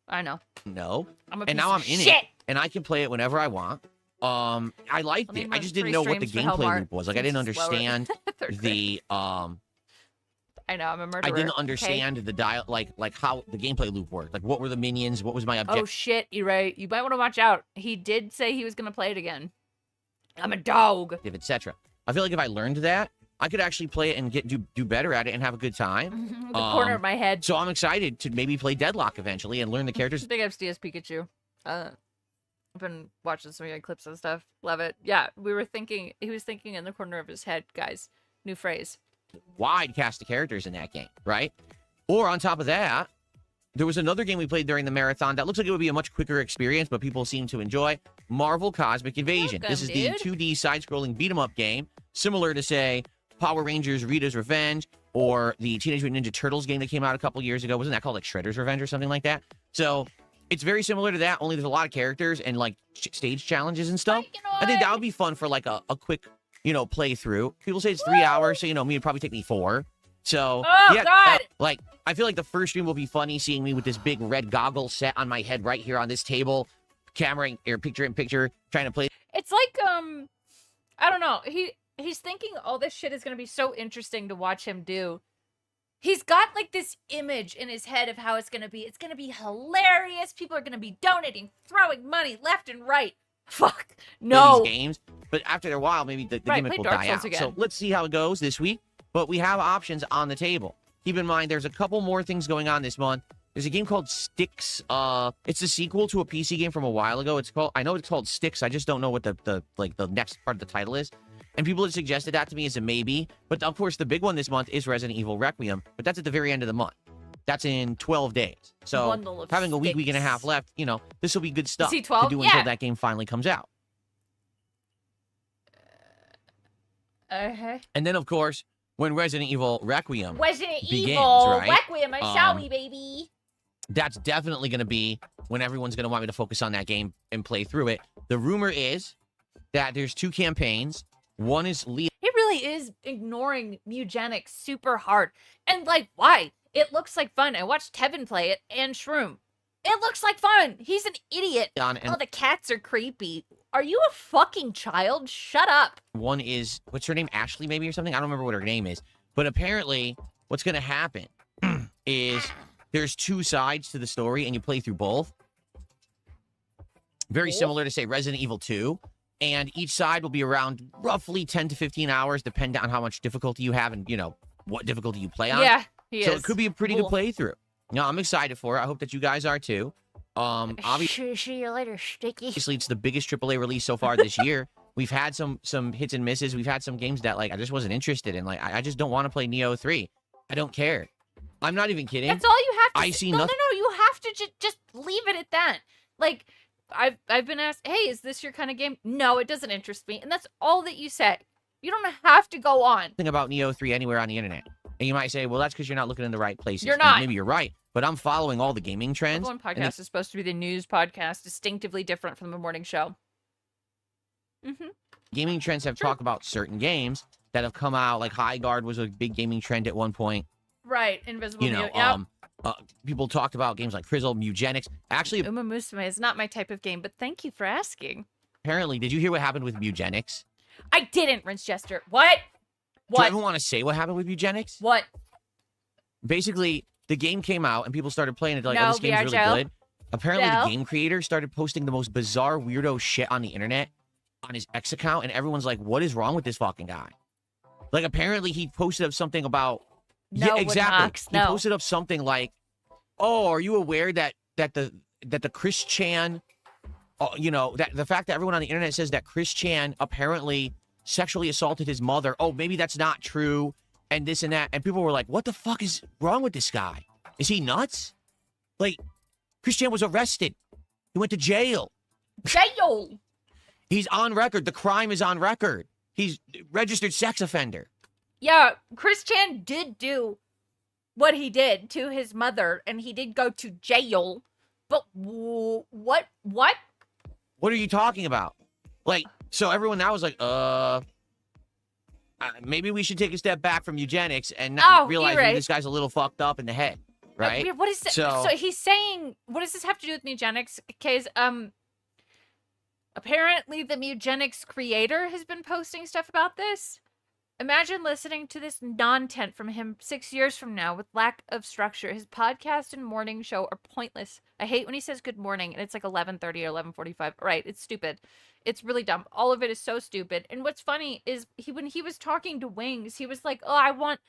I know. No. I'm a and piece now of I'm in shit. it, and I can play it whenever I want. I liked it. I just didn't 3 know what the streams for gameplay Hellmart. loop was. Like I didn't Seems slower. understand Third grade. the I know, I'm a murderer. I didn't okay? understand the dial like how the gameplay loop worked. Like what were the minions? What was my Oh objective? shit, you're right. You might want to watch out. He did say he was going to play it again. I'm a dog. Etc. I feel like if I learned that, I could actually play it and do better at it and have a good time. The corner of my head. So I'm excited to maybe play Deadlock eventually and learn the characters. Big ups DS Pikachu. I've been watching some of your clips and stuff. Love it. Yeah, he was thinking in the corner of his head, guys. New phrase. Wide cast of characters in that game, right? Or on top of that, there was another game we played during the marathon that looks like it would be a much quicker experience, but people seem to enjoy. Marvel Cosmic Invasion. Welcome, This is dude. the 2D side-scrolling beat-em-up game, similar to, say, Power Rangers Rita's Revenge, or the Teenage Mutant Ninja Turtles game that came out a couple years ago. Wasn't that called like Shredder's Revenge or something like that? So it's very similar to that, only there's a lot of characters and like stage challenges and stuff. I think that would be fun for like a quick, playthrough. People say it's 3 hours, so me, it'd probably take me 4. So, Oh, yeah, God! like, I feel like the first stream will be funny, seeing me with this big red goggle set on my head right here on this table, camera or picture in picture, trying to play. It's like, I don't know. He's thinking all this shit is going to be so interesting to watch him do. He's got, like, this image in his head of how it's going to be. It's going to be hilarious. People are going to be donating, throwing money left and right. Fuck. No. These games, but after a while, maybe the Right, gimmick play will Dark die Souls out. again. So let's see how it goes this week. But we have options on the table. Keep in mind, there's a couple more things going on this month. There's a game called Styx. It's a sequel to a PC game from a while ago. I know it's called Styx. I just don't know what the next part of the title is. And people had suggested that to me as a maybe. But of course, the big one this month is Resident Evil Requiem. But that's at the very end of the month. That's in 12 days. So Bundle of having a week and a half Styx. left, this will be good stuff he to 12? do Yeah. until that game finally comes out. Okay. And then, of course, when Resident Evil Requiem Resident begins, Evil right? Requiem, shall we, baby? That's definitely going to be when everyone's going to want me to focus on that game and play through it. The rumor is that there's 2 campaigns. One is He really is ignoring Mugenics super hard. And, like, why? It looks like fun. I watched Tevin play it and Shroom. It looks like fun. He's an idiot. On and Oh, the cats are creepy. Are you a fucking child? Shut up. one is, what's her name? Ashley, maybe, or something? I don't remember what her name is. But apparently, what's going to happen is there's 2 sides to the story, and you play through both. Very similar to, say, Resident Evil 2. And each side will be around roughly 10 to 15 hours, depending on how much difficulty you have and, what difficulty you play on. Yeah, So it could be a pretty good playthrough. I'm excited for it. I hope that you guys are too. Obviously, See you later, Sticky. it's the biggest AAA release so far this year. We've had some hits and misses. We've had some games that, like, I just wasn't interested in. Like, I just don't want to play Neo 3. I don't care. I'm not even kidding. That's all you have to I say. see No, nothing. no, you have to just leave it at that. Like, I've been asked, hey, is this your kind of game? No, it doesn't interest me. And that's all that you say. You don't have to go on. About Neo 3 anywhere on the internet. And you might say, well, that's because you're not looking in the right places. You're And not. maybe you're right. But I'm following all the gaming trends. One and podcast is supposed to be the news podcast, distinctively different from the morning show. Mm-hmm. gaming trends have talked about certain games that have come out. Like High Guard was a big gaming trend at one point. Right, Invisible You know, Mute. Yep. people talked about games like Frizzle, Mugenics. Actually, Uma Musume is not my type of game, but thank you for asking. apparently, did you hear what happened with Mugenics? I didn't, Rinse Jester. What? Do you ever want to say what happened with Mugenics? What? Basically, the game came out and people started playing it. Like, No, oh, this game's really VR good. Apparently, No. the game creator started posting the most bizarre, weirdo shit on the internet on his X account, and everyone's like, "What is wrong with this fucking guy?" Like, apparently, he posted up something about. No, yeah, exactly. Woodox, He no. posted up something like, "Oh, are you aware that the Chris Chan, that the fact that everyone on the internet says that Chris Chan apparently sexually assaulted his mother. Oh, maybe that's not true, and this and that." And people were like, "What the fuck is wrong with this guy? Is he nuts?" Like, Chris Chan was arrested. He went to jail. Jail. He's on record. The crime is on record. He's registered sex offender. Yeah, Chris Chan did do what he did to his mother, and he did go to jail. But what? What are you talking about? Like, so everyone now is like, maybe we should take a step back from eugenics and not realize you're right. this guy's a little fucked up in the head, right? What is that? So he's saying, what does this have to do with Mugenics? Because, apparently the Mugenics creator has been posting stuff about this. Imagine listening to this non-tent from him 6 years from now with lack of structure. His podcast and morning show are pointless. I hate when he says good morning and it's like 11:30 or 11:45. Right, it's stupid. It's really dumb. All of it is so stupid. And what's funny is when he was talking to Wings, he was like, "Oh, I want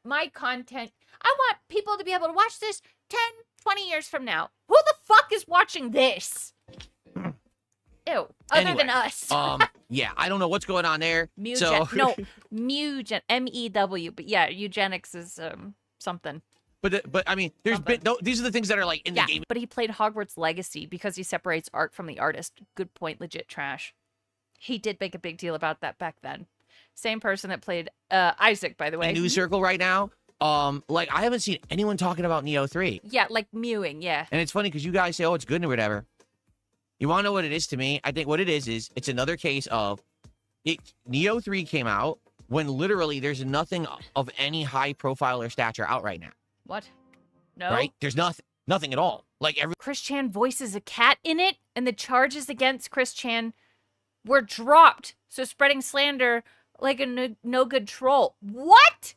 my content. I want people to be able to watch this 10, 20 years from now. Who the fuck is watching this?" Ew. Other than us. Yeah, I don't know what's going on there. Mugen, MEW, but yeah, eugenics is something. But I mean, there's been these are the things that are like in the game. But he played Hogwarts Legacy because he separates art from the artist. Good point, legit trash. He did make a big deal about that back then. Same person that played Isaac, by the way. News circle right now. Like I haven't seen anyone talking about Neo 3. Yeah, like mewing, yeah. And it's funny because you guys say, "Oh, it's good" or whatever. You want to know what it is to me? I think what it is it's another case of Neo 3 came out. when literally there's nothing of any high profile or stature out right now. What? No. Right? There's nothing at all. Like Chris Chan voices a cat in it, and the charges against Chris Chan were dropped. So spreading slander like a no good troll. What?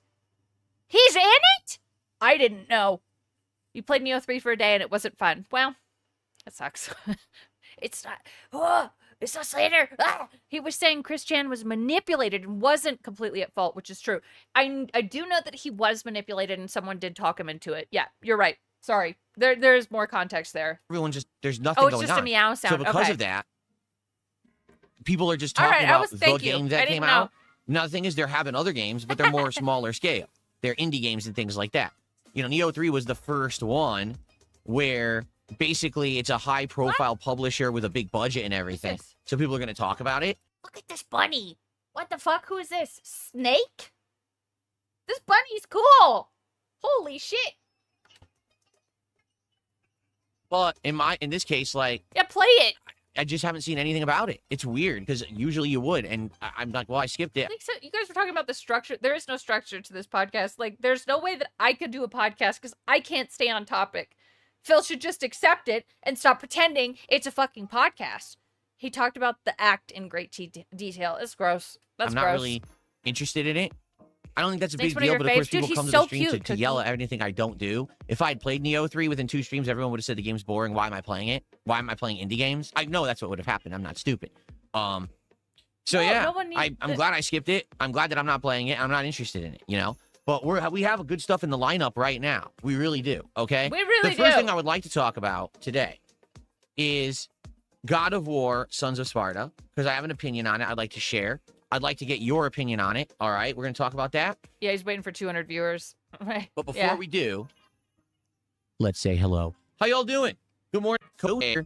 He's in it? I didn't know. You played Neo 3 for a day and it wasn't fun. Well, that sucks. It's not. Oh, it's not slander. Ah! He was saying Chris Chan was manipulated and wasn't completely at fault, which is true. I do know that he was manipulated and someone did talk him into it. Yeah, you're right. Sorry. There's more context there. Everyone just, there's nothing going on. Oh, it's just a meow sound. So because okay. of that, people are just talking about the game that came out. Now, the thing is, they're having other games, but they're more smaller scale. They're indie games and things like that. You know, Neo 3 was the first one where basically it's a high-profile publisher with a big budget and everything. So people are going to talk about it. Look at this bunny. What the fuck? Who is this? Snake? This bunny's cool. Holy shit. But in this case, like... Yeah, play it. I just haven't seen anything about it. It's weird, because usually you would, and I'm like, well, I skipped it. So you guys were talking about the structure. There is no structure to this podcast. Like, there's no way that I could do a podcast, because I can't stay on topic. Phil should just accept it and stop pretending it's a fucking podcast. He talked about the act in great detail. It's gross. That's gross. I'm not really interested in it. I don't think that's a Makes big deal, but of course Dude, people come to so the stream cute, to yell at anything I don't do. If I had played Neo 3 within 2 streams, everyone would have said the game's boring. Why am I playing it? Why am I playing indie games? I know that's what would have happened. I'm not stupid. So no, yeah, no I'm glad I skipped it. I'm glad that I'm not playing it. I'm not interested in it, you know? But we have good stuff in the lineup right now. We really do, okay? We really do. The first thing I would like to talk about today is God of War, Sons of Sparta, because I have an opinion on it I'd like to share. I'd like to get your opinion on it. All right, we're going to talk about that. Yeah, he's waiting for 200 viewers. But before we do, let's say hello. How y'all doing? Good morning, co-air.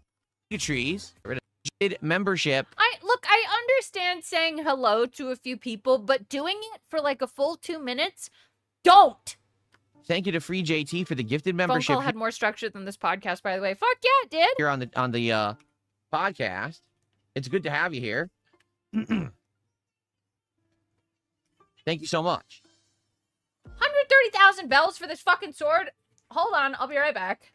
Trees. Membership. I understand saying hello to a few people, but doing it for like a full 2 minutes, don't. Thank you to Free JT for the gifted Phone membership. call had more structure than this podcast, by the way. Fuck yeah, it did. Here on the podcast. It's good to have you here. Thank you so much. 130,000 bells for this fucking sword. Hold on, I'll be right back.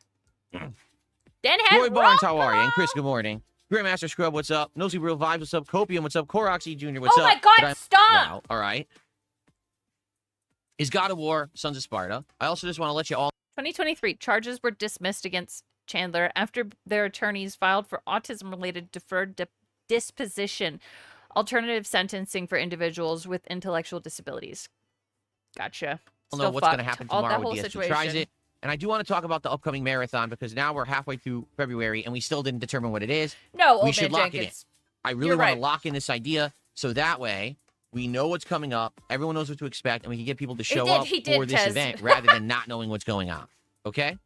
Denhead Roy Barnes, how are you? And Chris, good morning. Grandmaster Scrub, what's up? Nosy Real Vibes, what's up? Copium, what's up? Coroxy Jr., what's up? Oh my god, stop! Wow, all right. Is God of War, Sons of Sparta. I also just want to let you all... 2023, charges were dismissed against Chandler after their attorneys filed for autism-related deferred disposition, alternative sentencing for individuals with intellectual disabilities. Gotcha. I don't know what's going to happen All tomorrow that whole when DSP situation. tries it. And I do want to talk about the upcoming marathon because now we're halfway through February and we still didn't determine what it is. No, we should lock it in. I really want to lock in this idea so that way we know what's coming up, everyone knows what to expect, and we can get people to show up for this event rather than not knowing what's going on. Okay?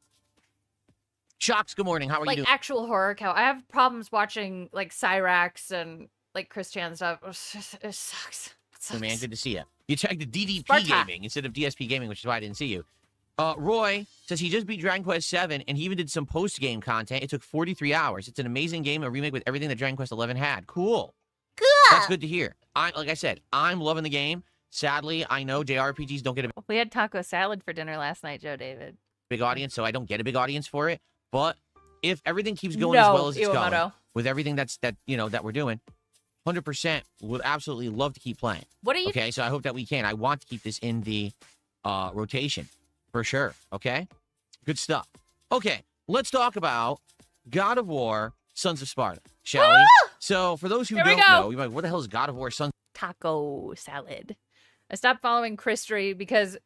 Shocks, good morning. How are you doing? Like actual horror cow. I have problems watching like Cyrax and like Chris Chan stuff. It sucks. Oh, man, good to see you. You checked the DDP Sparta. Gaming instead of DSP Gaming, which is why I didn't see you. Roy says he just beat Dragon Quest 7 and he even did some post-game content. It took 43 hours. It's an amazing game, a remake with everything that Dragon Quest 11 had. Cool. Good. That's good to hear. Like I said, I'm loving the game. Sadly, I know JRPGs don't get a We had taco salad for dinner last night, Joe David. big audience, so I don't get a big audience for it. But if everything keeps going as well as it's going, with everything that we're doing, 100% would absolutely love to keep playing. What are you? Okay, so I hope that we can. I want to keep this in the rotation for sure. Okay, good stuff. Okay, let's talk about God of War: Sons of Sparta, shall we? So for those who don't know, you're like, what the hell is God of War: Sons? Taco salad. I stopped following Christry because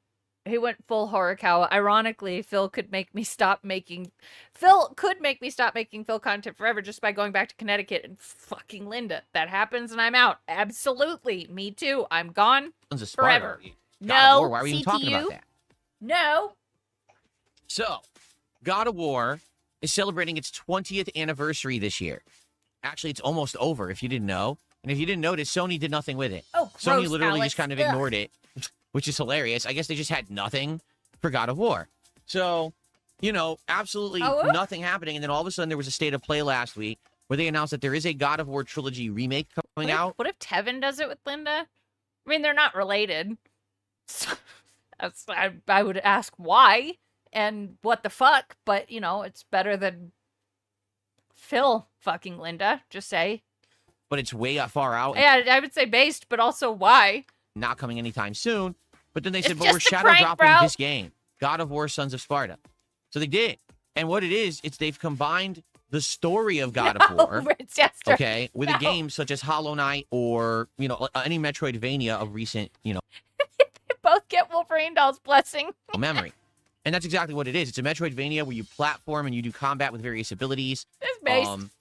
he went full horror cow. Ironically, Phil could make me stop making Phil content forever just by going back to Connecticut and fucking Linda. That happens and I'm out. Absolutely. Me too. I'm gone Sons of Sparta. forever. God of War. No. Why are we even CTU? talking about that? No. So, God of War is celebrating its 20th anniversary this year. Actually, it's almost over, if you didn't know. And if you didn't notice, Sony did nothing with it. Oh, Sony gross, literally Alex. just kind of Ugh. ignored it, which is hilarious. I guess they just had nothing for God of War. So, absolutely nothing happening. And then all of a sudden, there was a state of play last week where they announced that there is a God of War trilogy remake coming out. What if Tevin does it with Linda? I mean, they're not related. So I would ask why and what the fuck, but, you know, it's better than Phil fucking Linda, just say. But it's way far out. Yeah, I would say based, but also why. Not coming anytime soon. But then they said, It's but we're just a shadow prank, dropping bro. this game. God of War, Sons of Sparta. So they did. And what it is, it's they've combined the story of God of War, It's just okay, with a no. game such as Hollow Knight or, you know, any Metroidvania of recent, you know, They both get Wolverine Doll's blessing. memory. And that's exactly what it is. It's a Metroidvania where you platform and you do combat with various abilities. It's based.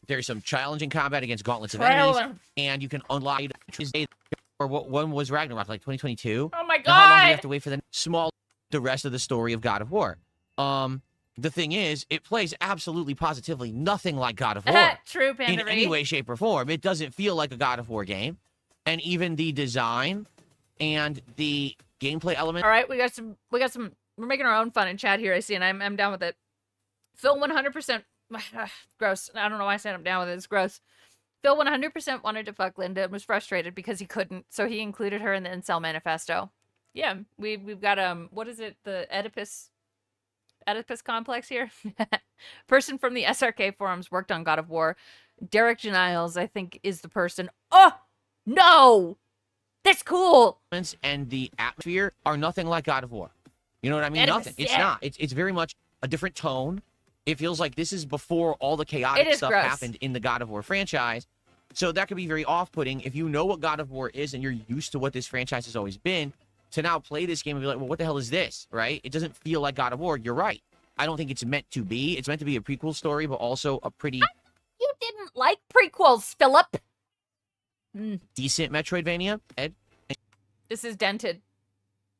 There's some challenging combat against gauntlets of enemies, Trailer. and you can unlock or what one was Ragnarok, like 2022. Oh my Now, how long do you god! have to wait for the rest of the story of God of War? The thing is, it plays absolutely positively nothing like God of War. True, In Panda any way, shape, or form. It doesn't feel like a God of War game. And even the design and the gameplay element. All right, we got some. We're making our own fun in chat here. I see, and I'm down with it. Phil 100%. Gross. I don't know why I said I'm down with it. It's gross. Phil 100% wanted to fuck Linda and was frustrated because he couldn't, so he included her in the incel manifesto. Yeah, we've got what is it? The Oedipus complex here. Person from the SRK forums worked on God of War. Derek Giles, I think, is the person. Oh no, that's cool. And the atmosphere are nothing like God of War. You know what I mean? Oedipus, Nothing. It's yeah. not. It's very much a different tone. It feels like this is before all the chaotic stuff gross. happened in the God of War franchise. So that could be very off-putting if you know what God of War is and you're used to what this franchise has always been. To now play this game and be like, well, what the hell is this, right? It doesn't feel like God of War. You're right. I don't think it's meant to be. It's meant to be a prequel story, but also a pretty You didn't like prequels, Philip. decent Metroidvania. Ed? This is dented.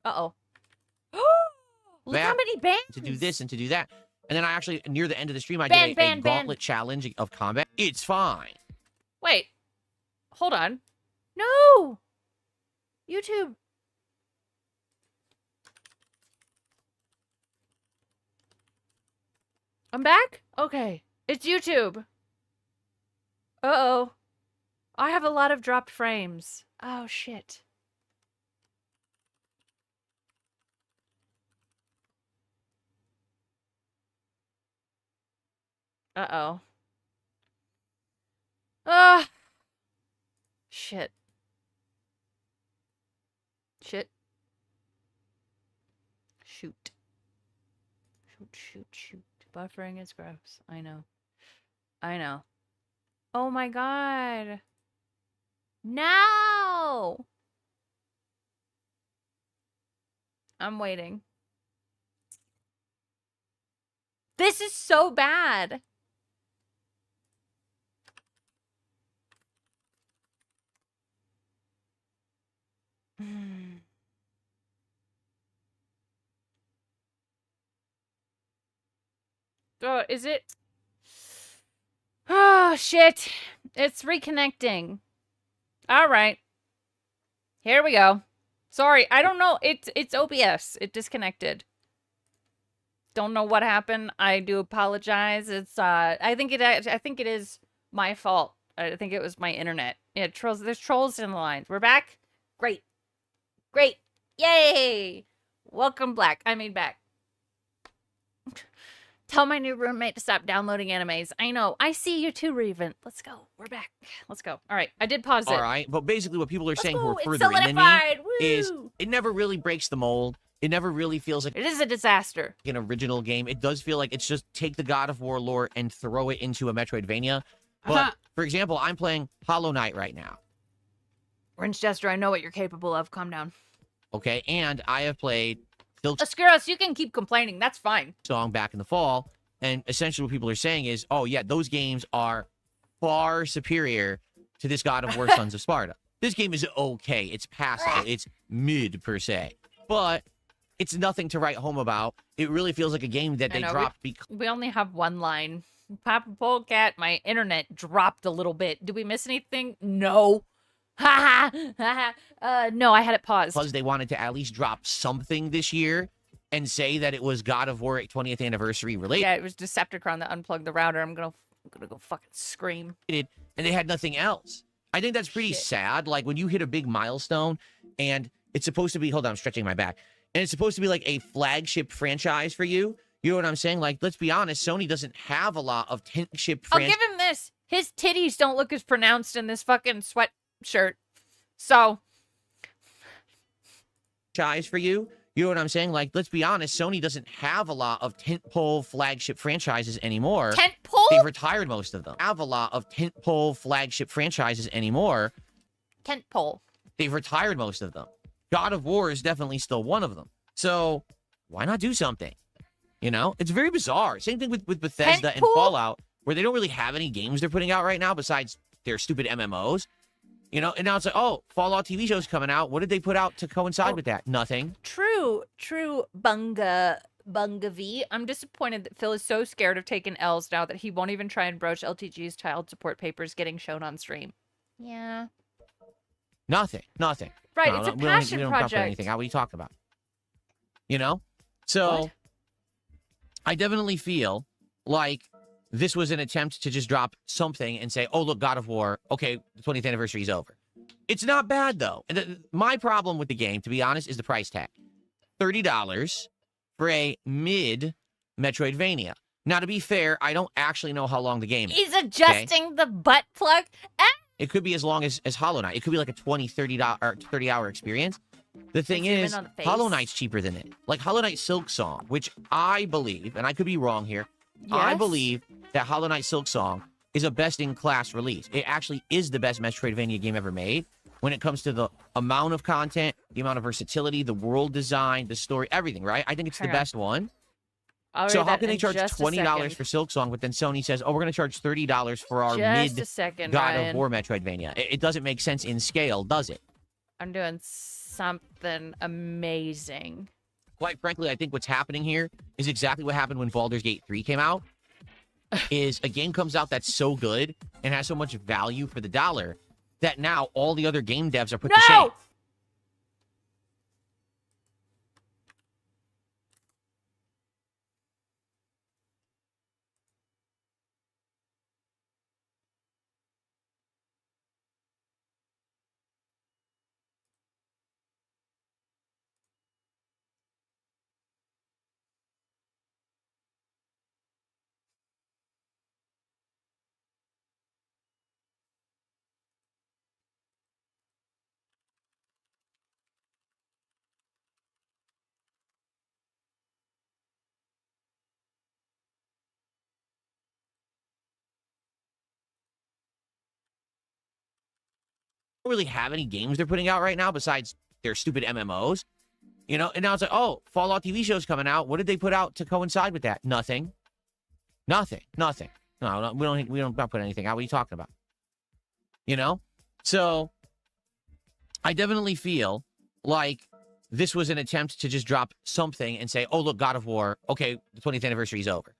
Uh-oh. Look how That- many bands. To do this and to do that. And then I actually, near the end of the stream, I Ban, did a ban, ban. gauntlet challenge of combat. It's fine. Wait. Hold on. No. YouTube. I'm back? Okay. It's YouTube. Uh-oh. I have a lot of dropped frames. Oh, shit. Uh-oh. Ah. Shit. Shit. Shoot. Shoot. Buffering is gross. I know. Oh my god. No! I'm waiting. This is so bad. Oh, is it? Oh, shit. It's reconnecting. All right. Here we go. Sorry, I don't know. It's OBS. It disconnected. Don't know what happened. I do apologize. It's I think it is my fault. I think it was my internet. Yeah, trolls. There's trolls in the lines. We're back. Great. Yay! Welcome back. back. Tell my new roommate to stop downloading animes. I know. I see you too, Raven. Let's go. We're back. Let's go. All right. I did pause it. All right. But basically what people are saying who are It's further in than me solidified. is Woo! it never really breaks the mold. It never really feels like It is a disaster. an original game. It does feel like it's just take the God of War lore and throw it into a Metroidvania. But, for example, I'm playing Hollow Knight right now. Orange Jester, I know what you're capable of. Calm down. Okay? And I have played Silk Ascuros, you can keep complaining. That's fine. Song back in the fall. And essentially what people are saying is, oh, yeah, those games are far superior to this God of War Sons of Sparta. This game is okay. It's passable. It's mid, per se. But it's nothing to write home about. It really feels like a game that I they know, dropped We only have one line. Papa Polecat, my internet dropped a little bit. Did we miss anything? No. Ha ha. No, I had it paused. because they wanted to at least drop something this year and say that it was God of War 20th anniversary related. Yeah, it was Decepticon that unplugged the router. I'm gonna go fucking scream. And they had nothing else. I think that's pretty sad. Like when you hit a big milestone And it's supposed to be, hold on, I'm stretching my back. And it's supposed to be like a flagship franchise for you. You know what I'm saying? Like, let's be honest, Sony doesn't have a lot of tentship I'll give him this. His titties don't look as pronounced in this fucking sweatshirt. So. franchise for you. You know what I'm saying? Like, let's be honest, Sony doesn't have a lot of tentpole flagship franchises anymore. Tentpole? They've retired most of them. Have a lot of tentpole flagship franchises anymore. Tentpole. They've retired most of them. God of War is definitely still one of them. So why not do something? You know, it's very bizarre. Same thing with Bethesda and Fallout, where they don't really have any games they're putting out right now besides their stupid MMOs. You know, and now it's like, oh, Fallout TV show's coming out. What did they put out to coincide with that? Nothing. True, Bunga V. I'm disappointed that Phil is so scared of taking L's now that he won't even try and broach LTG's child support papers getting shown on stream. Yeah. Nothing. Right, No, it's a we passion don't put project. anything out. What are you talking about? You know? So, What? I definitely feel like this was an attempt to just drop something and say, oh, look, God of War, okay, the 20th anniversary is over. It's not bad, though. My problem with the game, to be honest, is the price tag. $30 for a mid-Metroidvania. Now, to be fair, I don't actually know how long the game is. He's adjusting the butt plug. It could be as long as Hollow Knight. It could be like a 20, 30-hour experience. The thing Zoom in is, on the face. Hollow Knight's cheaper than it. Like Hollow Knight Silk Song, which I believe, and I could be wrong here, I Yes? believe that Hollow Knight Silk Song is a best-in-class release. It actually is the best Metroidvania game ever made when it comes to the amount of content, the amount of versatility, the world design, the story, everything, right? I think it's the Hang on. best one. I'll So read how that can they in charge just a $20 second. for Silk Song, but then Sony says, oh, we're going to charge $30 for our Just mid a second, God Ryan. of War Metroidvania? It doesn't make sense in scale, does it? I'm doing something amazing. Quite frankly, I think what's happening here is exactly what happened when Baldur's Gate 3 came out. Is a game comes out that's so good and has so much value for the dollar that now all the other game devs are put to shame. Don't really have any games they're putting out right now besides their stupid MMOs. You know, and now it's like, oh, Fallout TV show's coming out. What did they put out to coincide with that? Nothing. No, we don't put anything out. What are you talking about? You know? So I definitely feel like this was an attempt to just drop something and say, oh, look, God of War, okay, the 20th anniversary is over.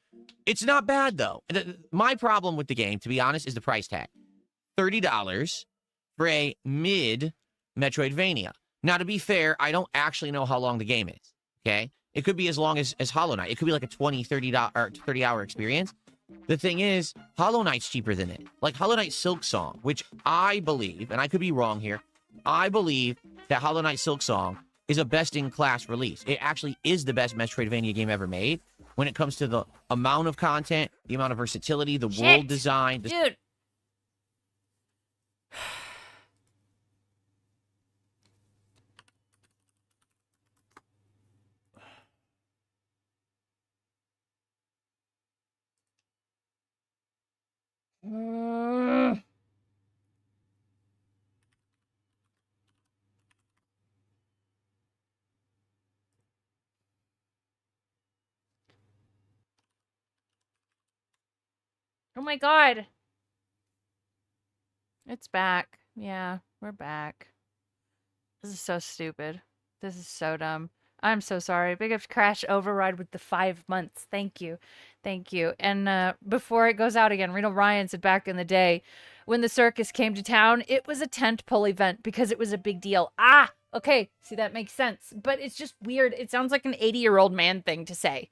It's not bad, though. My problem with the game, to be honest, is the price tag. $30 for a mid-Metroidvania. Now, to be fair, I don't actually know how long the game is, okay? It could be as long as Hollow Knight. It could be like a 20, 30-hour experience. The thing is, Hollow Knight's cheaper than it. Like Hollow Knight Silk Song, which I believe, and I could be wrong here, I believe that Hollow Knight Silk Song is a best-in-class release. It actually is the best Metroidvania game ever made when it comes to the amount of content, the amount of versatility, the world design. Dude. Oh my god. It's back. Yeah, we're back. This is so stupid. This is so dumb. I'm so sorry. Big ups Crash Override with the 5 months. Thank you. Thank you. And before it goes out again, Reno Ryan said back in the day, when the circus came to town, it was a tentpole event because it was a big deal. Ah, okay. See, that makes sense. But it's just weird. It sounds like an 80-year-old man thing to say.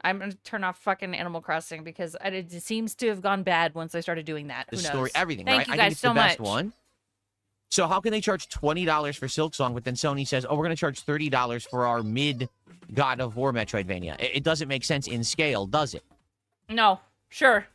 I'm going to turn off fucking Animal Crossing because it seems to have gone bad once I started doing that. The Who knows? story, everything, Thank right? you I guys think it's so the best much. one. So how can they charge $20 for Silksong, but then Sony says, oh, we're going to charge $30 for our mid God of War Metroidvania? It doesn't make sense in scale, does it? No. Sure.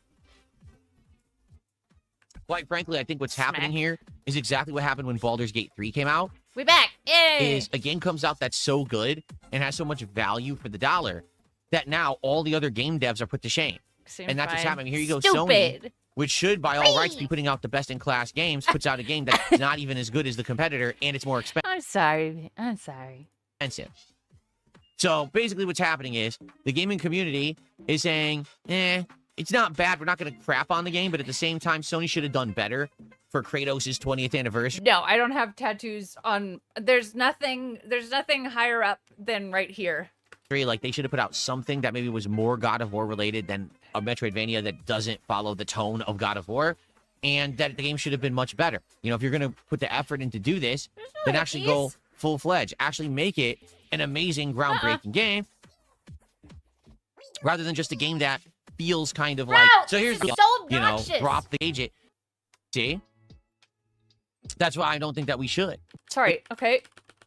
Quite frankly, I think what's happening here is exactly what happened when Baldur's Gate 3 came out. We back. Yay! Is a game comes out that's so good and has so much value for the dollar that now all the other game devs are put to shame. And that's what's happening. Here you go, Sony, which should, by all rights, be putting out the best-in-class games, puts out a game that's not even as good as the competitor, and it's more expensive. I'm sorry. I'm sorry. So basically what's happening is the gaming community is saying, it's not bad. We're not going to crap on the game, but at the same time, Sony should have done better for Kratos' 20th anniversary. No, I don't have tattoos on. There's nothing higher up than right here. Like, they should have put out something that maybe was more God of War related than a Metroidvania that doesn't follow the tone of God of War, and that the game should have been much better. You know, if you're going to put the effort into do this, then actually go full-fledged. Actually make it an amazing, groundbreaking game, rather than just a game that feels kind of like, so here's the, you know, drop the gauge. See? That's why I don't think that we should. Sorry, okay.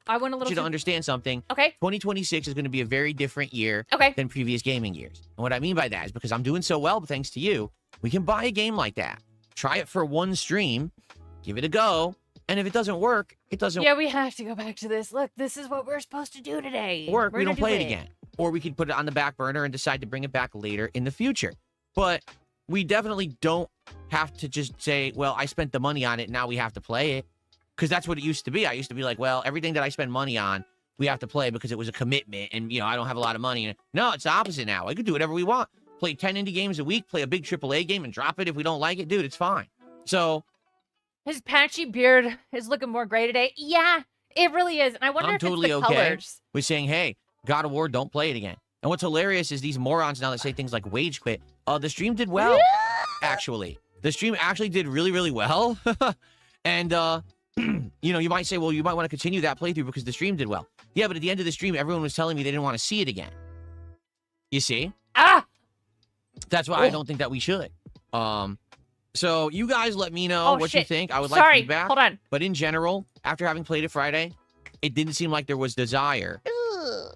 I went a little you to understand something. Okay. 2026 is going to be a very different year than previous gaming years. And what I mean by that is because I'm doing so well, thanks to you, we can buy a game like that. Try it for one stream, give it a go, and if it doesn't work, it doesn't Yeah, we have to go back to this. Look, this is what we're supposed to do today. work. We don't play it again. Or we could put it on the back burner and decide to bring it back later in the future. But we definitely don't have to just say, well, I spent the money on it, now we have to play it. Because that's what it used to be. I used to be like, well, everything that I spend money on, we have to play because it was a commitment. And, you know, I don't have a lot of money. No, it's the opposite now. I could do whatever we want. Play 10 indie games a week, play a big AAA game and drop it if we don't like it. Dude, it's fine. So. His patchy beard is looking more gray today. Yeah, it really is. And I wonder I'm if totally it's the okay colors. with saying, hey, God of War, don't play it again. And what's hilarious is these morons now that say things like wage quit. The stream did well, actually. The stream actually did really, really well. And, you know, you might say, well, you might want to continue that playthrough because the stream did well. Yeah, but at the end of the stream, everyone was telling me they didn't want to see it again. You see? That's why I don't think that we should. So you guys let me know what you think. I would like feedback. Hold on. But in general, after having played it Friday, it didn't seem like there was desire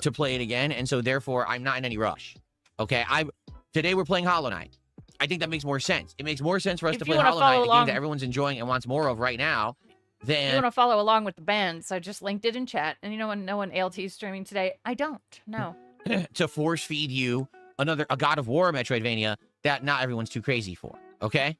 to play it again, and so therefore I'm not in any rush. Okay, today we're playing Hollow Knight. I think that makes more sense. It makes more sense for us to play Hollow Knight, a game that everyone's enjoying and wants more of right now. If you want to follow along with the bands, I just linked it in chat. And you know when no one ALT is streaming today? I don't. No. To force feed you a God of War Metroidvania that not everyone's too crazy for. Okay?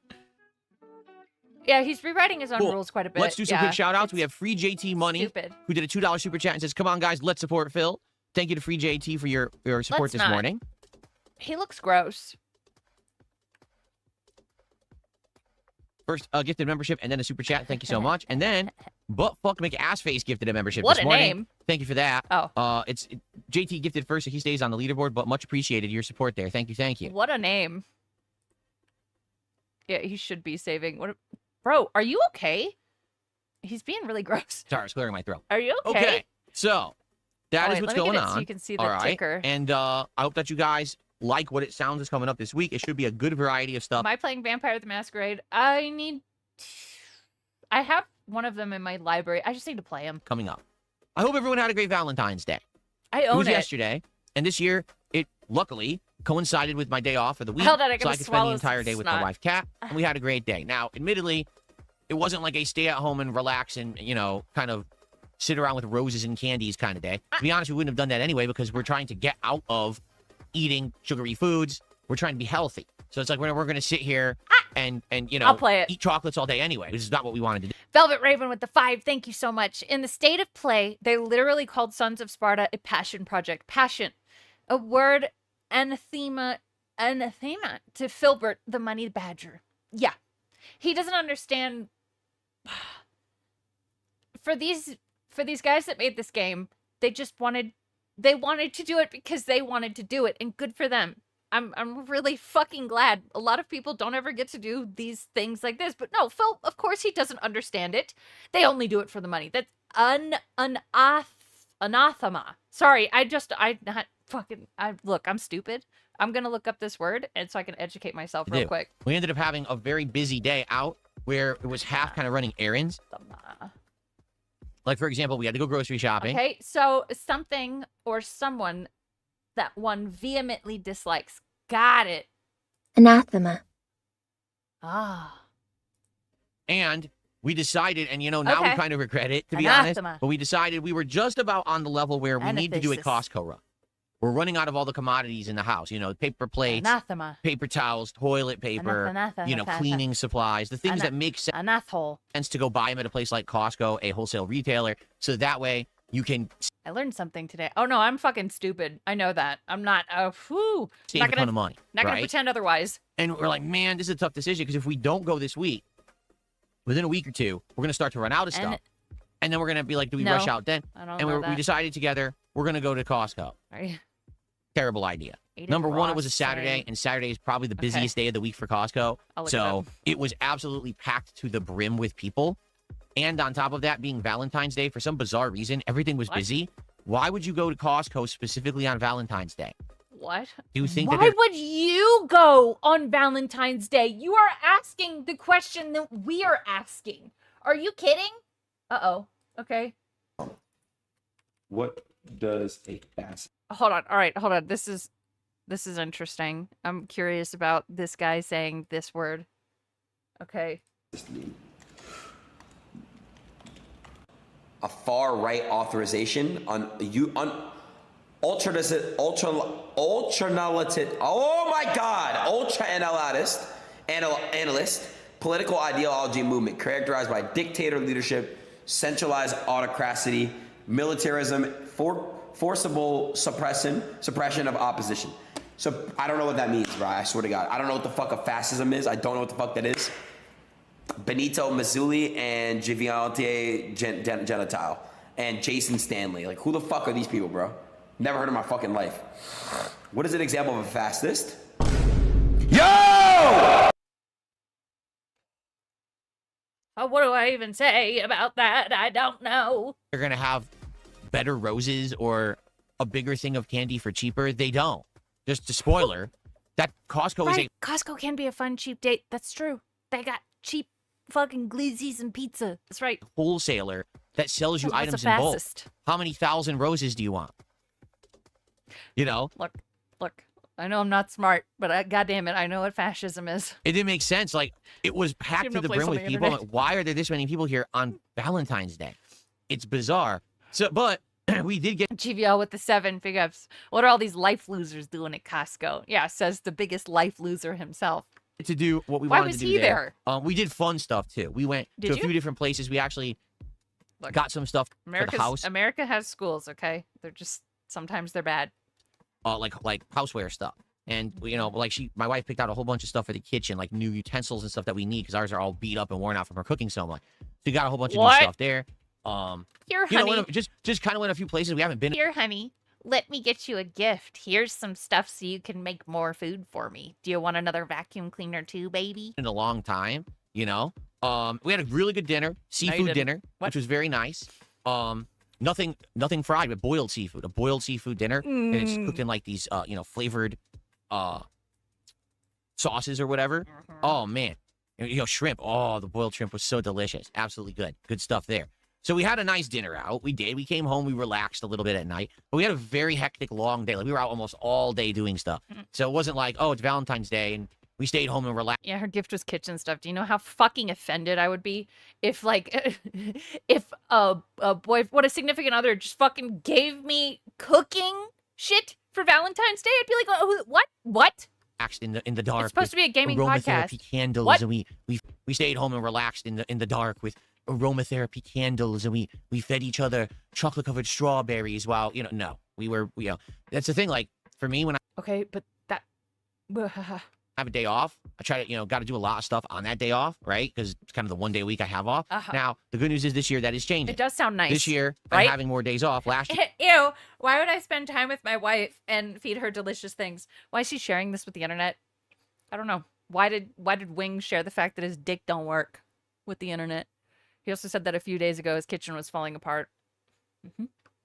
Yeah, he's rewriting his own rules quite a bit. Let's do some quick shout outs. We have Free JT Money, who did a $2 super chat and says, come on, guys, let's support Phil. Thank you to Free JT for your support this morning. He looks gross. First, a gifted membership and then a super chat. Thank you so much. And then, Buttfuck McAssface gifted a membership this morning. What a name. Thank you for that. JT gifted first, so he stays on the leaderboard, but much appreciated your support there. Thank you, thank you. What a name. Yeah, he should be saving. Bro, are you okay? He's being really gross. Sorry, it's clearing my throat. Are you okay? Okay, so that is what's going on. So you can see the ticker. And I hope that you guys like what it sounds is coming up this week. It should be a good variety of stuff. Am I playing Vampire the Masquerade? I have one of them in my library. I just need to play them. Coming up. I hope everyone had a great Valentine's Day. I own it. It was yesterday, and this year, it luckily coincided with my day off for the week, so I could spend the entire day with my wife, Kat, and we had a great day. Now, admittedly, it wasn't like a stay at home and relax and, you know, kind of sit around with roses and candies kind of day. To be honest, we wouldn't have done that anyway because we're trying to get out of eating sugary foods. We're trying to be healthy. So it's like we're going to sit here and you know, eat chocolates all day anyway. This is not what we wanted to do. Velvet Raven with the 5. Thank you so much. In the state of play, they literally called Sons of Sparta a passion project. Passion. A word anathema to Filbert the Money Badger. Yeah. He doesn't understand. For these guys that made this game, they wanted to do it because they wanted to do it, and good for them. I'm really fucking glad. A lot of people don't ever get to do these things like this, but no, Phil, of course he doesn't understand it. They only do it for the money. That's anathema. Sorry, look, I'm stupid. I'm gonna look up this word and so I can educate myself real quick. We ended up having a very busy day out where it was half kind of running errands. Like, for example, we had to go grocery shopping. Okay, so something or someone that one vehemently dislikes. Got it. Anathema. Ah. And we decided, and now we Okay. kind of regret it, to be honest, Anathema. but we decided we were just about on the level where we need to do a Anathesis. Costco run. We're running out of all the commodities in the house, paper plates, Anathema. paper towels, toilet paper, Anathema. cleaning supplies, the things that make Anathole. sense to go buy them at a place like Costco, a wholesale retailer, so that way you can I learned something today. Oh no, I'm fucking stupid. I know that. I'm not. save Not a ton of money. Not gonna right? pretend otherwise. And we're like, man, this is a tough decision because if we don't go this week, within a week or two, we're going to start to run out of stuff. And then we're going to be like, do we rush No, out then? I don't And know we that. decided together, we're going to go to Costco. Right. Terrible idea. Aiden Number one, it was a Ross Saturday, saying- and Saturday is probably the busiest day of the week for Costco. I'll look it So up. it was absolutely packed to the brim with people. And on top of that, being Valentine's Day, for some bizarre reason, everything was busy. Why would you go to Costco specifically on Valentine's Day? What? Do you think that Why they're- would you go on Valentine's Day? You are asking the question that we are asking. Are you kidding? Uh-oh. Okay. What does a fast? Hold on. All right, hold on. This is interesting. I'm curious about this guy saying this word. Okay. A far right authorization on ultranalytic. Oh my God! Ultra analyst, political ideology movement characterized by dictator leadership, centralized autocracy, militarism, forcible suppression of opposition. So I don't know what that means, bro. I swear to God, I don't know what the fuck a fascism is. I don't know what the fuck that is. Benito Mussolini and Giviante Gentile and Jason Stanley. Like, who the fuck are these people, bro? Never heard of my fucking life. What is an example of a fascist? Yo! What do I even say about that? I don't know. They're going to have better roses or a bigger thing of candy for cheaper. They don't. Just a spoiler, that Costco is Right. Costco can be a fun, cheap date. That's true. They got cheap fucking glizzies and pizza. That's right. wholesaler that sells you What's a items in bulk. fascist? How many thousand roses do you want? Look, I know I'm not smart, but goddamn it, I know what fascism is. It didn't make sense. Like, it was packed have to no the place brim on with the people. I'm internet. like, why are there this many people here on Valentine's Day? It's bizarre. So, but we did get GVL with the 7 big ups. What are all these life losers doing at Costco? Yeah, says the biggest life loser himself. to do what we Why wanted was to do he there. We did fun stuff too. We went Did to a you? few different places. We actually got some stuff for the house, America has schools, okay? They're just sometimes they're bad. like houseware stuff. And my wife picked out a whole bunch of stuff for the kitchen, like new utensils and stuff that we need because ours are all beat up and worn out from her cooking so much. So we got a whole bunch of new What? stuff there. Here, you know, honey. just kind of went a few places we haven't been. Here, honey. Let me get you a gift. Here's some stuff so you can make more food for me. Do you want another vacuum cleaner too, baby? In a long time, we had a really good dinner, seafood didn't. dinner, which was very nice. Nothing fried, but boiled seafood, a boiled seafood dinner, and it's cooked in like these, flavored, sauces or whatever. Oh man, shrimp. Oh, the boiled shrimp was so delicious. Absolutely good stuff there. So we had a nice dinner out. We did. We came home. We relaxed a little bit at night. But we had a very hectic, long day. Like, we were out almost all day doing stuff. So it wasn't like, oh, it's Valentine's Day, and we stayed home and relaxed. Yeah, her gift was kitchen stuff. Do you know how fucking offended I would be if, like, if a significant other just fucking gave me cooking shit for Valentine's Day? I'd be like, oh, what? Relaxed in the dark. It's supposed with to be a gaming aromatherapy podcast. candles, What? and we stayed home and relaxed in the dark with aromatherapy candles, and we fed each other chocolate covered strawberries while that's the thing. Like, for me, when I Okay, but that have a day off, I try to got to do a lot of stuff on that day off, right? Because it's kind of the one day a week I have off. Now the good news is this year that is changing. it does sound nice. This year right? I'm having more days off. Last year Ew, why would I spend time with my wife and feed her delicious things? Why is she sharing this with the internet? I don't know. Why did Wing share the fact that his dick don't work with the internet? He also said that a few days ago his kitchen was falling apart.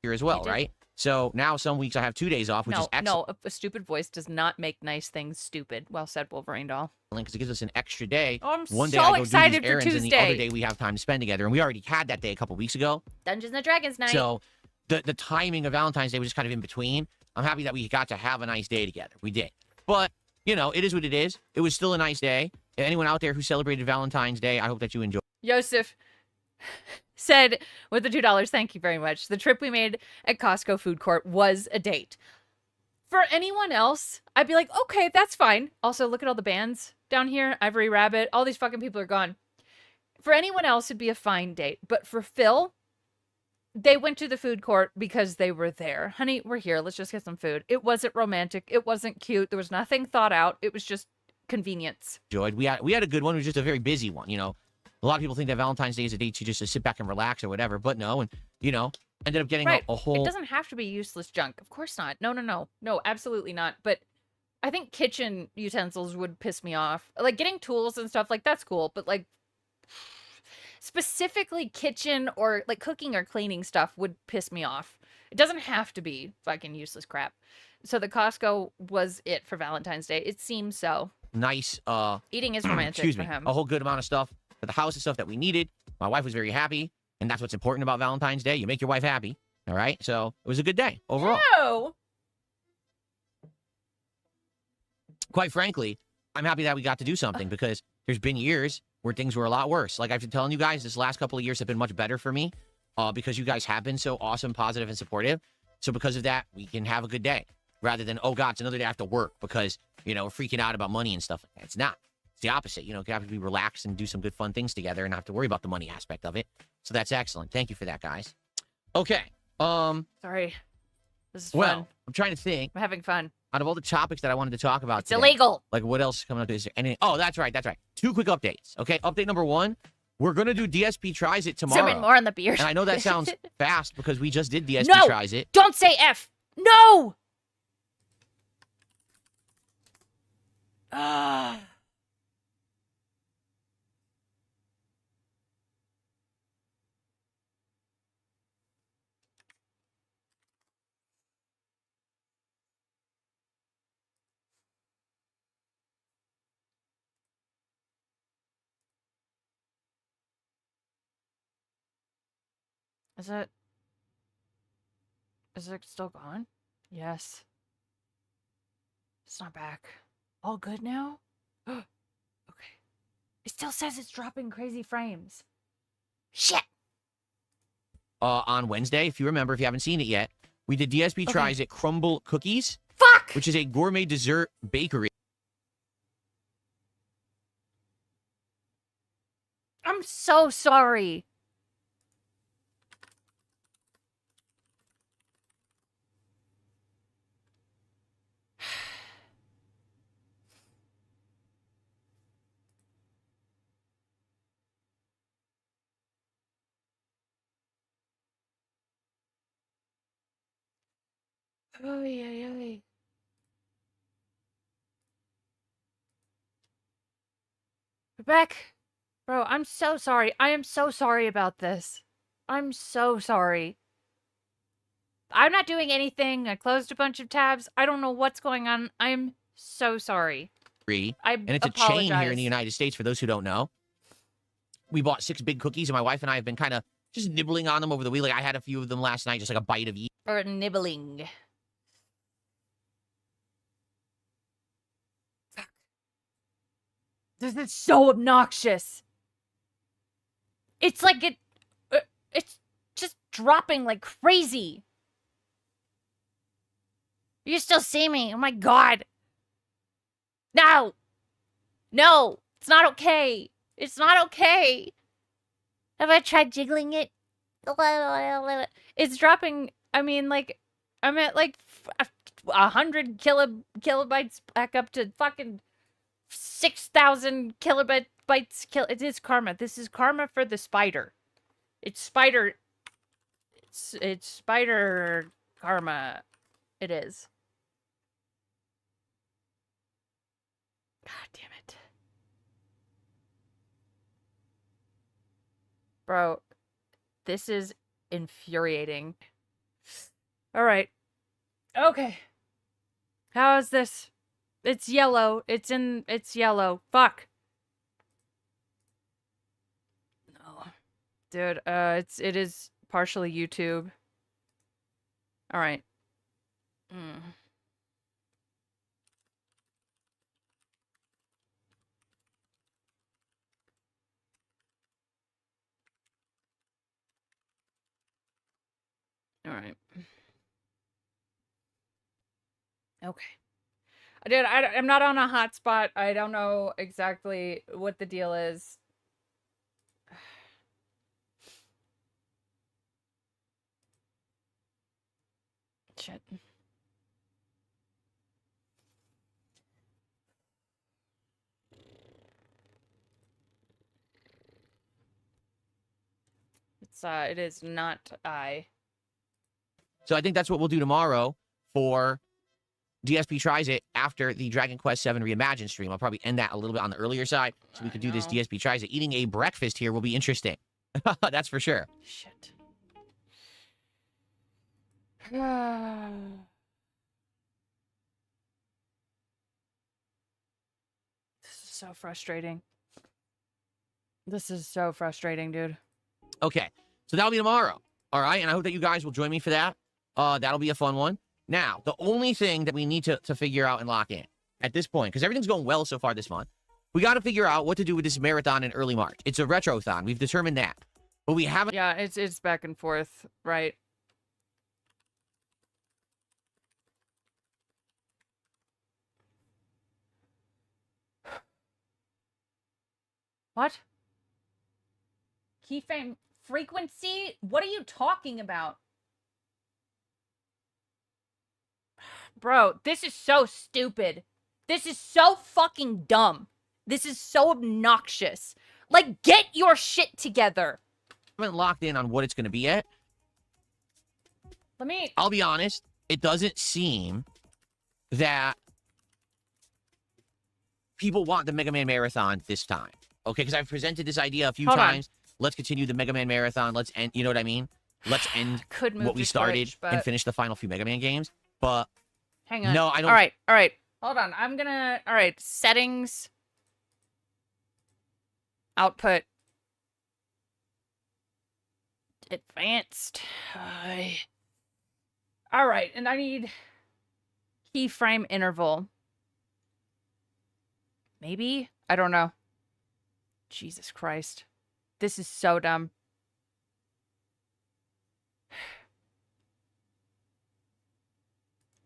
year as well, did. right? So now some weeks I have 2 days off, which is excellent. No, a stupid voice does not make nice things stupid. Well said, Wolverine doll. Because it gives us an extra day. Oh, I'm One day so I go excited do for these errands, and the other Tuesday. day we have time to spend together. And we already had that day a couple weeks ago. Dungeons and Dragons night. So the timing of Valentine's Day was just kind of in between. I'm happy that we got to have a nice day together. We did. But, you know, it is what it is. It was still a nice day. Anyone out there who celebrated Valentine's Day, I hope that you enjoyed. Yosef said with the $2, thank you very much. The trip we made at Costco food court was a date. For anyone else, I'd be like, okay, that's fine. Also, look at all the bands down here. Ivory Rabbit. All these fucking people are gone. For anyone else, it'd be a fine date. But for Phil, they went to the food court because they were there. Honey, we're here. Let's just get some food. It wasn't romantic. It wasn't cute. There was nothing thought out. It was just convenience. We had a good one. It was just a very busy one, you know. A lot of people think that Valentine's Day is a date to just sit back and relax or whatever, but no. And, you know, ended up getting a whole... It doesn't have to be useless junk. Of course not. No. No, absolutely not. But I think kitchen utensils would piss me off. Like, getting tools and stuff, like, that's cool. But, like, specifically kitchen or, like, cooking or cleaning stuff would piss me off. It doesn't have to be fucking useless crap. So the Costco was it for Valentine's Day. It seems so. Nice. Eating is romantic for him. A whole good amount of stuff for the house and stuff that we needed. My wife was very happy, and that's what's important about Valentine's Day. You make your wife happy, all right? So it was a good day overall. No. Quite frankly, I'm happy that we got to do something because there's been years where things were a lot worse. Like I've been telling you guys, this last couple of years have been much better for me because you guys have been so awesome, positive, and supportive. So because of that, we can have a good day rather than, oh, God, it's another day I have to work because, you know, we're freaking out about money and stuff like that. It's not. It's the opposite. You know, you have to be relaxed and do some good, fun things together and not have to worry about the money aspect of it. So that's excellent. Thank you for that, guys. Okay. Sorry. This is fun. I'm trying to think. I'm having fun. Out of all the topics that I wanted to talk about today, illegal. Like, what else is coming up? Is there anything? Oh, that's right. 2 quick updates. Okay. Update number 1. We're going to do DSP Tries It tomorrow. Zoom in more on the beard. And I know that sounds fast because we just did DSP No! Tries It. Don't say F. No! Ah. Is it still gone? Yes. It's not back. All good now? Okay. It still says it's dropping crazy frames. Shit! On Wednesday, if you remember, if you haven't seen it yet, we did DSP Tries It Crumble Cookies. Fuck! Which is a gourmet dessert bakery. I'm so sorry. Oh, yeah. Rebecca, bro, I'm so sorry. I am so sorry about this. I'm so sorry. I'm not doing anything. I closed a bunch of tabs. I don't know what's going on. I'm so sorry. And it's a chain here in the United States, for those who don't know. We bought 6 big cookies, and my wife and I have been kind of just nibbling on them over the week. Like, I had a few of them last night, just like a bite of each. Or nibbling. Fuck. This is so obnoxious. It's like it's just dropping like crazy. You still see me? Oh my god. No. No. It's not okay. It's not okay. Have I tried jiggling it? It's dropping. I mean, like, I'm at like 100 kilobytes back up to fucking 6,000 kilobytes. It is karma. This is karma for the spider. It's spider. It's spider karma. It is. God damn it. Bro, this is infuriating. All right. Okay. How is this? It's yellow. It's yellow. Fuck. No. Dude, it is partially YouTube. All right. All right. Okay. Dude, I'm not on a hotspot. I don't know exactly what the deal is. Shit. It is not I. So I think that's what we'll do tomorrow for DSP Tries It after the Dragon Quest VII Reimagined stream. I'll probably end that a little bit on the earlier side so we could do this DSP Tries It. Eating a breakfast here will be interesting. That's for sure. Shit. This is so frustrating. This is so frustrating, dude. Okay, so that'll be tomorrow. All right, and I hope that you guys will join me for that. That'll be a fun one. Now, the only thing that we need to figure out and lock in at this point, because everything's going well so far this month, we got to figure out what to do with this marathon in early March. It's a retrothon. We've determined that. But we haven't... Yeah, it's back and forth, right? What? Keyframe frequency? What are you talking about? Bro, this is so stupid. This is so fucking dumb. This is so obnoxious. Like, get your shit together. I haven't locked in on what it's going to be yet. Let me... I'll be honest. It doesn't seem that people want the Mega Man Marathon this time. Okay, because I've presented this idea a few times. Let's continue the Mega Man Marathon. Let's end, you know what I mean? Let's end what we started Switch, but... and finish the final few Mega Man games. But hang on. No, I don't. All right. Hold on. I'm gonna. All right. Settings. Output. Advanced. All right, and I need keyframe interval. Maybe? I don't know. Jesus Christ. This is so dumb.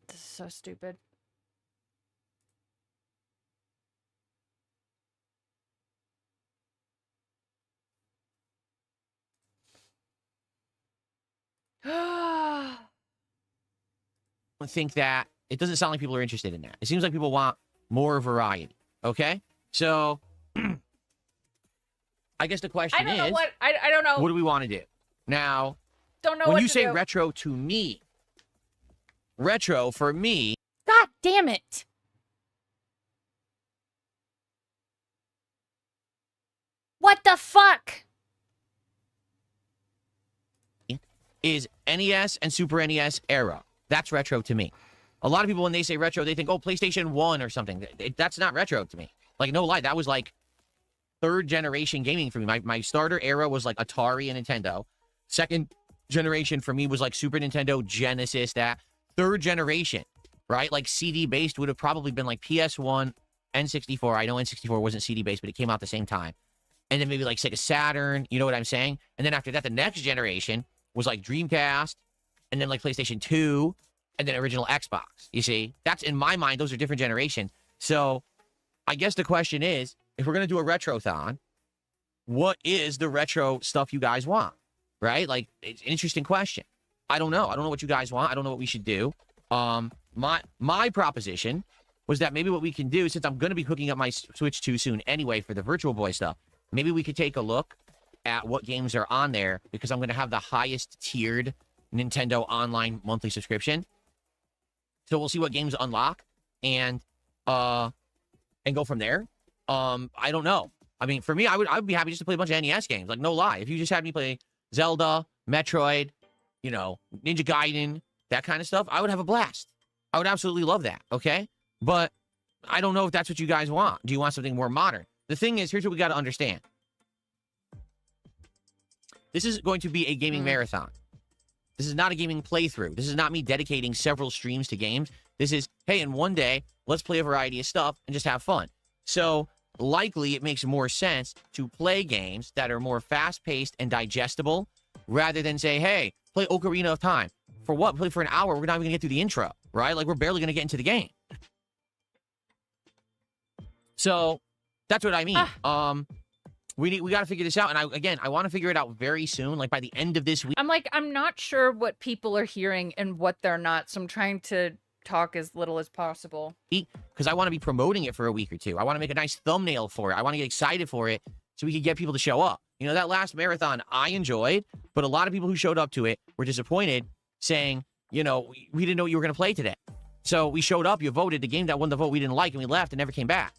This is so stupid. I think that it doesn't sound like people are interested in that. It seems like people want more variety. Okay? So, I guess the question is... I don't know. What do we want to do? Now, don't know when what you to say do. retro to me, retro for me... God damn it! What the fuck? Is NES and Super NES era. That's retro to me. A lot of people, when they say retro, they think, oh, PlayStation 1 or something. That's not retro to me. Like, no lie, that was like third generation gaming for me. My starter era was like Atari and Nintendo. Second generation for me was like Super Nintendo, Genesis, that. Third generation, right? Like CD-based would have probably been like PS1, N64. I know N64 wasn't CD-based, but it came out at the same time. And then maybe like Sega Saturn, you know what I'm saying? And then after that, the next generation was like Dreamcast, and then like PlayStation 2, and then original Xbox. You see? That's, in my mind, those are different generations. So I guess the question is, if we're going to do a retrothon, what is the retro stuff you guys want? Right? Like, it's an interesting question. I don't know. I don't know what you guys want. I don't know what we should do. My proposition was that maybe what we can do, since I'm going to be hooking up my Switch 2 soon anyway for the Virtual Boy stuff, maybe we could take a look at what games are on there, because I'm going to have the highest tiered Nintendo Online monthly subscription. So we'll see what games unlock and go from there. I don't know. I mean, for me, I would be happy just to play a bunch of NES games. Like, no lie. If you just had me play Zelda, Metroid, you know, Ninja Gaiden, that kind of stuff, I would have a blast. I would absolutely love that, okay? But I don't know if that's what you guys want. Do you want something more modern? The thing is, here's what we got to understand. This is going to be a gaming marathon. This is not a gaming playthrough. This is not me dedicating several streams to games. This is, hey, in one day, let's play a variety of stuff and just have fun. So likely it makes more sense to play games that are more fast-paced and digestible rather than say, hey, play Ocarina of Time. For what? Play for an hour. We're not even going to get through the intro, right? Like, we're barely going to get into the game. So that's what I mean. We got to figure this out. And I want to figure it out very soon, like by the end of this week. I'm not sure what people are hearing and what they're not. So I'm trying to talk as little as possible. Because I want to be promoting it for a week or two. I want to make a nice thumbnail for it. I want to get excited for it so we can get people to show up. You know, that last marathon I enjoyed, but a lot of people who showed up to it were disappointed, saying, you know, we didn't know what you were going to play today. So we showed up, you voted, the game that won the vote we didn't like, and we left and never came back.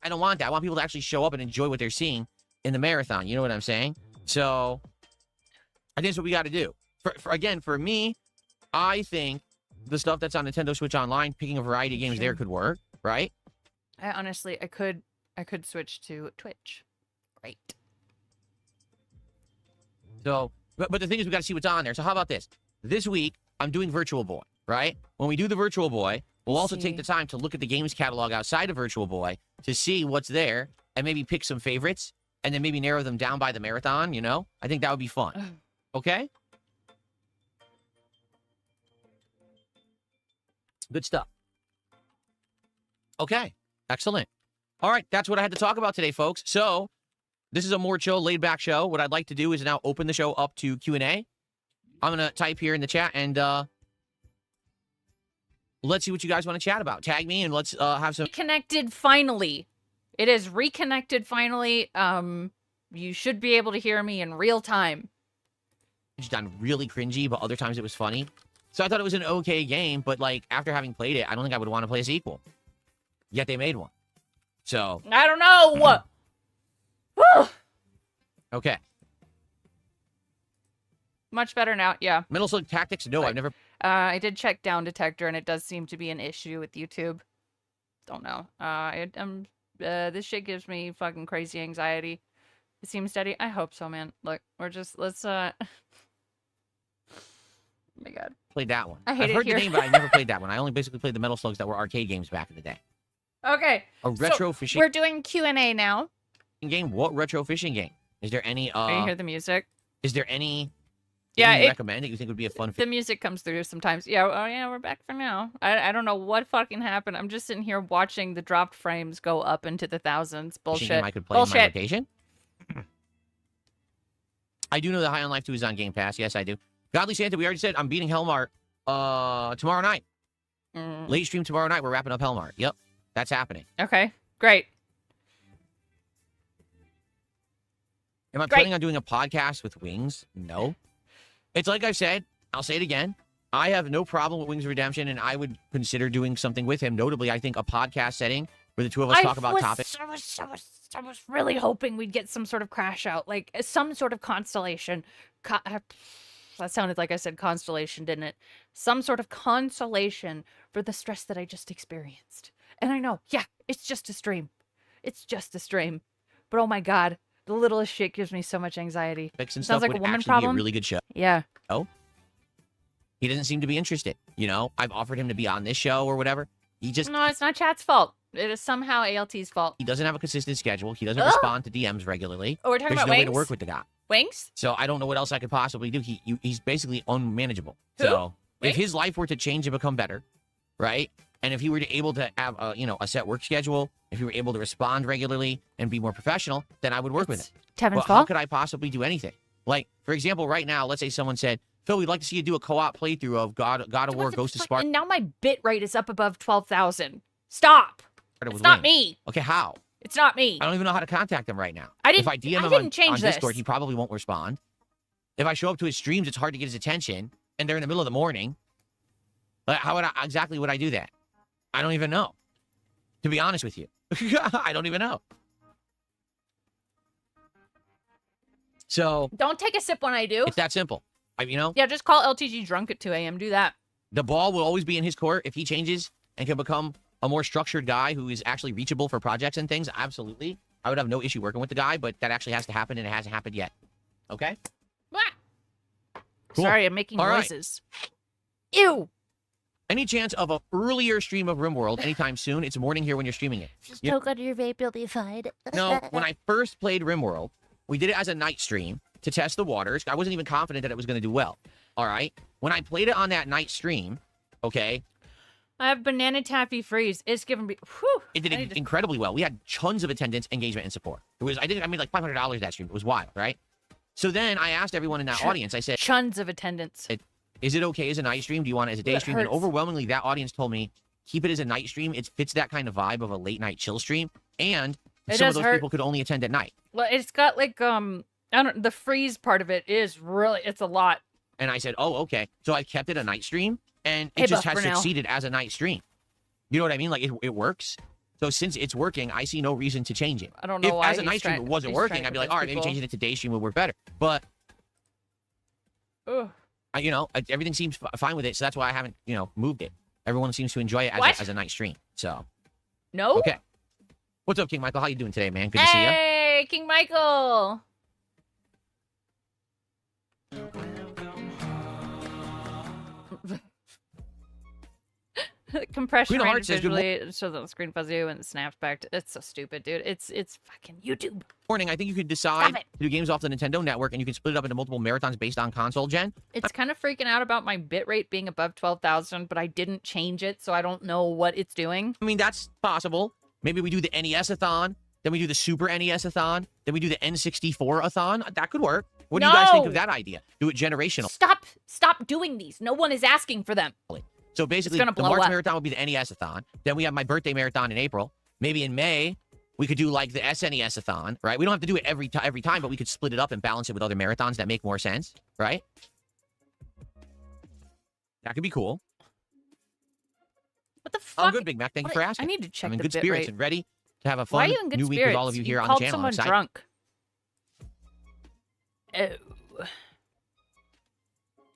I don't want that. I want people to actually show up and enjoy what they're seeing in the marathon. You know what I'm saying? So I think that's what we got to do. For me, I think the stuff that's on Nintendo Switch Online, picking a variety of games there could work, right? I could switch to Twitch. Right. So, but the thing is, we got to see what's on there. So how about this? This week, I'm doing Virtual Boy, right? When we do the Virtual Boy, we'll also take the time to look at the games catalog outside of Virtual Boy to see what's there and maybe pick some favorites and then maybe narrow them down by the marathon, you know? I think that would be fun. Okay? Good stuff. Okay. Excellent. All right. That's what I had to talk about today, folks. So this is a more chill, laid-back show. What I'd like to do is now open the show up to Q&A. I'm going to type here in the chat and let's see what you guys want to chat about. Tag me and let's have some... Reconnected finally. It is reconnected finally. You should be able to hear me in real time. It's done really cringy, but other times it was funny. So I thought it was an okay game, but like after having played it, I don't think I would want to play a sequel. Yet they made one. So... I don't know! Okay. Much better now, yeah. Metal Slug Tactics? No, I've never... I did check down Detractor, and it does seem to be an issue with YouTube. Don't know. This shit gives me fucking crazy anxiety. It seems steady. I hope so, man. Look, let's, oh my god. Played that one. I've heard the name, but I never played that one. I only basically played the Metal Slugs that were arcade games back in the day. Okay. A retro fishing... We're doing Q&A now. Game? What retro fishing game? Is there any, Can you hear the music? Is there any... Yeah, you recommend that you think would be a fun... The music comes through sometimes. Yeah, oh yeah, we're back for now. I don't know what fucking happened. I'm just sitting here watching the dropped frames go up into the thousands. Bullshit. Game I could play in my location? I do know that High on Life 2 is on Game Pass. Yes, I do. Godly Santa, we already said I'm beating Hellmart tomorrow night. Late stream tomorrow night. We're wrapping up Hellmart. Yep, that's happening. Okay, great. Am I planning on doing a podcast with Wings? No. It's like I said, I'll say it again. I have no problem with Wings of Redemption, and I would consider doing something with him. Notably, I think a podcast setting where the two of us talk about topics. I was really hoping we'd get some sort of crash out, like some sort of constellation. That sounded like I said constellation, didn't it? Some sort of consolation for the stress that I just experienced. And I know, yeah, it's just a stream. It's just a stream. But oh my god, the littlest shit gives me so much anxiety. Sounds like a woman problem. Be a really good show. Yeah. Oh? He doesn't seem to be interested. You know, I've offered him to be on this show or whatever. He just... No, it's not chat's fault. It is somehow ALT's fault. He doesn't have a consistent schedule. He doesn't respond to DMs regularly. Oh, we're talking There's about no Wings? way to work with the guy. Wings? So I don't know what else I could possibly do. He's basically unmanageable. Who? So Wings? if his life were to change and become better, right? And if he were to able to have a set work schedule, if he were able to respond regularly and be more professional, then I would work with him. Tevin's How could I possibly do anything? Like, for example, right now, let's say someone said, Phil, we'd like to see you do a co-op playthrough of God of War Ghost of Sparta. And now my bit rate is up above 12,000. Stop. It's not me. Okay, how? It's not me. I don't even know how to contact him right now. If I DM him on Discord, he probably won't respond. If I show up to his streams, it's hard to get his attention, and they're in the middle of the morning. Like, how exactly would I do that? I don't even know. To be honest with you. I don't even know. So... Don't take a sip when I do. It's that simple. Yeah, just call LTG drunk at 2 a.m. Do that. The ball will always be in his court. If he changes and can become a more structured guy who is actually reachable for projects and things, absolutely. I would have no issue working with the guy, but that actually has to happen, and it hasn't happened yet. Okay? Cool. Sorry, I'm making All right. noises. Ew. Any chance of an earlier stream of RimWorld anytime soon? It's morning here when you're streaming it. Just You- poke under your vape, you'll be fine. No, when I first played RimWorld, we did it as a night stream to test the waters. I wasn't even confident that it was going to do well. All right? When I played it on that night stream, okay, I have banana taffy freeze. It's giving me. Whew, it did incredibly well. We had tons of attendance, engagement, and support. I made like $500 that stream. It was wild, right? So then I asked everyone in that audience, I said, tons of attendance. Is it okay as a night stream? Do you want it as a day It stream? And hurts. overwhelmingly, that audience told me, keep it as a night stream. It fits that kind of vibe of a late night chill stream. And It some of does those hurt. people could only attend at night. Well, it's got like I don't. The freeze part of it is really. It's a lot. And I said, oh, okay. So I kept it a night stream, and it Hey, just Buff has Brunel. succeeded as a night stream. You know what I mean? Like, it works. So since it's working, I see no reason to change it. I don't know If why as a he's night stream trying- it wasn't he's working, trying to I'd be like, convince all right, maybe people. changing it to day stream would work better. But, Ugh. everything seems fine with it, so that's why I haven't, moved it. Everyone seems to enjoy it What? as a night stream. So, No. okay. What's up, King Michael? How you doing today, man? Good to see you. Hey, King Michael. Compression Queen of rate Hearts says, "Good visually so that the screen fuzzy and it snaps back to, it's so stupid, dude. It's fucking YouTube. Morning, I think you could decide to do games off the Nintendo Network, and you can split it up into multiple marathons based on console gen. It's kind of freaking out about my bitrate being above 12,000, but I didn't change it, so I don't know what it's doing. I mean, that's possible. Maybe we do the NES-a-thon, then we do the Super NES-a-thon, then we do the N64-a-thon. That could work. What do you guys think No! of that idea? Do it generational. Stop doing these. No one is asking for them. So basically, gonna the blow March up. marathon would be the NES-a-thon. Then we have my birthday marathon in April. Maybe in May, we could do like the SNES-a-thon, right? We don't have to do it every time, but we could split it up and balance it with other marathons that make more sense, right? That could be cool. What the fuck? I'm good, Big Mac. Thank you What- for asking. I need to check I'm in the good bit spirits rate. and ready to have a Why are fun you in good new week spirits? with all of you here on the called channel. I'm someone excited. drunk. Oh.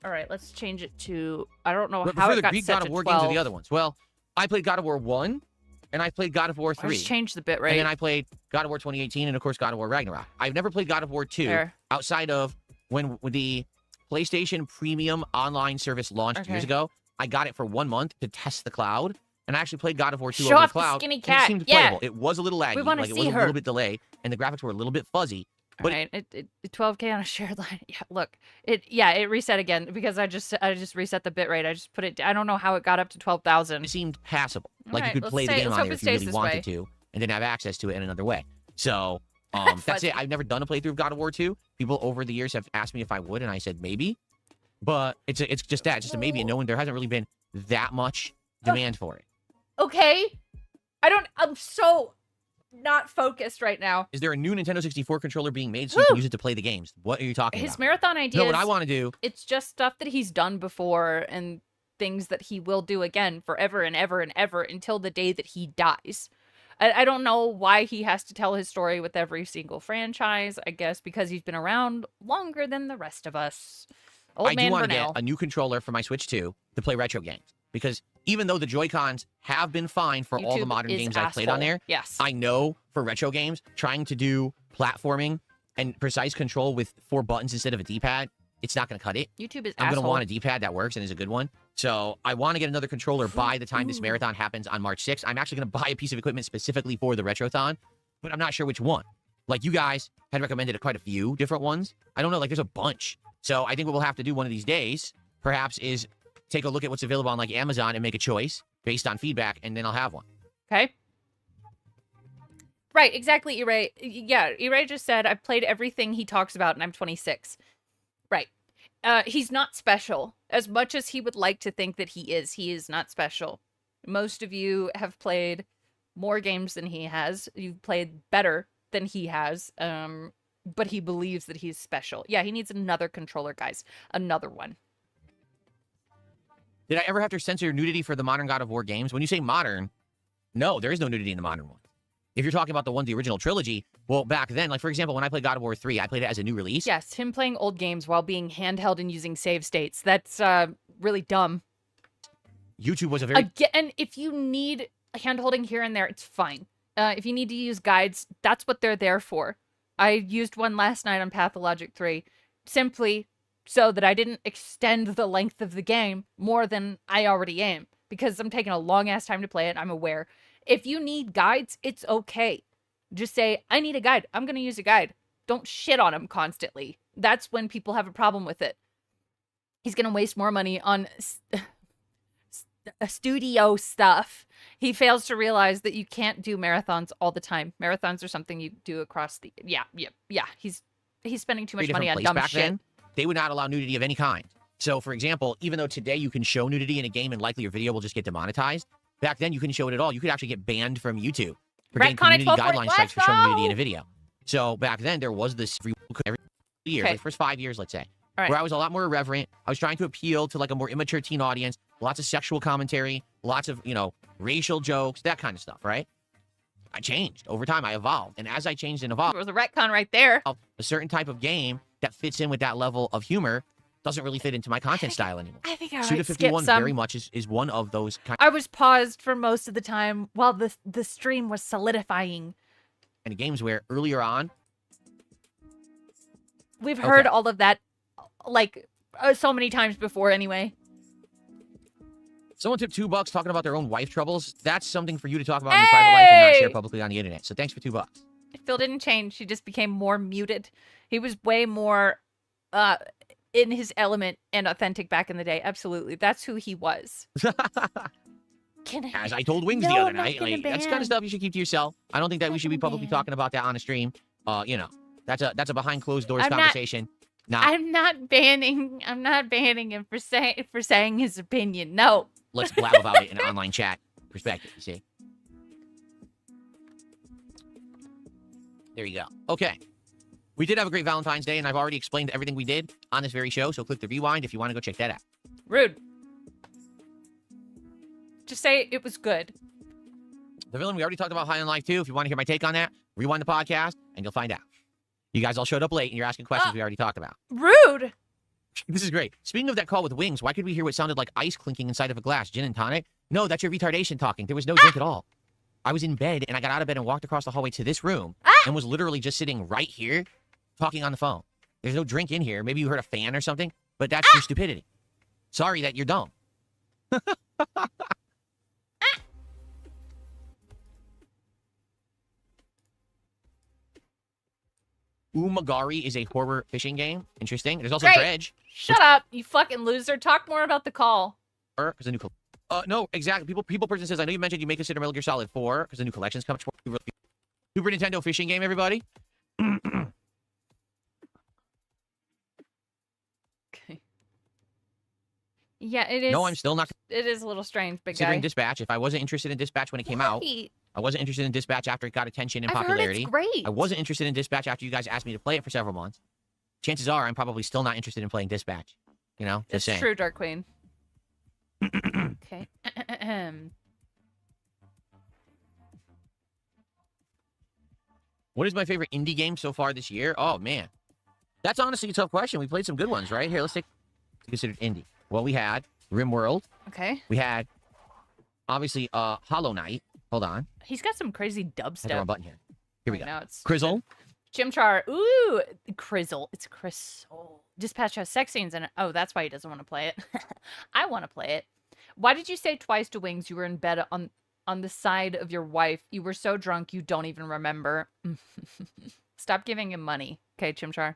All right, let's change it to. I don't know But how prefer it the got Greek set God of to War 12. games or the other ones? Well, I played God of War 1, and I played God of War 3. Just change the bit rate. And then I played God of War 2018, and of course God of War Ragnarok. I've never played God of War 2 Fair. outside of when the PlayStation Premium online service launched years Okay. ago. I got it for 1 month to test the cloud, and I actually played God of War 2 Show over off the the cloud. skinny and cat. it seemed Yeah. playable. It was a little laggy, wanna like it see was a her. little bit delayed, and the graphics were a little bit fuzzy. All right, it 12K on a shared line. Yeah, look, it reset again because I just reset the bit rate. I just put it. I don't know how it got up to 12,000. It seemed passable. All Like right, you could let's play the say- game let's on hope there it if you stays really this wanted way. to, and didn't have access to it in another way. So that's it. I've never done a playthrough of God of War 2. People over the years have asked me if I would, and I said maybe. But it's just that, just a maybe, and no one. There hasn't really been that much demand for it. Okay, I'm so not focused right now. Is there a new Nintendo 64 controller being made so you can use it to play the games? What are you talking His about? marathon ideas. No, what I want to do. It's just stuff that he's done before and things that he will do again forever and ever and ever until the day that he dies. I don't know why he has to tell his story with every single franchise. I guess because he's been around longer than the rest of us. Old I do man want to get Brunel. a new controller for my Switch 2 to play retro games. Because even though the Joy-Cons have been fine for all the YouTube modern is games I've played on asshole. there, Yes. I know for retro games, trying to do platforming and precise control with 4 buttons instead of a D-pad, it's not going to cut it. YouTube is I'm going to asshole. want a D-pad that works and is a good one. So I want to get another controller by the time this marathon happens on March 6th. I'm actually going to buy a piece of equipment specifically for the Retrothon, but I'm not sure which one. Like, you guys had recommended quite a few different ones. I don't know, like, there's a bunch. So I think what we'll have to do one of these days, perhaps, is take a look at what's available on, like, Amazon and make a choice based on feedback, and then I'll have one. Okay. Right, exactly, E-Ray. Yeah, E-Ray just said, I've played everything he talks about and I'm 26. Right. He's not special. As much as he would like to think that he is not special. Most of you have played more games than he has. You've played better than he has. But he believes that he's special. Yeah, he needs another controller, guys. Another one. Did I ever have to censor nudity for the modern God of War games? When you say modern, no, there is no nudity in the modern one. If you're talking about the original trilogy, well, back then, like, for example, when I played God of War 3, I played it as a new release. Yes, him playing old games while being handheld and using save states. That's really dumb. YouTube was a very Again, if you need hand holding here and there, it's fine. If you need to use guides, that's what they're there for. I used one last night on Pathologic 3, simply so that I didn't extend the length of the game more than I already am, because I'm taking a long-ass time to play it, I'm aware. If you need guides, it's okay. Just say, I need a guide. I'm going to use a guide. Don't shit on him constantly. That's when people have a problem with it. He's going to waste more money on studio stuff. He fails to realize that you can't do marathons all the time. Marathons are something you do across the... Yeah. He's spending too much money on dumb shit. Then, they would not allow nudity of any kind. So, for example, even though today you can show nudity in a game and likely your video will just get demonetized, back then you couldn't show it at all. You could actually get banned from YouTube for getting community guideline strikes for showing nudity in a video. So back then there was this every year, the first 5 years, let's say, where I was a lot more irreverent. I was trying to appeal to like a more immature teen audience, lots of sexual commentary, lots of, racial jokes, that kind of stuff, right? I changed over time. I evolved. And as I changed and evolved, there was a retcon right there. A certain type of game that fits in with that level of humor doesn't really fit into my content style anymore. I think I Suda 51 very much is one of those kind. I was paused for most of the time while the stream was solidifying. And games where earlier on, we've heard all of that like so many times before anyway. Someone tipped $2 talking about their own wife troubles. That's something for you to talk about in your private life and not share publicly on the internet. So thanks for $2. Phil didn't change. He just became more muted. He was way more in his element and authentic back in the day. Absolutely. That's who he was. As I told Wings the other night, like, that's kind of stuff you should keep to yourself. I don't think that we should be publicly talking about that on a stream. That's a behind closed doors conversation. I'm not banning him for saying his opinion. No. Let's blab about it in an online chat perspective, you see. There you go. Okay. We did have a great Valentine's Day, and I've already explained everything we did on this very show, so click the rewind if you want to go check that out. Rude. Just say it was good. The Villain, we already talked about High on Life 2. If you want to hear my take on that, rewind the podcast, and you'll find out. You guys all showed up late, and you're asking questions we already talked about. Rude! This is great. Speaking of that call with Wings, why could we hear what sounded like ice clinking inside of a glass? Gin and tonic? No, that's your retardation talking. There was no drink at all. I was in bed, and I got out of bed and walked across the hallway to this room, and was literally just sitting right here, talking on the phone. There's no drink in here. Maybe you heard a fan or something, but that's your stupidity. Sorry that you're dumb. Umagari is a horror fishing game. Interesting. There's also Dredge. Shut up, you fucking loser. Talk more about the call. Because a new no, exactly. People person says, I know you mentioned you may consider Metal Gear Solid 4 because the new collection's coming. Super Nintendo fishing game, everybody. Okay. Yeah, it is. No, I'm still not. It is a little strange, big guy. Considering Dispatch, if I wasn't interested in Dispatch when it came out, I wasn't interested in Dispatch after it got attention and popularity. Heard it's great. I wasn't interested in Dispatch after you guys asked me to play it for several months. Chances are I'm probably still not interested in playing Dispatch. You know, it's saying. True, Dark Queen. Okay. What is my favorite indie game so far this year? Oh, man. That's honestly a tough question. We played some good ones, right? Here, let's take considered indie. Well, we had RimWorld. Okay. We had, obviously, Hollow Knight. Hold on. He's got some crazy dubstep. Wrong button here. Here we go. Now it's Crizzle. Chimchar. Ooh, Crizzle. It's Crizzle. Dispatch has sex scenes in it. Oh, that's why he doesn't want to play it. I want to play it. Why did you say twice to Wings you were in bed on the side of your wife? You were so drunk you don't even remember. Stop giving him money. Okay, Chimchar.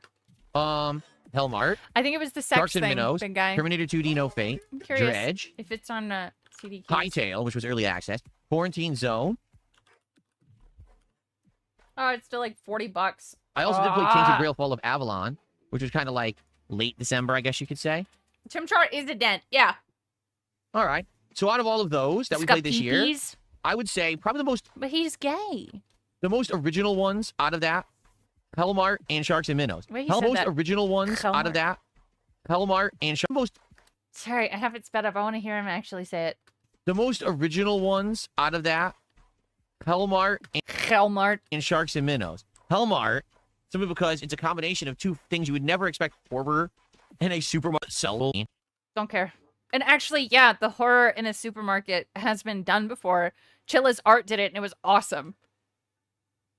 Hellmart. I think it was the sex Sharks thing, and Minnows. big guy. Terminator 2D No Fate. I'm curious Dredge. if it's on CD keys. Hightail, which was early access. Quarantine Zone. Oh, it's still like $40. I also did play Tainted Grail Fall of Avalon, which was kind of like late December, I guess you could say. Chimchar is a dent. Yeah. All right. So out of all of those that we played this year, I would say probably the most... But he's gay. The most original ones out of that, Hellmart and Sharks and Minnows. Most original ones out of that, Hellmart and Sharks. Sorry, I have it sped up. I want to hear him actually say it. The most original ones out of that, Hellmart and Sharks and Minnows. Hellmart, simply because it's a combination of two things you would never expect: horror and a super sell. Don't care. And actually, yeah, the horror in a supermarket has been done before. Chilla's Art did it, and it was awesome.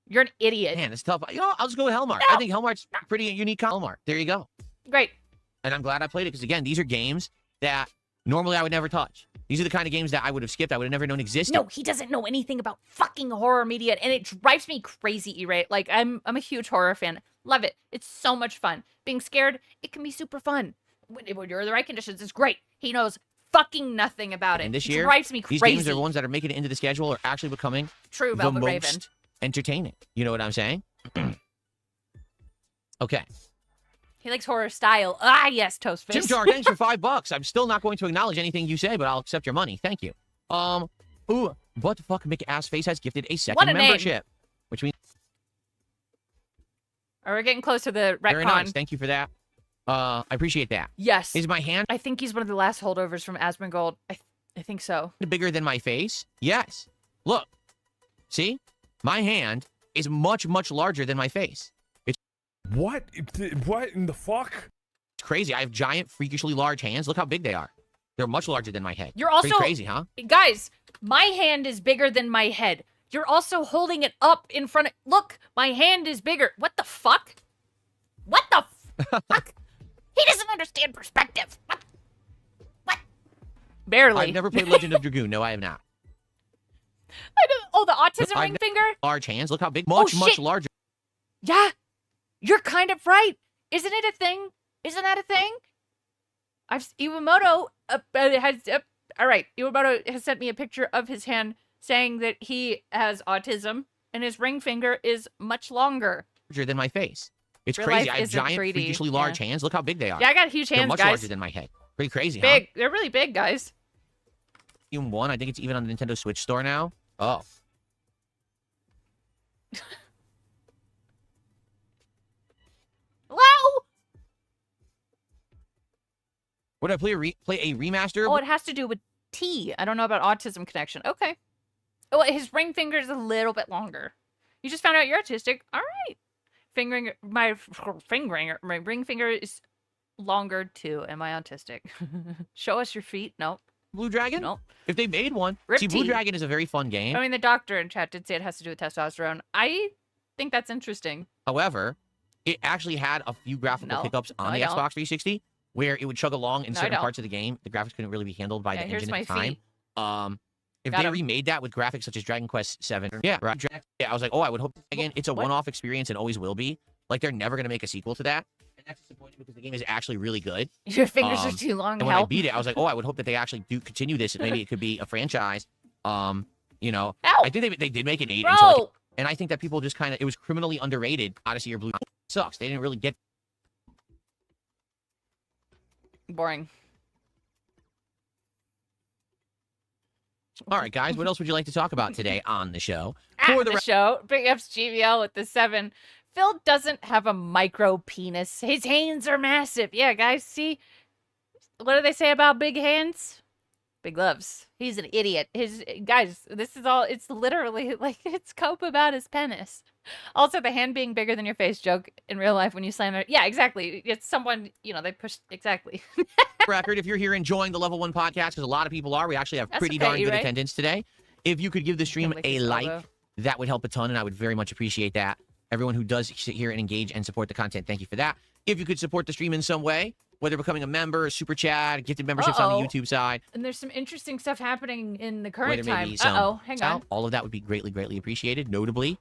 You're an idiot. Man, it's tough. You know, I'll just go with Hellmark. I think Hellmark's pretty unique. Hellmark. There you go. Great. And I'm glad I played it because, again, these are games that normally I would never touch. These are the kind of games that I would have skipped. I would have never known existed. No, he doesn't know anything about fucking horror media, and it drives me crazy, E-Ray. Like, I'm a huge horror fan. Love it. It's so much fun. Being scared, it can be super fun. When you're in the right conditions, it's great. He knows fucking nothing about it. And this It year, drives me crazy. these games are the ones that are making it into the schedule are actually becoming True, the Velvet most Raven. entertaining. You know what I'm saying? Okay. He likes horror style. Ah, yes, Toast Jim Fist. Jar, thanks for $5. I'm still not going to acknowledge anything you say, but I'll accept your money. Thank you. Ooh, what the fuck? Mick Assface has gifted a second What a name. membership, which means All right, we're getting close to the retcon. very nice. Thank you for that. I appreciate that. Yes. Is my hand I think he's one of the last holdovers from Asmongold. I think so. bigger than my face? Yes. Look. See? My hand is much, much larger than my face. It's What? What in the fuck? crazy. I have giant, freakishly large hands. Look how big they are. They're much larger than my head. You're also Pretty crazy, huh? Guys, my hand is bigger than my head. You're also holding it up in front of... Look, my hand is bigger. What the fuck? What the fuck? He doesn't understand perspective. What? Barely. I've never played Legend of Dragoon. No, I have not. I don't... Oh, the autism I've ring never- finger? Large hands. Look how big. Much, Oh, much shit. larger. Yeah. You're kind of right. Isn't it a thing? Isn't that a thing? Iwamoto has... all right. Iwamoto has sent me a picture of his hand saying that he has autism and his ring finger is much longer. Larger than my face. It's Real crazy. life I have isn't giant, 3D, freakishly large hands. Look how big they are. Yeah, I got huge They're hands, much guys. larger than my head. Pretty crazy, Big. huh? They're really big, guys. Volume 1, I think it's even on the Nintendo Switch store now. Oh. Hello? Would I play a remaster? Oh, it has to do with T. I don't know about autism connection. Okay. Oh, his ring finger is a little bit longer. You just found out you're autistic. All right. My ring finger is longer too. Am I autistic? Show us your feet. Nope. Blue Dragon? Nope. If they made one. Rip See, Blue T. Dragon is a very fun game. I mean, the doctor in chat did say it has to do with testosterone. I think that's interesting. However, it actually had a few graphical No. hiccups on No, I the don't. Xbox 360 where it would chug along in No, I certain don't. parts of the game. The graphics couldn't really be handled by Yeah, the here's engine at the my time. feet. If Got they 'em. remade that with graphics such as Dragon Quest 7, yeah, right. Yeah, I was like, oh, I would hope again. It's a What? one-off experience and always will be. Like they're never gonna make a sequel to that. And that's disappointing because the game is actually really good. Your fingers are too long. And when I Help. beat it, I was like, oh, I would hope that they actually do continue this. And maybe it could be a franchise. You know, Ow. I think they did make an 8. Bro. And, so, like, and I think that people just kind of, it was criminally underrated. Odyssey or Blue sucks. They didn't really get. Boring. All right, guys, what else would you like to talk about today on the show? For the show, Big F's GVL with the 7. Phil doesn't have a micro penis. His hands are massive. Yeah, guys, see? What do they say about big hands? Big gloves. He's an idiot. Guys, this is all, it's literally like, it's cope about his penis. Also, the hand being bigger than your face joke in real life when you slam it. Yeah, exactly. It's someone, they push, exactly. Record, if you're here enjoying the Level 1 podcast, because a lot of people are, we actually have That's pretty okay, darn good right? attendance today. If you could give the stream lick a his like, elbow. that would help a ton, and I would very much appreciate that. Everyone who does sit here and engage and support the content, thank you for that. If you could support the stream in some way, whether becoming a member, a super chat, gifted memberships on the YouTube side, And there's some interesting stuff happening in the whether current time. maybe some Uh-oh, hang on. all of that would be greatly, greatly appreciated. Notably,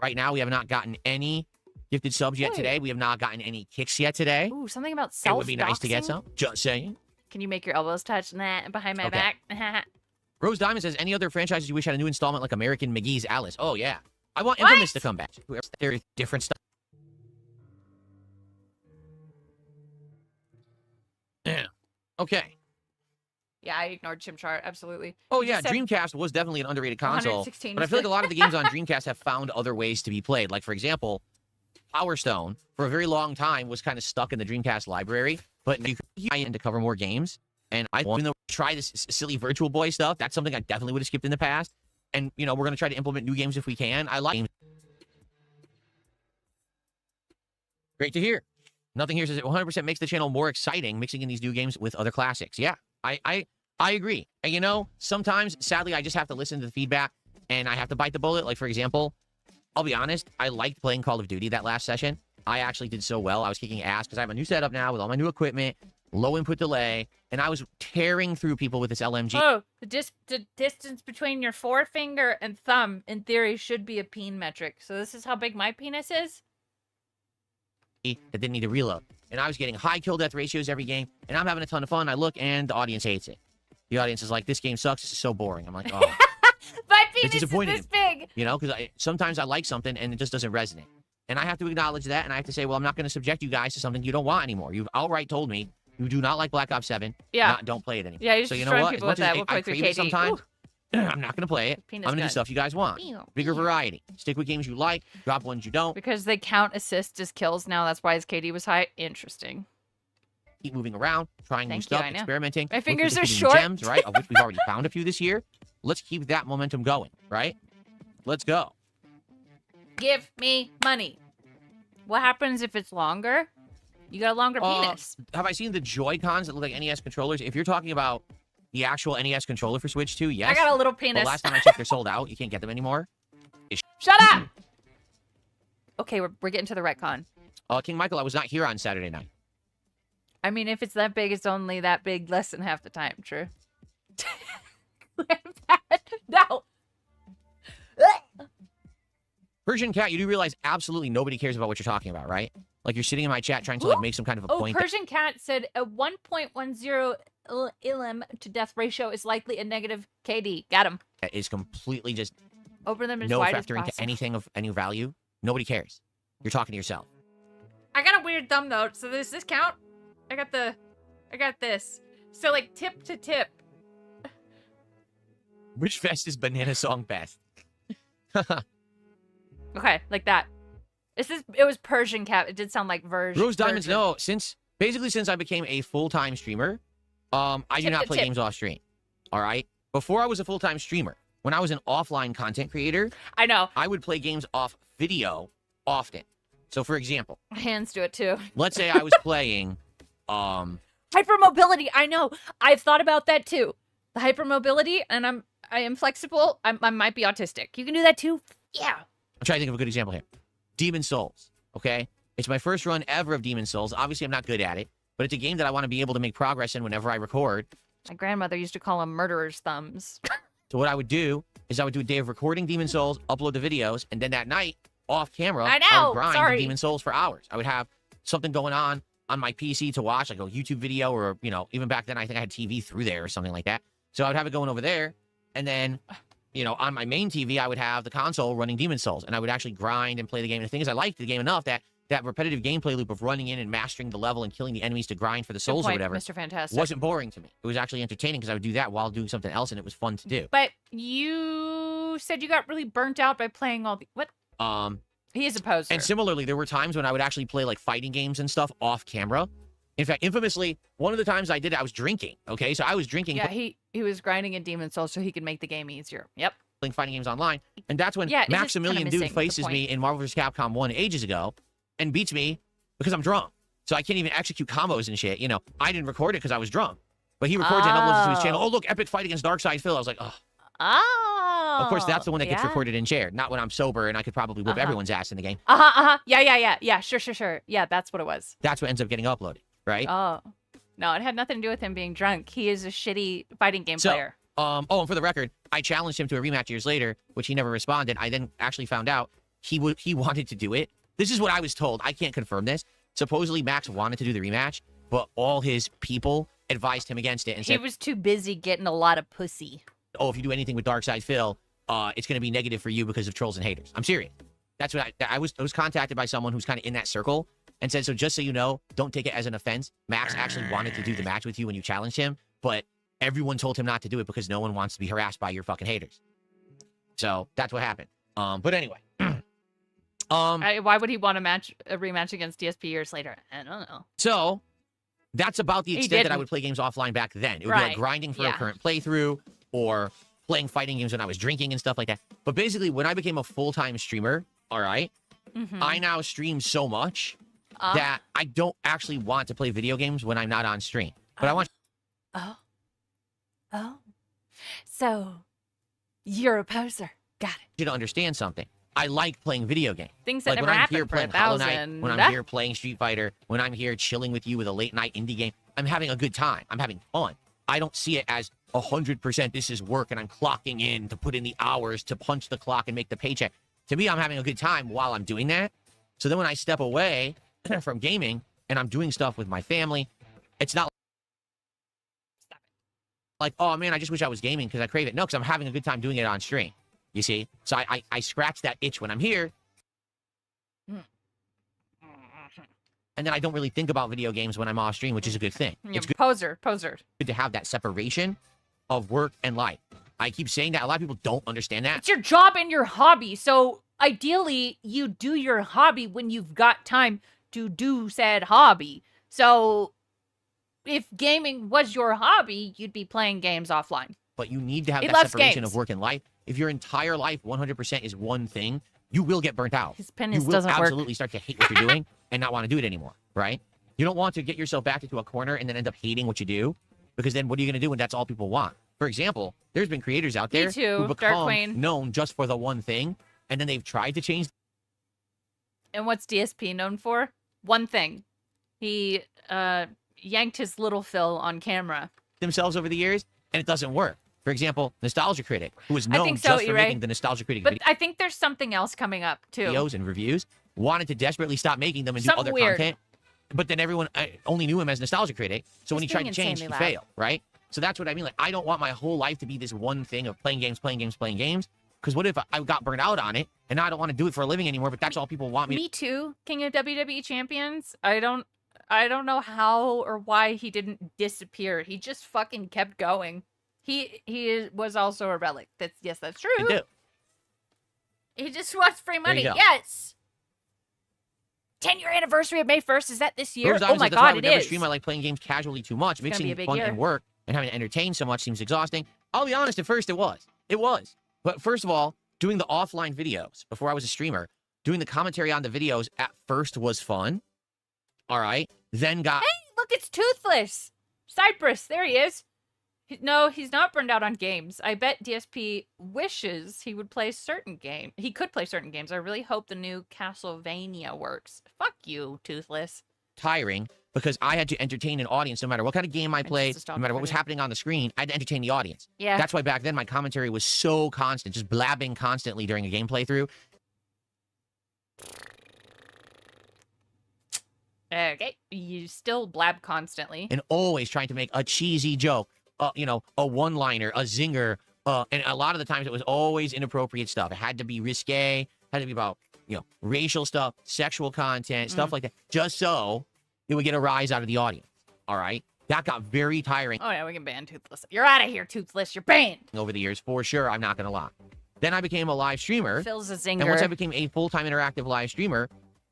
right now, we have not gotten any gifted subs yet Wait. today. We have not gotten any kicks yet today. Ooh, something about It self would be nice to get some. Just saying. Can you make your elbows touch? Nah, behind my Okay. back. Rose Diamond says, any other franchises you wish had a new installment like American McGee's Alice? Oh, yeah. I want What? Infamous to come back. There's different stuff. Yeah. Okay. Yeah, I ignored Chimchar, absolutely. Oh, You yeah. just said- Dreamcast was definitely an underrated console. 116. But I feel like a lot of the games on Dreamcast have found other ways to be played. Like, for example, Power Stone, for a very long time, was kind of stuck in the Dreamcast library. But you could buy in to cover more games. And I want to try this silly Virtual Boy stuff. That's something I definitely would have skipped in the past. And, we're going to try to implement new games if we can. I like games. Great to hear. Nothing here says it 100% makes the channel more exciting, mixing in these new games with other classics. Yeah, I agree. And you know, sometimes, sadly, I just have to listen to the feedback and I have to bite the bullet. Like, for example, I'll be honest, I liked playing Call of Duty that last session. I actually did so well. I was kicking ass because I have a new setup now with all my new equipment, low input delay, and I was tearing through people with this LMG. Oh, the distance between your forefinger and thumb, in theory, should be a peen metric. So this is how big my penis is? That didn't need to reload. And I was getting high kill death ratios every game, and I'm having a ton of fun. I look, and the audience hates it. The audience is like, this game sucks. This is so boring. I'm like, oh. My penis It's is disappointing. this big. You know, because sometimes I like something, and it just doesn't resonate. And I have to acknowledge that, and I have to say, well, I'm not going to subject you guys to something you don't want anymore. You've outright told me you do not like Black Ops 7. Yeah. Don't play it anymore. Yeah, you're so you know destroying what? people As with much that. as We'll I play through crave it KD. sometimes, I'm not going to play it. Penis I'm going to do gun. stuff you guys want. Bigger variety. Stick with games you like. Drop ones you don't. Because they count assists as kills now. That's why his KD was high. Interesting. Keep moving around, trying new Thank you, stuff, I know. experimenting. My Look for fingers are distributing short. Gems, right? Of which we've already found a few this year. Let's keep that momentum going, right? Let's go. Give me money. What happens if it's longer? You got a longer penis. Have I seen the Joy-Cons that look like NES controllers? If you're talking about the actual NES controller for Switch 2, yes. I got a little But penis. last time I checked, they're sold out. You can't get them anymore. Shut up! Okay, we're getting to the retcon. King Michael, I was not here on Saturday night. I mean, if it's that big, it's only that big less than half the time. True. No. Persian Cat, you do realize absolutely nobody cares about what you're talking about, right? Like you're sitting in my chat trying to like make some kind of a Oh, point. Persian Cat said a 1.10 ilim to death ratio is likely a negative KD. Got him. That is completely just Open them as no wide as factor into possible. anything of any value. Nobody cares. You're talking to yourself. I got a weird thumb though. So does this count? I got this. So like tip to tip. Which vest is Banana Song best? Okay, like that. It was Persian Cat. It did sound like version. Rose Diamonds, no. Since I became a full-time streamer, I do Tip not to play tip. games off stream. All right? Before I was a full-time streamer, when I was an offline content creator, I know. I would play games off video often. So for example, My hands do it too. let's say I was playing Hypermobility. I know. I've thought about that too. The hypermobility, and I am flexible. I might be autistic. You can do that too. Yeah. I'm trying to think of a good example here. Demon Souls, okay? It's my first run ever of Demon Souls. Obviously, I'm not good at it, but it's a game that I want to be able to make progress in whenever I record. My grandmother used to call them murderer's thumbs. So what I would do is I would do a day of recording Demon Souls, upload the videos, and then that night, off camera, I would know, grind sorry. Demon Souls for hours. I would have something going on my PC to watch, like a YouTube video or, you know, even back then I think I had TV through there or something like that. So I would have it going over there, and then, you know, on my main TV, I would have the console running Demon Souls, and I would actually grind and play the game. And the thing is, I liked the game enough that that repetitive gameplay loop of running in and mastering the level and killing the enemies to grind for the souls point, or whatever Mr. Fantastic. wasn't boring to me. It was actually entertaining because I would do that while doing something else, and it was fun to do. But you said you got really burnt out by playing all the... What? He is a poser. And similarly, there were times when I would actually play like fighting games and stuff off camera. In fact, infamously, one of the times I did it, I was drinking. Okay, so I was drinking. Yeah, he was grinding in Demon Souls so he could make the game easier. Yep. Playing fighting games online, and that's when Yeah, it's just Maximilian kinda Dude missing the faces me point. in Marvel vs. Capcom 1 ages ago and beats me because I'm drunk. So I can't even execute combos and shit. You know, I didn't record it because I was drunk. But he records it and uploads it to his channel. Oh, look, epic fight against Darkside Phil. I was like, oh. Oh. Of course, that's the one that gets yeah. recorded and shared, not when I'm sober and I could probably whip everyone's ass in the game. Yeah, sure. Yeah, that's what it was. That's what ends up getting uploaded, right? Oh. No, it had nothing to do with him being drunk. He is a shitty fighting game player. And for the record, I challenged him to a rematch years later, which he never responded. I then actually found out he wanted to do it. This is what I was told. I can't confirm this. Supposedly, Max wanted to do the rematch, but all his people advised him against it and He said, was too busy getting a lot of pussy. oh, if you do anything with Darkside Phil, it's going to be negative for you because of trolls and haters. I'm serious. That's what I was contacted by someone who's kind of in that circle and said, so just so you know, don't take it as an offense. Max actually wanted to do the match with you when you challenged him, but everyone told him not to do it because no one wants to be harassed by your fucking haters. So that's what happened. But anyway. Why would he want a rematch against DSP years later? I don't know. So that's about the He extent that I didn't. would play games offline back then. It would be like Right. grinding for a Yeah. current playthrough or playing fighting games when I was drinking and stuff like that. But basically, when I became a full-time streamer, all right, Mhm. I now stream so much that I don't actually want to play video games when I'm not on stream. But I want... Oh. Oh. So, you're a poser. Got it. You to understand something. I like playing video games. Things that like never when I'm here happened for playing Hollow Knight, 1,000. when I'm here playing Street Fighter, when I'm here chilling with you with a late night indie game, I'm having a good time. I'm having fun. I don't see it as 100% this is work and I'm clocking in to put in the hours to punch the clock and make the paycheck. To me, I'm having a good time while I'm doing that. So then when I step away from gaming and I'm doing stuff with my family, it's not like, oh man, I just wish I was gaming because I crave it. No, because I'm having a good time doing it on stream. You see? So I scratch that itch when I'm here. And then I don't really think about video games when I'm off stream, which is a good thing. It's good. Poser. Good to have that separation of work and life. I keep saying that. A lot of people don't understand that. It's your job and your hobby. So ideally, you do your hobby when you've got time to do said hobby. So if gaming was your hobby, you'd be playing games offline. But you need to have He that loves separation games. of work and life. If your entire life 100% is one thing, you will get burnt out. His penis you will doesn't work. absolutely start to hate what you're doing and not want to do it anymore, right? You don't want to get yourself back into a corner and then end up hating what you do, because then what are you going to do when that's all people want? For example, there's been creators out there too, who Dark become Queen. known just for the one thing, and then they've tried to change. And what's DSP known for? One thing. He yanked his little Phil on camera. Themselves over the years, and it doesn't work. For example, Nostalgia Critic, who was I known think so, just for you're making right. the Nostalgia Critic But I think there's something else coming up, too. videos and reviews, wanted to desperately stop making them and do Something other weird. content, but then everyone only knew him as Nostalgia Critic, so when he He's tried being to change, he insanely loud. failed, right? So that's what I mean. Like, I don't want my whole life to be this one thing of playing games, because what if I got burnt out on it, and now I don't want to do it for a living anymore, but that's all people want me to. Me too, King of WWE Champions. I don't know how or why he didn't disappear. He just fucking kept going. Was also a relic. That's true. I do. He just wants free money. go. Yes. 10-year anniversary of May 1st. Is that this year? Rose Oh Isaac, my that's why I god, would it never is. stream. I like playing games casually too much. gonna be Mixing a big fun year. and work and having to entertain so much seems exhausting. I'll be honest, at first it was. It was. But first of all, doing the offline videos before I was a streamer, doing the commentary on the videos at first was fun. All right. Then got... Hey, look, it's Toothless. Cypress, there he is. No, he's not burned out on games. I bet DSP wishes he would play certain games. He could play certain games. I really hope the new Castlevania works. Fuck you, Toothless. tiring because I had to entertain an audience no matter what kind of game I played, no matter what was happening on the screen. I had to entertain the audience. Yeah. That's why back then my commentary was so constant, just blabbing constantly during a game playthrough. Okay, you still blab constantly. And always trying to make a cheesy joke, a one-liner, a zinger, and a lot of the times it was always inappropriate stuff. It had to be risque, had to be about, racial stuff, sexual content, stuff like that, just so it would get a rise out of the audience. All right? That got very tiring. Oh yeah, we can ban Toothless. You're out of here, Toothless. You're banned. Over the years, for sure, I'm not going to lie. Then I became a live streamer. Phil's a zinger. And once I became a full-time interactive live streamer,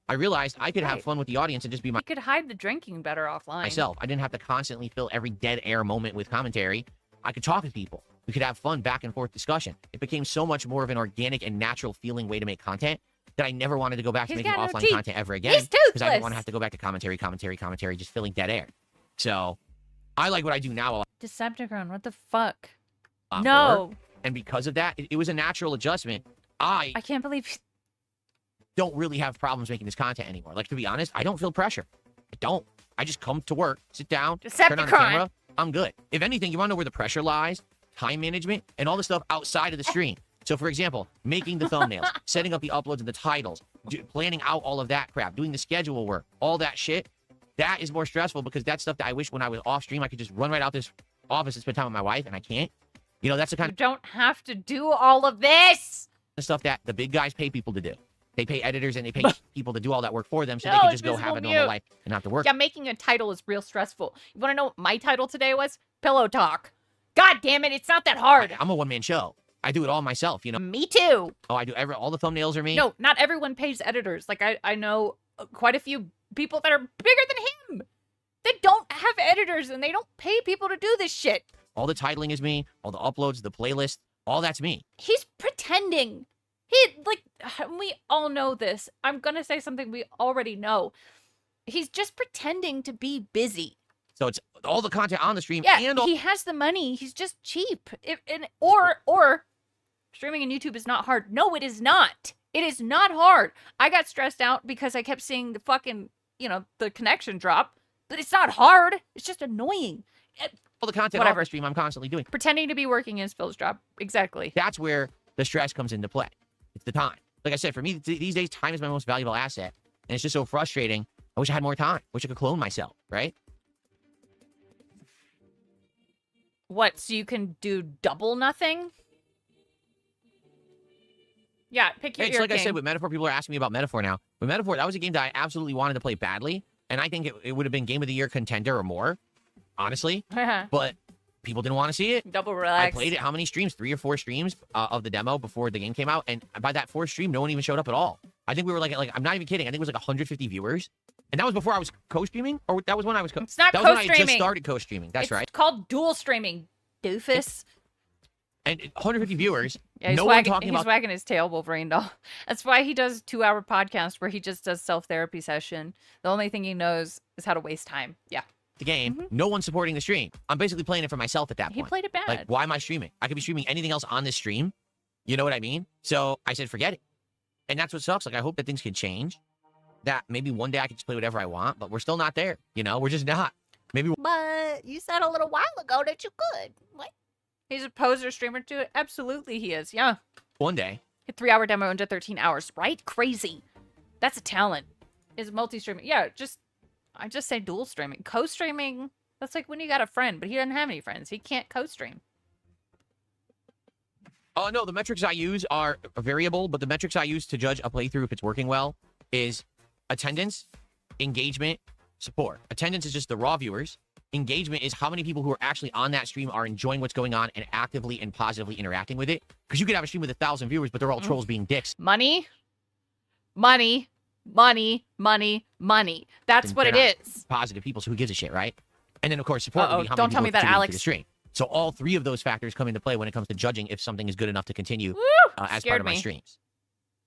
I realized I could have Right. fun with the audience and just be You could hide the drinking better offline. myself. I didn't have to constantly fill every dead air moment with commentary. I could talk to people. We could have fun back and forth discussion. It became so much more of an organic and natural feeling way to make content that I never wanted to go back to He's making got no offline teeth. content ever again. He's Because I didn't toothless. want to have to go back to commentary, just filling dead air. So I like what I do now a lot Decepticon, what the fuck? more. No. And because of that, it was a natural adjustment. I can't believe don't really have problems making this content anymore. Like, to be honest, I don't feel pressure. I don't. I just come to work, sit down, turn on the Decepticon. camera. I'm good. If anything, you want to know where the pressure lies? Time management and all the stuff outside of the stream. So, for example, making the thumbnails, setting up the uploads and the titles, planning out all of that crap, doing the schedule work, all that shit, that is more stressful because that's stuff that I wish when I was off stream, I could just run right out this office and spend time with my wife, and I can't. That's the kind you don't have to do all of this. of stuff that the big guys pay people to do. They pay editors and they pay people to do all that work for them so they No, can just go have invisible a normal mute. life and not have to work. Yeah, making a title is real stressful. You want to know what my title today was? Pillow Talk. God damn it, it's not that hard. I'm a one-man show. I do it all myself, Me too. Oh, I do all the thumbnails are me. No, not everyone pays editors. Like, I know quite a few people that are bigger than him. They don't have editors and they don't pay people to do this shit. All the titling is me. All the uploads, the playlist, all that's me. He's pretending. We all know this. I'm gonna say something we already know. He's just pretending to be busy So it's all the content on the stream Yeah, and all he has the money. He's just cheap. Or streaming on YouTube is not hard. No, it is not. It is not hard. I got stressed out because I kept seeing the fucking, the connection drop. But it's not hard. It's just annoying. all the content Whatever. off the stream I'm constantly doing. Pretending to be working is Phil's job. Exactly. That's where the stress comes into play. It's the time. Like I said, for me, these days, time is my most valuable asset. And it's just so frustrating. I wish I had more time. Wish I could clone myself, right? What, so you can do double nothing? Yeah, pick your It's like game. I said, with Metaphor, people are asking me about Metaphor now. With Metaphor, that was a game that I absolutely wanted to play badly. And I think it would have been Game of the Year contender or more, honestly. But people didn't want to see it. Double relax. I played it how many streams? 3 or 4 streams of the demo before the game came out. And by that 4th stream, no one even showed up at all. I think we were like I'm not even kidding. I think it was like 150 viewers. And that was before I was co-streaming? Or that was when I was It's not That was when I co-streaming. just started co-streaming. That's It's right. called dual streaming, doofus. And 150 viewers. Yeah, he's no one wagging, talking he's about wagging his tail, Wolverine doll. That's why he does 2-hour podcast where he just does self-therapy session. The only thing he knows is how to waste time. Yeah. the game. No one's supporting the stream. I'm basically playing it for myself at that He point. played it bad. Like, why am I streaming? I could be streaming anything else on this stream. You know what I mean? So I said, forget it. And that's what sucks. Like, I hope that things can change. That maybe one day I can just play whatever I want, but we're still not there. You know, we're just not. Maybe. But you said a little while ago that you could. What? He's a poser streamer to it. Absolutely he is. Yeah. One day. A 3-hour demo under 13 hours, right? Crazy. That's a talent. Is multi-streaming. Yeah, I just say dual streaming. Co-streaming, that's like when you got a friend, but he doesn't have any friends. He can't co-stream. Oh, no, the metrics I use are variable, but the metrics I use to judge a playthrough if it's working well is attendance, engagement, support. Attendance is just the raw viewers. Engagement is how many people who are actually on that stream are enjoying what's going on and actively and positively interacting with it. Because you could have a stream with 1,000 viewers, but they're all trolls being dicks. Money, money, money, money, money. That's And what it they're not is. Positive people, so who gives a shit, right? And then, of course, support would be how Don't many tell people me that, contributing to Alex. the stream. So all 3 of those factors come into play when it comes to judging if something is good enough to continue as part of my streams.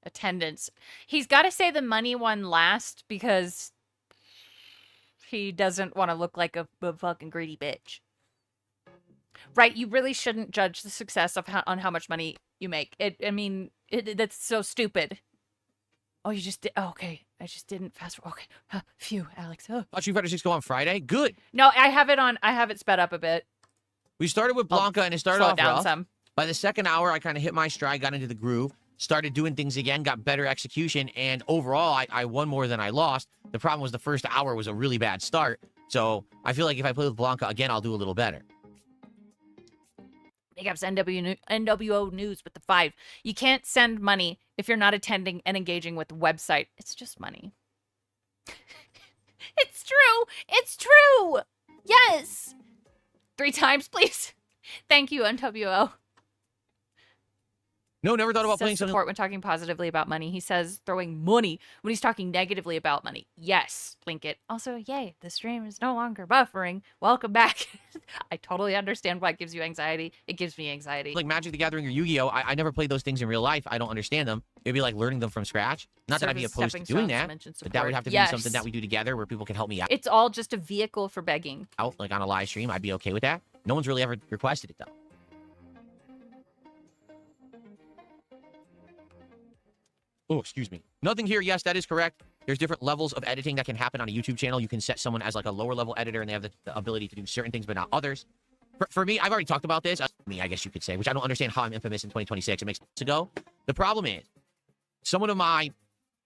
Attendance. He's got to say the money one last because he doesn't want to look like a fucking greedy bitch. Right? You really shouldn't judge the success of on how much money you make. That's so stupid. Oh, you just did. Oh, okay. I just didn't fast forward. Okay. Phew, Alex. Oh. Thought Street Fighter 6 go on Friday? Good. No, I have it sped up a bit. We started with Blanca and it started slow it off down rough. some. By the second hour, I kind of hit my stride, got into the groove, started doing things again, got better execution, and overall, I won more than I lost. The problem was the first hour was a really bad start, so I feel like if I play with Blanca again, I'll do a little better. Big ups NWO News with the 5. You can't send money if you're not attending and engaging with the website. It's just money. It's true. It's true. Yes. 3 times, please. Thank you, NWO. No, never thought about Says playing something. support when talking positively about money. He says throwing money when he's talking negatively about money. Yes, link it. Also, yay, the stream is no longer buffering. Welcome back. I totally understand why it gives you anxiety. It gives me anxiety. Like Magic the Gathering or Yu-Gi-Oh! I never played those things in real life. I don't understand them. It'd be like learning them from scratch. Not that I'd be Serve as opposed to stepping doing stones, that, mention but that would support. have to be Yes. something that we do together where people can help me out. It's all just a vehicle for begging. Like on a live stream, I'd be okay with that. No one's really ever requested it, though. Oh, excuse me. Nothing here. Yes, that is correct. There's different levels of editing that can happen on a YouTube channel. You can set someone as like a lower level editor and they have the ability to do certain things, but not others. For me, I've already talked about this. Me, I guess you could say, which I don't understand how I'm infamous in 2026. It makes sense to go. The problem is, someone of my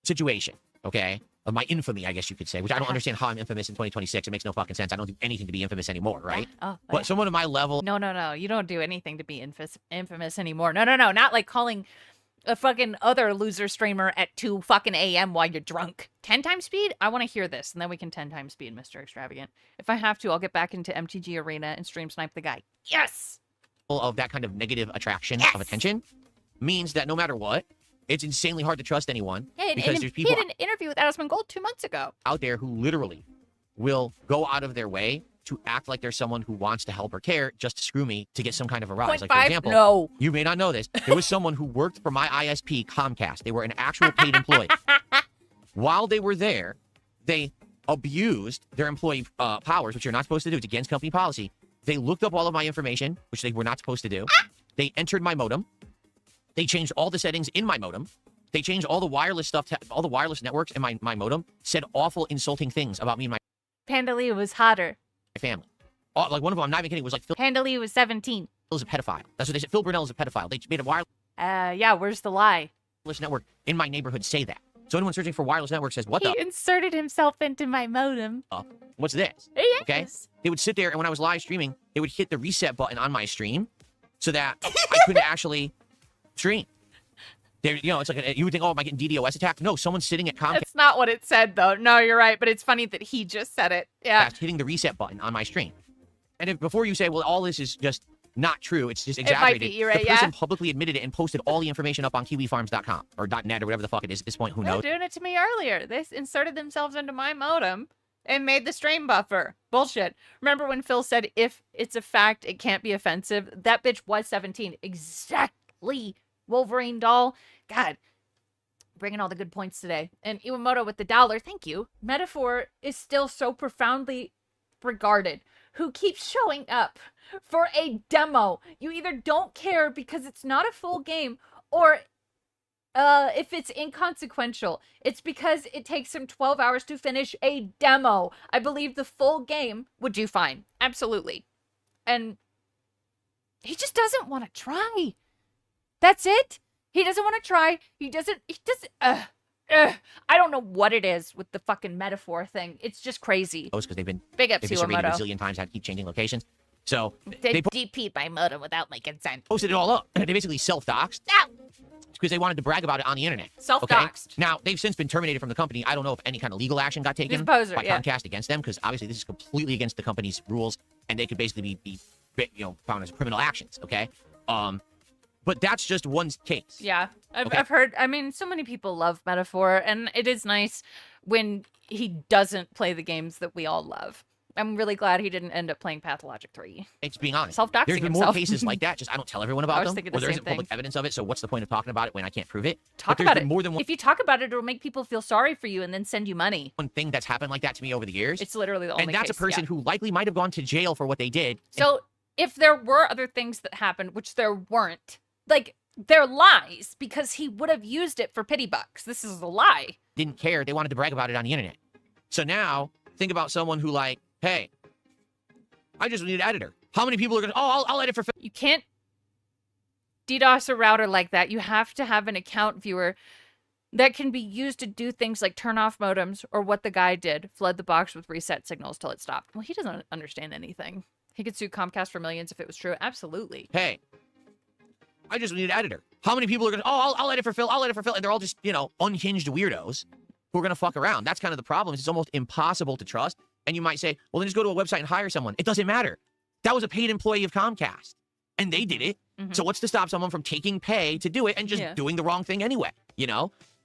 situation, okay, of my infamy, I guess you could say, which I don't understand how I'm infamous in 2026. It makes no fucking sense. I don't do anything to be infamous anymore, right? But someone of my level. No. You don't do anything to be infamous anymore. No. Not like calling a fucking other loser streamer at 2 fucking a.m. while you're drunk. 10 times speed? I want to hear this, and then we can 10 times speed, Mr. Extravagant. If I have to, I'll get back into MTG Arena and stream snipe the guy. Yes! Of that kind of negative attraction of attention means that no matter what, it's insanely hard to trust anyone because there's people He had an interview with Asmongold Gold 2 months ago. out there who literally will go out of their way to act like there's someone who wants to help or care just to screw me to get some kind of a rise. Like, for 0.5? example, No. you may not know this. There was someone who worked for my ISP, Comcast. They were an actual paid employee. While they were there, they abused their employee powers, which you're not supposed to do. It's against company policy. They looked up all of my information, which they were not supposed to do. They entered my modem. They changed all the settings in my modem. They changed all the wireless stuff, all the wireless networks in my modem. Said awful, insulting things about me and my Pandalea was hotter. family. Like one of them, I'm not even kidding, was like Phil Pandalea was 17. is a pedophile. That's what they said. Phil Brunel is a pedophile. They made a wireless Yeah, where's the lie? network in my neighborhood say that. So anyone searching for wireless network says, what He the? inserted himself into my modem. What's this? Yes. Okay. They would sit there, and when I was live streaming, they would hit the reset button on my stream so that I couldn't actually stream. There, you know, it's like you would think, oh, am I getting DDoS attacked? No, someone's sitting at Comcast. That's not what it said, though. No, you're right, but it's funny that he just said it. Yeah. Hitting the reset button on my stream. And if, before you say, well, all this is just not true, it's just It might exaggerated. be, you're right, the person yeah. publicly admitted it and posted all the information up on kiwifarms.com or .net or whatever the fuck it is at this point. Who They were knows? doing it to me earlier. They inserted themselves into my modem and made the stream buffer. Bullshit. Remember when Phil said, if it's a fact, it can't be offensive? That bitch was 17. Exactly. Wolverine doll. God. Bringing all the good points today. And Iwamoto with the $1. Thank you. Metaphor is still so profoundly regarded. Who keeps showing up for a demo? You either don't care because it's not a full game, or if it's inconsequential, it's because it takes him 12 hours to finish a demo. I believe the full game would do fine. Absolutely. And he just doesn't want to try. That's it. He doesn't want to try. He doesn't, I don't know what it is with the fucking metaphor thing. It's just crazy. Because they've been Big ups, they've been surveyed a Iwamoto. bazillion times, had to keep changing locations. So They DP'd my modem without my consent. posted it all up. They basically self-doxed because they wanted to brag about it on the internet. Self-doxed. Okay? Now, they've since been terminated from the company. I don't know if any kind of legal action got taken He's a poser, by yeah. Comcast against them, because obviously this is completely against the company's rules, and they could basically be found as criminal actions, okay? But that's just one case. Yeah, Okay. I've heard, I mean, so many people love Metaphor, and it is nice when he doesn't play the games that we all love. I'm really glad he didn't end up playing Pathologic 3. It's being honest. Self-doxing There's been more himself. cases like that, just I don't tell everyone I about was them, thinking or the there same isn't public thing. evidence of it, so what's the point of talking about it when I can't prove it? But Talk there's about been it. more than one If you talk about it, it'll make people feel sorry for you and then send you money. thing that's happened like that to me over the years. It's literally the only And that's case, a person yeah. who likely might have gone to jail for what they did. So if there were other things that happened, which there weren't, like, they're lies because he would have used it for pity bucks. This is a lie. Didn't care. They wanted to brag about it on the internet. So now, think about someone who like, hey, I just need an editor. How many people are going to, I'll edit for... You can't DDoS a router like that. You have to have an account viewer that can be used to do things like turn off modems, or what the guy did, flood the box with reset signals till it stopped. Well, he doesn't understand anything. He could sue Comcast for millions if it was true. Absolutely. Hey, I just need an editor. How many people are going to, I'll edit for Phil, I'll edit for Phil. And they're all just, unhinged weirdos who are going to fuck around. That's kind of the problem. It's almost impossible to trust. And you might say, well, then just go to a website and hire someone. It doesn't matter. That was a paid employee of Comcast. And they did it. So what's to stop someone from taking pay to do it and just doing the wrong thing anyway?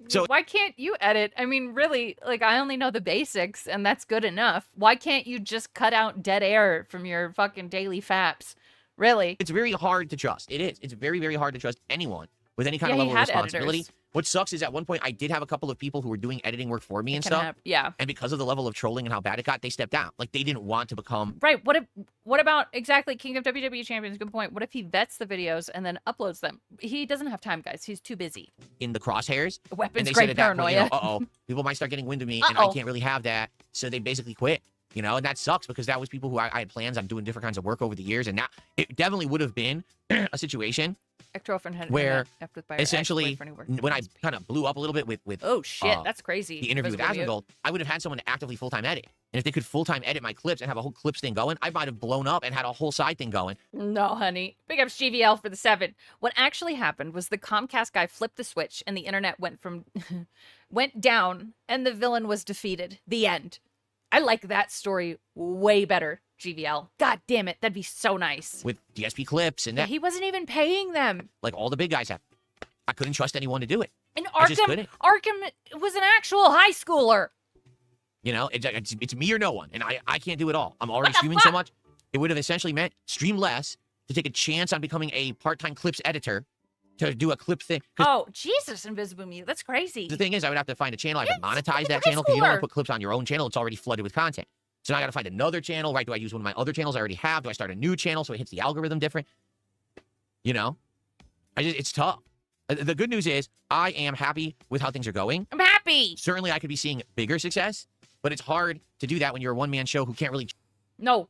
So why can't you edit? I mean, really, like, I only know the basics, and that's good enough. Why can't you just cut out dead air from your fucking daily faps? Really? it's very hard to trust. It is. It's very, very hard to trust anyone with any kind Yeah, of he level of had responsibility. editors. What sucks is at one point I did have a couple of people who were doing editing work for me and stuff. Yeah. And because of the level of trolling and how bad it got, they stepped down. Like they didn't want to become Right. What about exactly King of WWE Champions? Good point. What if he vets the videos and then uploads them? He doesn't have time, guys. He's too busy. in the crosshairs. Weapons and they grade said at that point, paranoia. uh-oh, people might start getting wind of me and I Uh-oh. can't really have that. So they basically quit. And that sucks because that was people who I had plans on doing different kinds of work over the years. And now it definitely would have been a situation Ex-girlfriend had where after by her essentially ex-boyfriend who worked when I kind of blew up a little bit with oh shit, that's crazy. the interview with Visible mute. Asmongold, I would have had someone to actively full-time edit. And if they could full-time edit my clips and have a whole clips thing going, I might have blown up and had a whole side thing going. No, honey. Big ups GVL for the 7. What actually happened was the Comcast guy flipped the switch and the internet went down and the villain was defeated. The end. I like that story way better, GVL. God damn it, that'd be so nice. With DSP clips and Yeah, that, he wasn't even paying them. like all the big guys have. I couldn't trust anyone to do it. And I just Arkham couldn't. was an actual high schooler. It's me or no one, and I can't do it all. I'm already streaming so much. It would have essentially meant stream less, to take a chance on becoming a part-time clips editor, to do a clip thing. Oh, Jesus, Invisible Me. That's crazy. The thing is, I would have to find a channel. I have to monetize that high channel because you don't want schooler. to put clips on your own channel. It's already flooded with content. So now I got to find another channel, right? Do I use one of my other channels I already have? Do I start a new channel so it hits the algorithm different? You know, it's tough. The good news is I am happy with how things are going. I'm happy. Certainly, I could be seeing bigger success, but it's hard to do that when you're a one-man show who can't really No,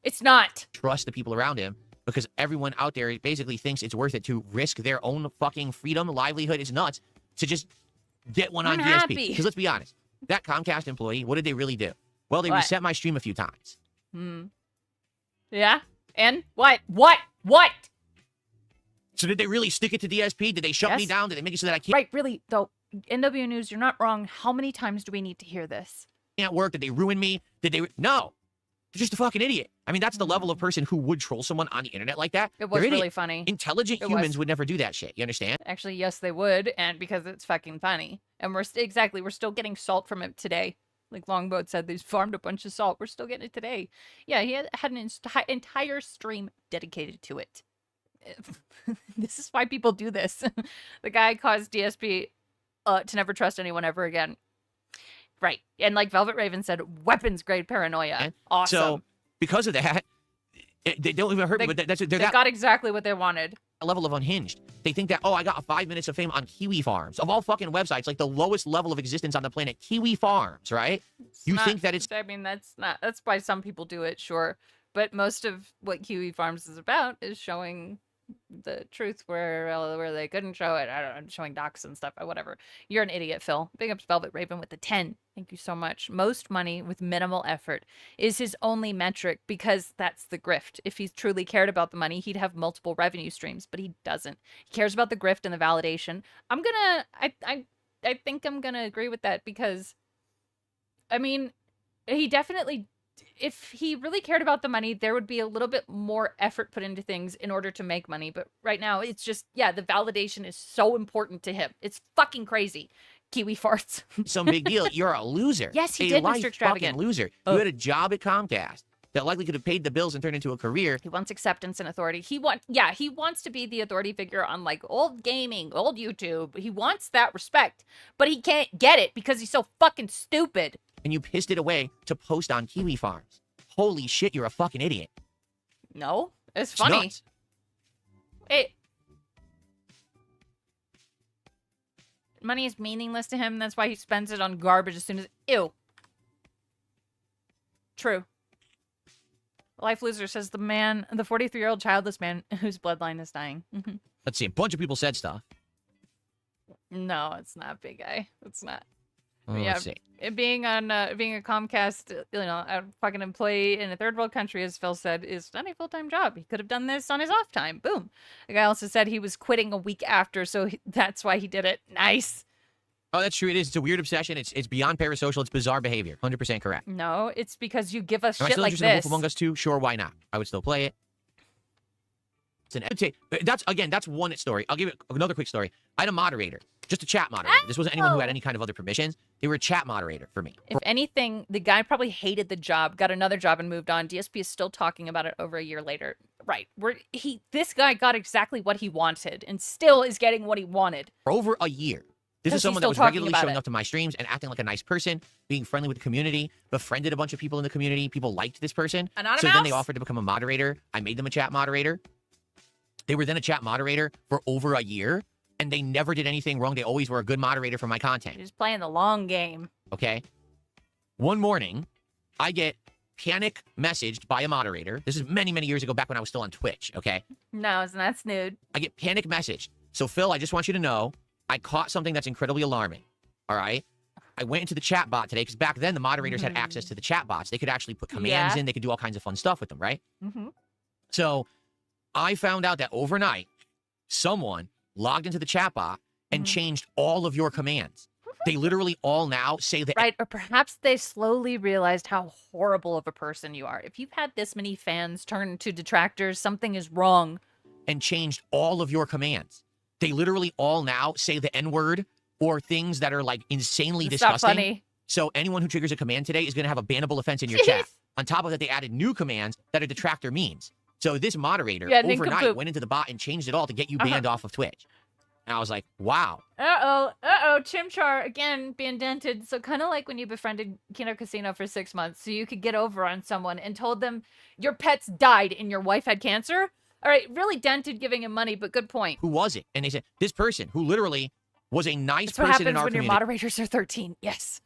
it's not. trust the people around him because everyone out there basically thinks it's worth it to risk their own fucking freedom, livelihood. It's nuts to just get one on I'm DSP. happy. Because let's be honest, that Comcast employee, what did they really do? Well, they What? reset my stream a few times. Yeah? And? What? So did they really stick it to DSP? Did they shut me Yes. down? Did they make it so that I Right, really, though. NW News, you're not wrong. How many times do we need to hear this? can't work? Did they ruin me? Did they? No. They're just a fucking idiot. I mean, that's the level of person who would troll someone on the internet like that. It was They're really idiots. funny. Intelligent It humans was. would never do that shit. You understand? Actually, yes, they would, and because it's fucking funny. And we're still getting salt from it today. Like Longboat said, they farmed a bunch of salt. We're still getting it today. Yeah, he had an entire stream dedicated to it. This is why people do this. The guy caused DSP to never trust anyone ever again. Right. And like Velvet Raven said, weapons grade paranoia. Awesome. So because of that, they don't even hurt me. But they're They that got exactly what they wanted. level of unhinged. They think that, oh, I got 5 minutes of fame on Kiwi Farms. Of all fucking websites, like the lowest level of existence on the planet, Kiwi Farms, right? You think that it's... I mean, that's why some people do it, sure. But most of what Kiwi Farms is about is showing the truth where they couldn't show it. I don't know, showing docs and stuff, whatever. You're an idiot, Phil. Big ups Velvet Raven with the 10. Thank you so much. Most money with minimal effort is his only metric because that's the grift. If he truly cared about the money, he'd have multiple revenue streams, but he doesn't. He cares about the grift and the validation. I think I'm gonna agree with that because, I mean, he definitely, if he really cared about the money, there would be a little bit more effort put into things in order to make money. But right now, it's just, yeah, the validation is so important to him. It's fucking crazy. Kiwi farts. some big deal. You're a loser. Yes, he a did, life Mr. Extravagant. fucking loser. Oh. You had a job at Comcast that likely could have paid the bills and turned into a career. He wants acceptance and authority. He wants to be the authority figure on like old gaming, old YouTube. He wants that respect, but he can't get it because he's so fucking stupid. And you pissed it away to post on Kiwi Farms. Holy shit, you're a fucking idiot. No, it's It's funny. nuts. Money is meaningless to him. That's why he spends it on garbage as soon as... Ew. True. Life Loser says the 43-year-old childless man whose bloodline is dying. Let's see, a bunch of people said stuff. No, it's not, big guy. It's not. Oh, Yeah, let's see. being a Comcast, a fucking employee in a third world country, as Phil said, is not a full-time job. He could have done this on his off time. Boom. The guy also said he was quitting a week after, so that's why he did it. Nice. Oh, that's true. It is. It's a weird obsession. It's beyond parasocial. It's bizarre behavior. 100% correct. No, it's because you give us Am I shit still like interested in this. Wolf Among Us 2? Sure, why not? I would still play it. That's one story. I'll give it another quick story. I had a moderator, just a chat moderator. This wasn't anyone who had any kind of other permissions. They were a chat moderator for me. If anything, the guy probably hated the job, got another job, and moved on. DSP is still talking about it over a year later. Right. This guy got exactly what he wanted and still is getting what he wanted. For over a year. This Because is someone he's that was still talking regularly about showing it. up to my streams and acting like a nice person, being friendly with the community, befriended a bunch of people in the community. People liked this person. Anonymous? So then they offered to become a moderator. I made them a chat moderator. They were then a chat moderator for over a year, and they never did anything wrong. They always were a good moderator for my content. He's playing the long game. Okay? One morning, I get panic messaged by a moderator. This is many, many years ago, back when I was still on Twitch, okay? No, it's not snood. I get panic messaged. So, Phil, I just want you to know, I caught something that's incredibly alarming, all right? I went into the chat bot today, because back then, the moderators had access to the chat bots. They could actually put commands in. They could do all kinds of fun stuff with them, right? Mm-hmm. So, I found out that overnight, someone logged into the chat bot and changed all of your commands. They literally all now say that... Right, or perhaps they slowly realized how horrible of a person you are. If you've had this many fans turn to detractors, something is wrong. And changed all of your commands. They literally all now say the N-word or things that are like insanely It's not disgusting. funny. So anyone who triggers a command today is going to have a bannable offense in your chat. On top of that, they added new commands that a detractor means. So this moderator overnight nincompoop. went into the bot and changed it all to get you banned off of Twitch. And I was like, wow. Chimchar, again, being dented. So kind of like when you befriended Kino Casino for 6 months so you could get over on someone and told them your pets died and your wife had cancer. All right, really dented giving him money, but good point. Who was it? And they said, this person who literally was a nice That's what person in happens our when your community. moderators are 13, yes.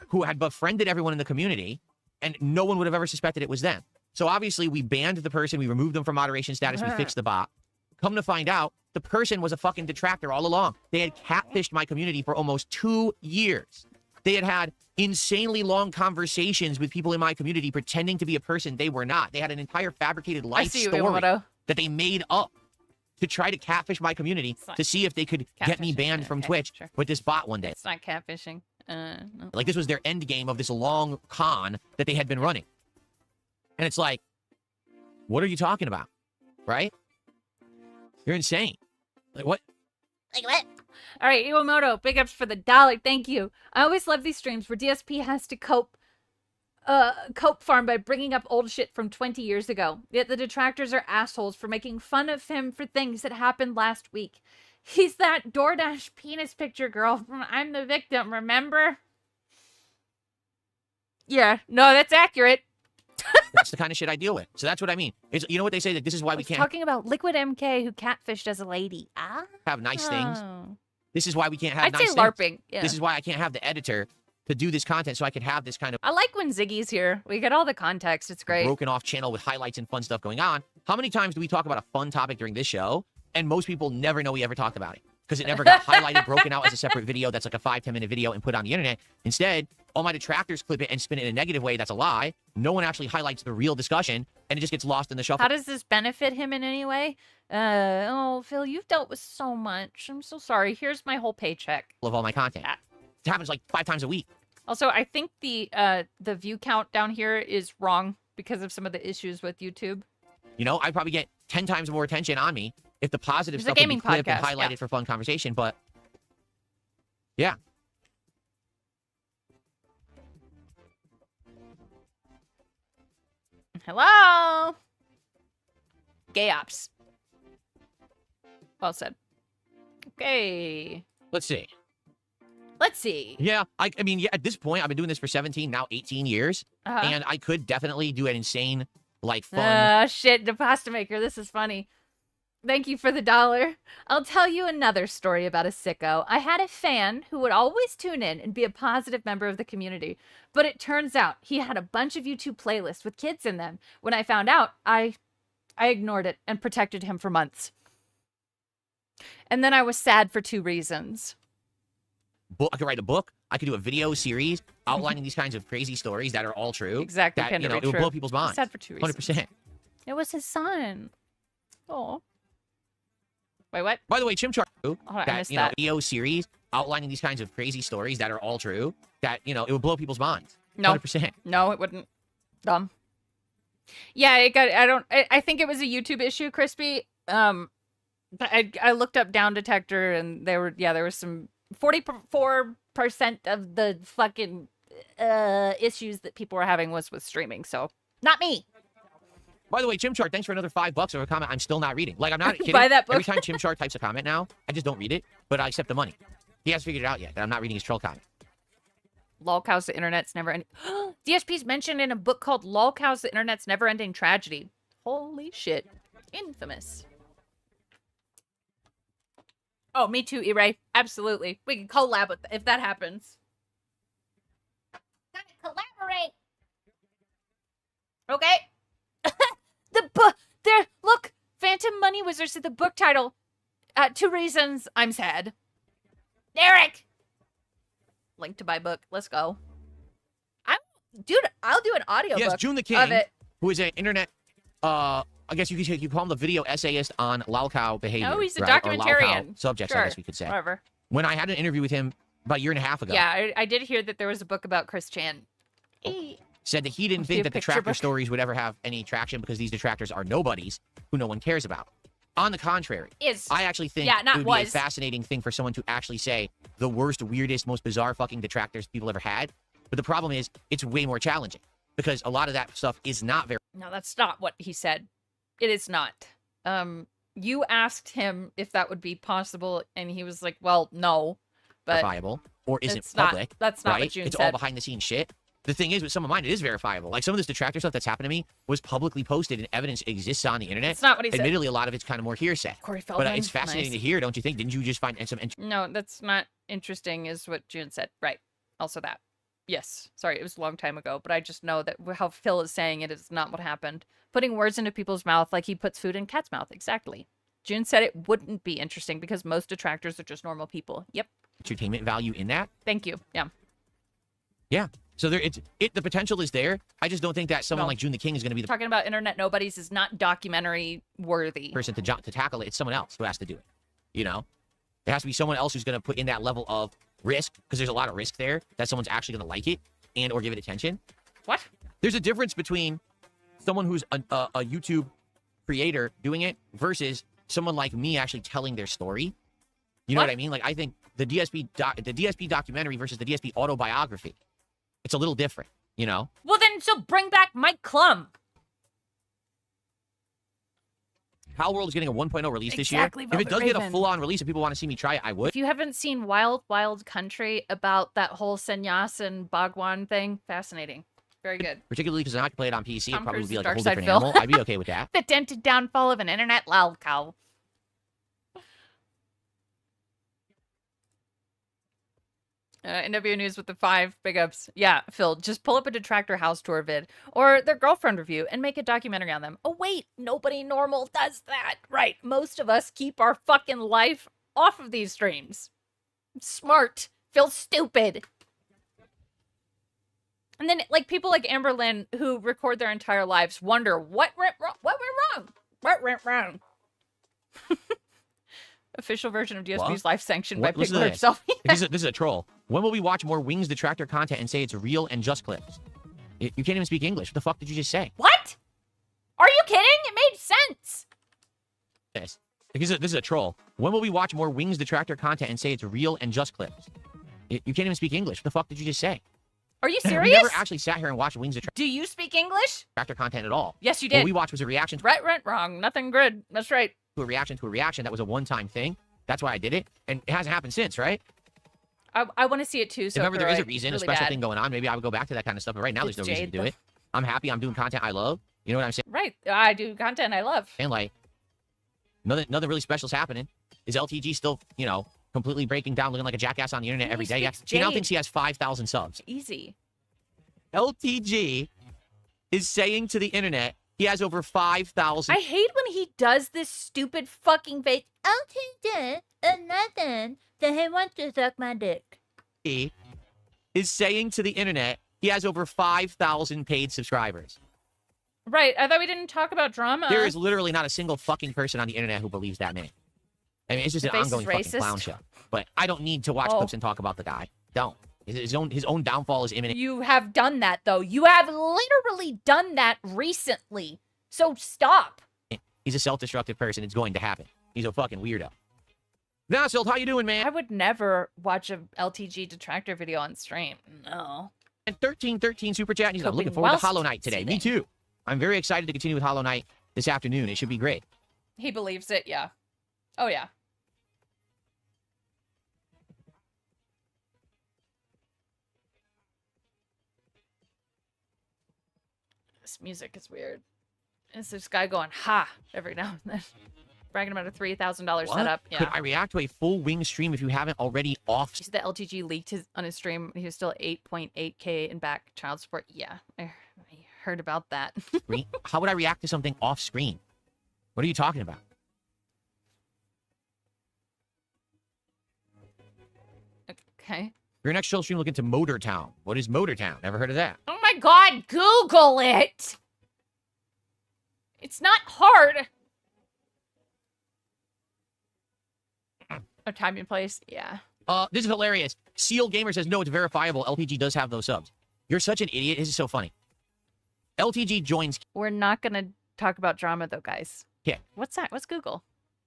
Who had befriended everyone in the community, and no one would have ever suspected it was them. So obviously we banned the person, we removed them from moderation status, we fixed the bot. Come to find out, the person was a fucking detractor all along. They had catfished my community for almost 2 years. They had had insanely long conversations with people in my community pretending to be a person they were not. They had an entire fabricated life story that they made up to try to catfish my community to see if they could get me banned from Twitch with this bot one day. It's not catfishing. No. Like, this was their end game of this long con that they had been running. And it's like, what are you talking about? Right? You're insane. Like, what? Like what? All right, Iwamoto, big ups for the $1. Thank you. I always love these streams where DSP has to cope farm by bringing up old shit from 20 years ago. Yet the detractors are assholes for making fun of him for things that happened last week. He's that DoorDash penis picture girl from I'm the Victim, remember? Yeah, no, that's accurate. That's the kind of shit I deal with. So that's what I mean. It's, you know what they say, that this is why we can't talking about Liquid MK who catfished as a lady. have nice things. This is why we can't have I'd nice say things. LARPing. Yeah. This is why I can't have the editor to do this content so I could have this kind of I like when Ziggy's here. We get all the context. It's great. broken off channel with highlights and fun stuff going on. How many times do we talk about a fun topic during this show and most people never know we ever talked about it because it never got highlighted, broken out as a separate video that's like a 5-10 minute video and put on the internet. Instead, all my detractors clip it and spin it in a negative way. That's a lie. No one actually highlights the real discussion and it just gets lost in the shuffle. How does this benefit him in any way? Oh, Phil, you've dealt with so much. I'm so sorry. Here's my whole paycheck. Of all my content. It happens like 5 times a week. Also, I think the view count down here is wrong because of some of the issues with YouTube. You know, I'd probably get 10 times more attention on me if the positive It's a stuff would be gaming clipped and podcast, highlighted for fun conversation. But yeah. Hello? Gay ops. Well said. Okay. Let's see. Let's see. Yeah, I mean, yeah, at this point, I've been doing this for 17, now 18 years. And I could definitely do an insane, like, fun. Shit, the pasta maker. This is funny. Thank you for the $1. I'll tell you another story about a sicko. I had a fan who would always tune in and be a positive member of the community. But it turns out he had a bunch of YouTube playlists with kids in them. When I found out, I ignored it and protected him for months. And then I was sad for 2 reasons. I could write a book. I could do a video series outlining these kinds of crazy stories that are all true. Exactly. That, you know, it would blow people's minds. Sad for 2 reasons. 100%. It was his son. Oh. Wait, what? By the way, Chimchar, I that, missed you know, that. video series outlining these kinds of crazy stories that are all true, that, you know, it would blow people's minds. No. 100%. No, it wouldn't. Dumb. Yeah, I think it was a YouTube issue, Crispy. I looked up Down Detector and there was some 44% of the fucking issues that people were having was with streaming, so not me. By the way, Chimchar, thanks for another $5 for a comment I'm still not reading. Like, I'm not kidding. Buy that book. Every time Chimchar types a comment now, I just don't read it, but I accept the money. He hasn't figured it out yet that I'm not reading his troll comment. Lolcows, the internet's never ending. DSP's mentioned in a book called Lolcows, the internet's never ending tragedy. Holy shit. Infamous. Oh, me too, E-Ray. Absolutely. We can collab with if that happens. Gotta collaborate. Okay. The book there. Look, Phantom Money Wizards at the book title. 2 reasons I'm sad. Derek. Link to buy book. Let's go. I'll do an audio Yes, book June the of King, it. who is an internet, I guess you call him the video essayist on Lalcow behavior. Oh, he's a right? Or documentarian. Lalcow subjects, Sure, I guess we could say. whatever. When I had an interview with him about a year and a half ago, Yeah, I did hear that there was a book about Chris Chan. said that he didn't Must be think a that picture detractor book. stories would ever have any traction because these detractors are nobodies who no one cares about. On the contrary, I actually think it would be a fascinating thing for someone to actually say the worst, weirdest, most bizarre fucking detractors people ever had. But the problem is, it's way more challenging because a lot of that stuff is not very. No, that's not what he said. It is not. You asked him if that would be possible, and he was like, "Well, no." But verifiable or isn't it's not- public. that's not right? what June It's said. all behind the scenes shit. The thing is, with some of mine, it is verifiable. Like some of this detractor stuff that's happened to me was publicly posted and evidence exists on the internet. It's not what he said. Admittedly, a lot of it's kind of more hearsay. Corey But Feldman, it's fascinating nice. to hear, don't you think? Didn't you just find some? No, that's not interesting, is what June said. Right. Also that. Yes. Sorry, it was a long time ago, but I just know that how Phil is saying it is not what happened. Putting words into people's mouth like he puts food in cat's mouth. Exactly. June said it wouldn't be interesting because most detractors are just normal people. Yep. entertainment value in that. Thank you. Yeah. Yeah. So there, the potential is there. I just don't think that someone No. like June the King is going to be the Talking about internet nobodies is not documentary worthy. person to tackle it. It's someone else who has to do it. You know, there has to be someone else who's going to put in that level of risk, because there's a lot of risk there that someone's actually going to like it and or give it attention. What? There's a difference between someone who's a YouTube creator doing it versus someone like me actually telling their story. You know what I mean? Like, I think the DSP documentary versus the DSP autobiography, it's a little different, you know? Well, then, so bring back Mike Klum. Hal World is getting a 1.0 release this year. Exactly, If it does Velvet get a Raven. full-on release and people want to see me try it, I would. If you haven't seen Wild Wild Country about that whole Sannyas and Bhagwan thing, fascinating. Very good. Particularly because I could play it on PC, it Tom probably Cruise would be is like a whole Dark Side different Phil. animal. I'd be okay with that. The dented downfall of an internet lolcow. NW News with the 5 big ups. Yeah, Phil, just pull up a Detractor house tour vid or their girlfriend review and make a documentary on them. Oh, wait, nobody normal does that. Right. Most of us keep our fucking life off of these streams. Smart. Phil's stupid. And then, like, people like Amber Lynn who record their entire lives wonder what went wrong. What went wrong? What went wrong? Official version of DSP's What? life sanctioned by What? Listen Pigler to this. himself. This is a troll. When will we watch more Wings Detractor content and say it's real and just clips? You can't even speak English. What the fuck did you just say? What? Are you kidding? It made sense. This is a troll. When will we watch more Wings Detractor content and say it's real and just clips? You can't even speak English. What the fuck did you just say? Are you We serious? never actually sat here and watched Wings Do you speak English? Detractor content at all. Yes, you What did. we watched was a reaction to Right, wrong. Nothing good. That's right. a reaction to a reaction. That was a one-time thing. That's why I did it. And it hasn't happened since, right? I want to see it too. So if ever there is a thorough. reason, Really a special bad. thing going on, maybe I would go back to that kind of stuff. But right now, It's there's no reason Jade, to do though. it. I'm happy. I'm doing content I love. You know what I'm saying? Right. I do content I love. And like, nothing really special is happening. Is LTG still, you know, completely breaking down, looking like a jackass on the internet every day? Yeah. speaks He now Jade. thinks he has 5,000 subs. Easy. LTG is saying to the internet he has over 5,000. I hate when he does this stupid fucking fake. LTG and nothing that he wants to suck my dick. He is saying to the internet he has over 5,000 paid subscribers. Right. I thought we didn't talk about drama. There is literally not a single fucking person on the internet who believes that man. I mean, it's just The an face is ongoing fucking racist. clown show. But I don't need to watch Oh. clips and talk about the guy. Don't. His own downfall is imminent. You have done that, though. You have literally done that recently. So stop. He's a self-destructive person. It's going to happen. He's a fucking weirdo. Nassilt, how you doing, man? I would never watch a LTG Detractor video on stream. No. And 1313 super chat. And he's like, I'm looking Coping forward to whilst Hollow Knight today. Me too. I'm very excited to continue with Hollow Knight this afternoon. It should be great. He believes it, yeah. Oh, yeah. This music is weird. It's this guy going, ha, every now and then. Bragging about a $3,000 What? setup. Yeah. Could I react to a full wing stream if you haven't already off? You see the LTG leaked on his stream. He was still 8.8K in back child support. Yeah, I heard about that. Screen? How would I react to something off screen? What are you talking about? Okay. Your next show stream look into Motor Town. What is Motor Town? Never heard of that. Oh my god, Google it! It's not hard. A time and place, yeah. This is hilarious. Seal Gamer says, no, it's verifiable. LPG does have those subs. You're such an idiot. This is so funny. LTG joins We're not gonna talk about drama though, guys. Kick. What's that? What's Google?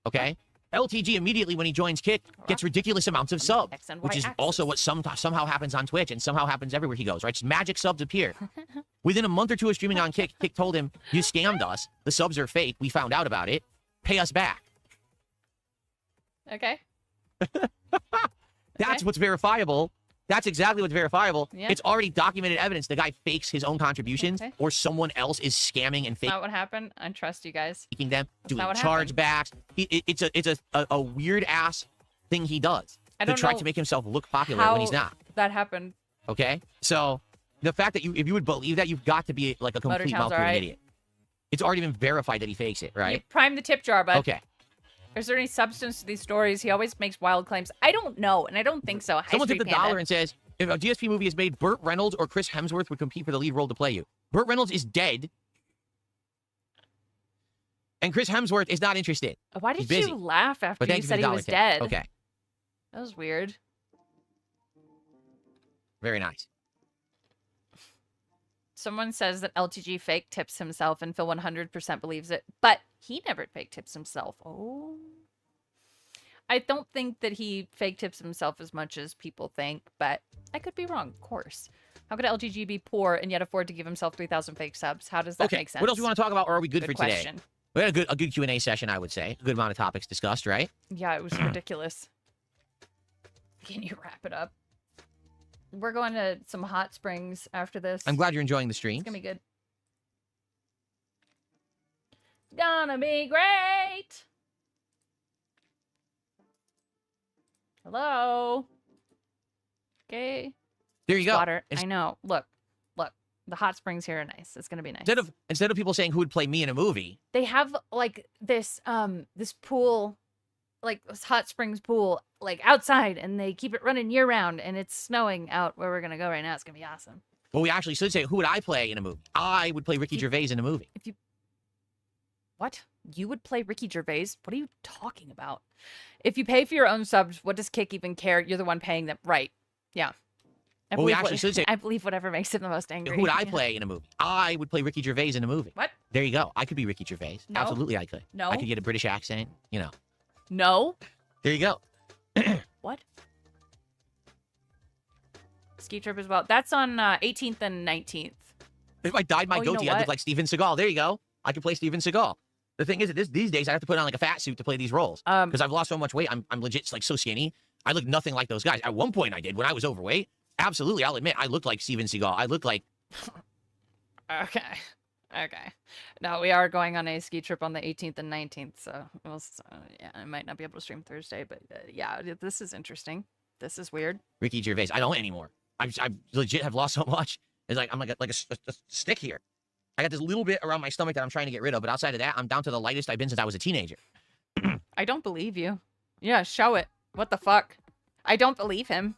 Okay? LTG immediately when he joins Kick gets ridiculous amounts of subs, X and Y which is axis. also what somehow happens on Twitch and somehow happens everywhere he goes, right? Just magic subs appear. Within a month or two of streaming on Kick, Kick told him, you scammed us. The subs are fake. We found out about it. Pay us back. Okay. That's what's verifiable. That's exactly what's verifiable. Yeah. It's already documented evidence. The guy fakes his own contributions, Okay. or someone else is scamming and That's not what happened. I trust you guys. faking them, doing not what happened. chargebacks. It's a weird ass thing he does I to don't try know to make himself look popular when he's how not. That happened. Okay, so the fact that if you would believe that, you've got to be like a complete Motortown's mouth to an alright. idiot. It's already been verified that he fakes it, You right? prime the tip jar, bud. Okay. Is there any substance to these stories? He always makes wild claims. I don't know, and I don't think so. High Someone Street took the Panda. dollar and says, if a DSP movie is made, Burt Reynolds or Chris Hemsworth would compete for the lead role to play you. Burt Reynolds is dead. And Chris Hemsworth is not interested. Why He's did busy. you laugh after But you thank you for said the he dollar was tip. dead? Okay. That was weird. Very nice. Someone says that LTG fake tips himself, and Phil 100% believes it, but he never fake tips himself. Oh. I don't think that he fake tips himself as much as people think, but I could be wrong, of course. How could LTG be poor and yet afford to give himself 3,000 fake subs? How does that Okay. make sense? What else do we want to talk about, or are we good, Good for question. today? We had a good Q&A session, I would say. A good amount of topics discussed, right? Yeah, it was ridiculous. Can you wrap it up? We're going to some hot springs after this. I'm glad you're enjoying the stream. It's gonna be good. Gonna be great. Hello. Okay. There you go. Water. I know. Look. The hot springs here are nice. It's gonna be nice. Instead of people saying who would play me in a movie, They have like this pool, like this hot springs pool, like outside, and they keep it running year round, and it's snowing out where we're gonna go right now. It's gonna be awesome. well, we actually should say who would I play in a movie? I would play Ricky Gervais in a movie. What? You would play Ricky Gervais? What are you talking about? If you pay for your own subs, what does Kick even care? You're the one paying them. Right. Yeah. I Well, we believe actually should say I believe whatever makes him the most angry. who would I Yeah. play in a movie? I would play Ricky Gervais in a movie. What? There you go. I could be Ricky Gervais. No. Absolutely, I could. No. I could get a British accent. You know. No. There you go. What? Ski trip as well. That's on 18th and 19th. If I dyed my Oh, you know goatee, I'd what? look like Steven Seagal. There you go. I could play Steven Seagal. The thing is that these days I have to put on like a fat suit to play these roles because I've lost so much weight. I'm legit like so skinny. I look nothing like those guys. At one point I did when I was overweight. Absolutely, I'll admit I looked like Steven Seagal. I looked like Okay. No, we are going on a ski trip on the 18th and 19th, so yeah, I might not be able to stream Thursday, but yeah, this is interesting. This is weird. Ricky Gervais. I don't anymore. I legit have lost so much. It's like I'm like a stick here. I got this little bit around my stomach that I'm trying to get rid of, but outside of that, I'm down to the lightest I've been since I was a teenager. I don't believe you. Yeah, show it. What the fuck? I don't believe him.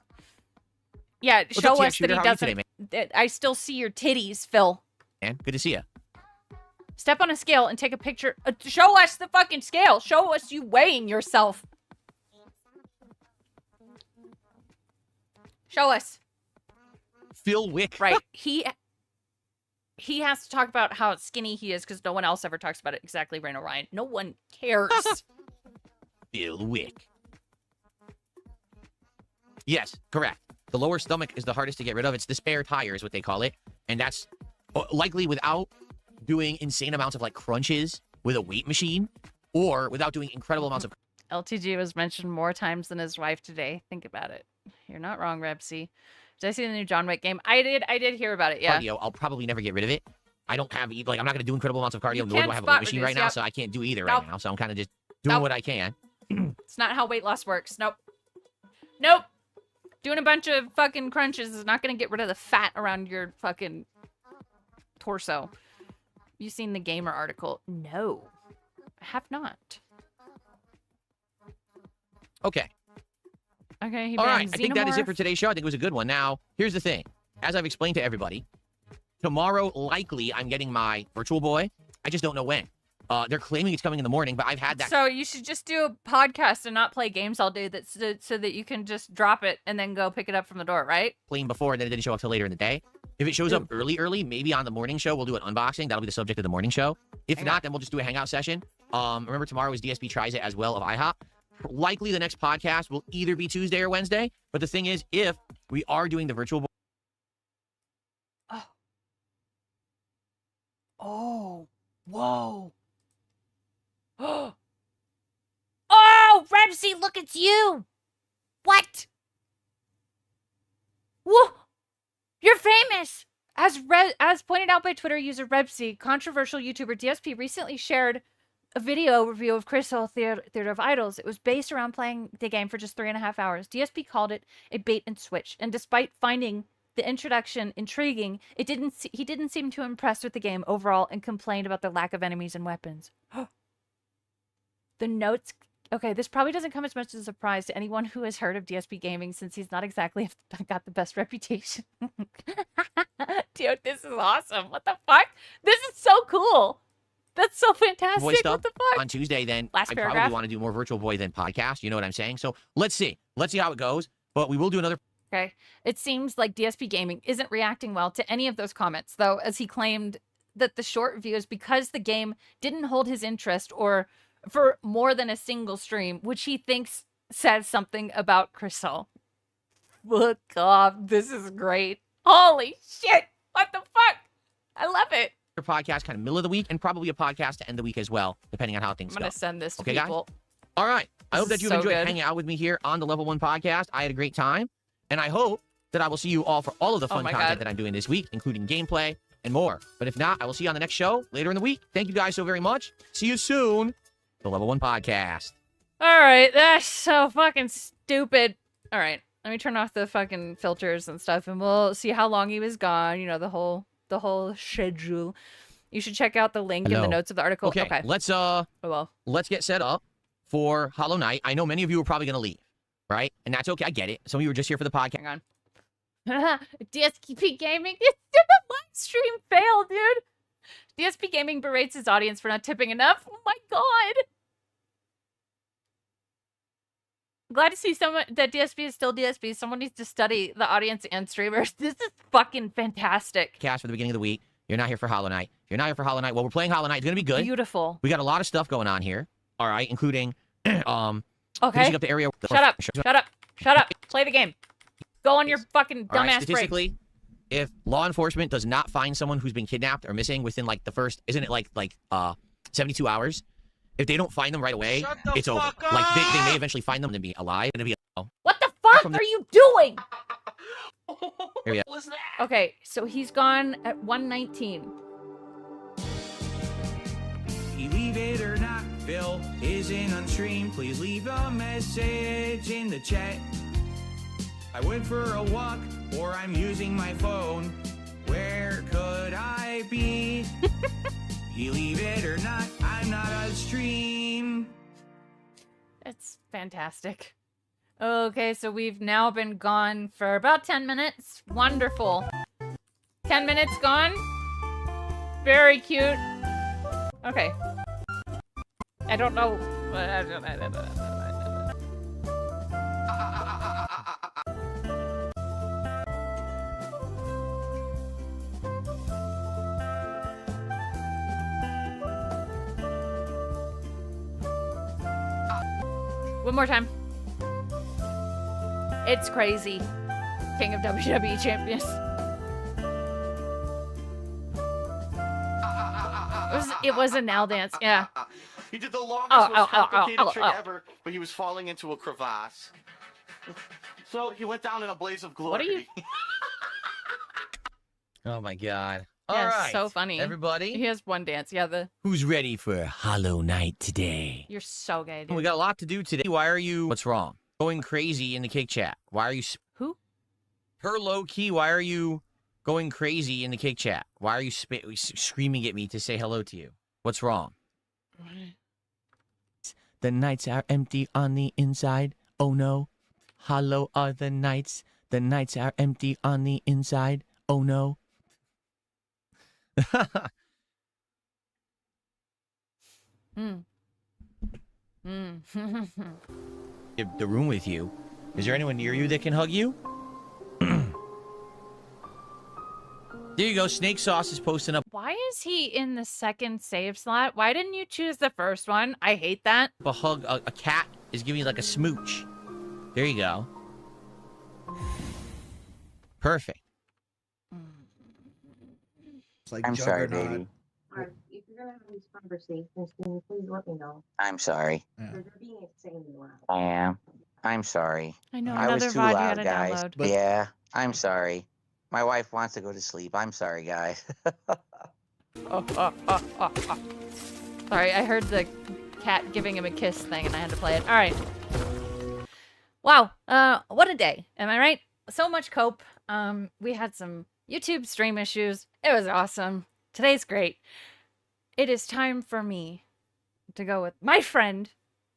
Yeah, What's up, show TM us Shooter? that he How are you today, doesn't. That I still see your titties, Phil. Man, good to see you. Step on a scale and take a picture. Show us the fucking scale. Show us you weighing yourself. Show us. Phil Wick. Right. He has to talk about how skinny he is because no one else ever talks about it. Exactly, Rain Orion. No one cares. Phil Wick. Yes, correct. The lower stomach is the hardest to get rid of. It's the spare tire is what they call it. And that's likely without doing insane amounts of like crunches with a weight machine or without doing incredible amounts of... LTG was mentioned more times than his wife today. Think about it. You're not wrong, Rebsy. Did I see the new John Wick game? I did hear about it, yeah. Cardio. I'll probably never get rid of it. I don't have, like, I'm not going to do incredible amounts of cardio, You nor do can't I have a spot weight machine reduce, right now, yep. so I can't do either Nope. right now. So I'm kind of just doing what I can. It's not how weight loss works. Nope. Doing a bunch of fucking crunches is not going to get rid of the fat around your fucking torso. You seen the Gamer article? No. I have not. Okay. Okay, he All right. banned I think that is it for Xenomorph. today's show. I think it was a good one. Now, here's the thing. As I've explained to everybody, tomorrow, likely, I'm getting my Virtual Boy. I just don't know when. They're claiming it's coming in the morning, but I've had that. So you should just do a podcast and not play games all day so that you can just drop it and then go pick it up from the door, right? Claimed before, and then it didn't show up till later in the day. If it shows up early, maybe on the morning show, we'll do an unboxing. That'll be the subject of the morning show. If not, then we'll just do a hangout session. Remember, tomorrow is DSP Tries It as well of IHOP. Likely the next podcast will either be Tuesday or Wednesday. But the thing is, if we are doing the Virtual Boy. Oh. Whoa. Oh, Rebsy, look, it's you! What? Whoa! You're famous! As pointed out by Twitter user Rebsy, controversial YouTuber DSP recently shared a video review of Crystal Theater of Idols. It was based around playing the game for just 3.5 hours. DSP called it a bait and switch, and despite finding the introduction intriguing, he didn't seem too impressed with the game overall and complained about the lack of enemies and weapons. The notes... Okay, this probably doesn't come as much as a surprise to anyone who has heard of DSP Gaming, since he's not exactly got the best reputation. Dude, this is awesome. What the fuck? This is so cool. That's so fantastic. Voiced up what the fuck? on Tuesday, then Last I paragraph. probably want to do more Virtual Boy than podcast. You know what I'm saying? So let's see. Let's see how it goes. But we will do another. Okay. It seems like DSP Gaming isn't reacting well to any of those comments, though, as he claimed that the short view is because the game didn't hold his interest or for more than a single stream, which he thinks says something about Crystal. Look off. This is great. Holy shit. What the fuck? I love it. Podcast kind of middle of the week and probably a podcast to end the week as well, depending on how things go. I'm going to send this to okay, people. Guys? All right. I hope This that you've is so enjoyed good. hanging out with me here on the Level 1 podcast. I had a great time. And I hope that I will see you all for all of the fun my content God. that I'm doing this week, including gameplay and more. But if not, I will see you on the next show later in the week. Thank you guys so very much. See you soon. The Level 1 podcast. All right, that's so fucking stupid. All right, let me turn off the fucking filters and stuff, and we'll see how long he was gone. You know, the whole schedule. You should check out the link in the Hello. notes of the article. Okay, let's let's get set up for Hollow Knight. I know many of you are probably gonna leave, right? And that's okay. I get it. Some of you are just here for the podcast. Hang on. DSP Gaming. The live stream failed, dude. DSP Gaming berates his audience for not tipping enough. Oh my god. Glad to see that DSP is still DSP. Someone needs to study the audience and streamers. This is fucking fantastic. Cast for the beginning of the week. You're not here for Hollow Knight. If you're not here for Hollow Knight, well, we're playing Hollow Knight. It's gonna be good. Beautiful. We got a lot of stuff going on here. All right, including Okay. finishing up the area. Shut up. Shut up. Shut up. Play the game. Go on your fucking All right, dumbass break. statistically, if law enforcement does not find someone who's been kidnapped or missing within like the first, isn't it like 72 hours? If they don't find them right away, it's over. Like they may eventually find them and be alive and it'll be What the fuck are you doing? Here we go. Okay, so he's gone at 119. Believe it or not, Phil isn't on stream. Please leave a message in the chat. I went for a walk, or I'm using my phone. Where could I be? Believe it or not, I'm not on stream. That's fantastic. Okay, so we've now been gone for about 10 minutes. Wonderful. 10 minutes gone. Very cute. Okay. I don't know. One more time. It's crazy. King of WWE champions. It was a now dance, yeah. He did the longest, Oh, most complicated trick oh. ever, but he was falling into a crevasse. So he went down in a blaze of glory. What are you? Oh my god. Yeah, All right. so funny. Everybody. He has one dance, yeah. Who's ready for Hollow Knight today? You're so gay, dude. We got a lot to do today. Why are you... What's wrong? Going crazy in the Kick Chat. Why are you... Who? Her low key. Why are you going crazy in the Kick Chat? Why are you screaming at me to say hello to you? What's wrong? The nights are empty on the inside. Oh no. Hollow are the nights. The nights are empty on the inside. Oh no. The room with you. Is there anyone near you that can hug you? There you go. Snake Sauce is posting up Why is he in the second save slot? Why didn't you choose the first one? I hate that. a hug. A cat is giving you like a smooch. There you go. Perfect. It's like I'm sorry, Juggernaut. baby. If you're gonna have these conversations, can you please let me know? I'm sorry. They're being insanely loud. I am. I'm sorry. I know, I was another too VOD you loud, gotta guys. download. But- Yeah, I'm sorry. My wife wants to go to sleep. I'm sorry, guys. Sorry, I heard the cat giving him a kiss thing and I had to play it. All right. Wow. What a day. Am I right? So much cope. We had some YouTube stream issues. It was awesome. Today's great. It is time for me to go with my friend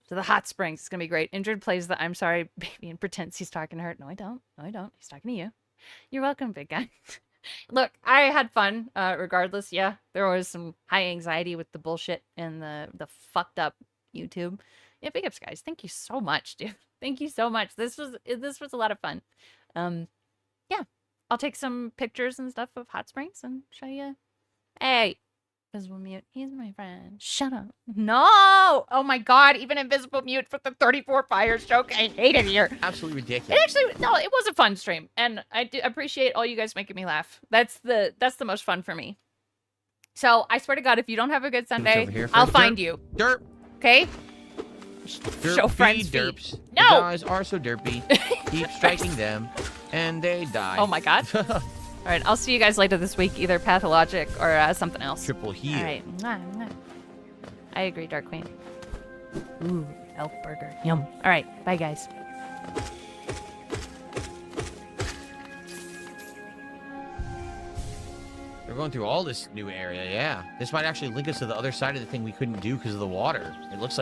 to the hot springs. It's gonna be great. Indrid plays the I'm sorry baby and pretends he's talking to her. No, I don't. No, I don't. He's talking to you. You're welcome, big guy. Look, I had fun, regardless. Yeah, there was some high anxiety with the bullshit and the fucked up YouTube. Yeah, big ups, guys. Thank you so much, dude. Thank you so much. This was a lot of fun. Yeah, I'll take some pictures and stuff of hot springs and show you. Hey, Invisible Mute, he's my friend. Shut up. No! Oh my god, even Invisible Mute for the 34 Fires joke. I hate it here. Absolutely It ridiculous. actually, no, it was a fun stream, and I do appreciate all you guys making me laugh. That's the most fun for me. So I swear to God, if you don't have a good Sunday, over here I'll first. find Derp. you. Derp. Okay? Derpy Show friends feed. derps. No! The guys are so derpy. Keep striking them, and they die. Oh my god. All right, I'll see you guys later this week, either Pathologic or something else. Triple heal. All right. Mwah, mwah. I agree, Dark Queen. Ooh, elk burger. Yum. All right, bye, guys. They're going through all this new area, yeah. This might actually link us to the other side of the thing we couldn't do because of the water. It looks like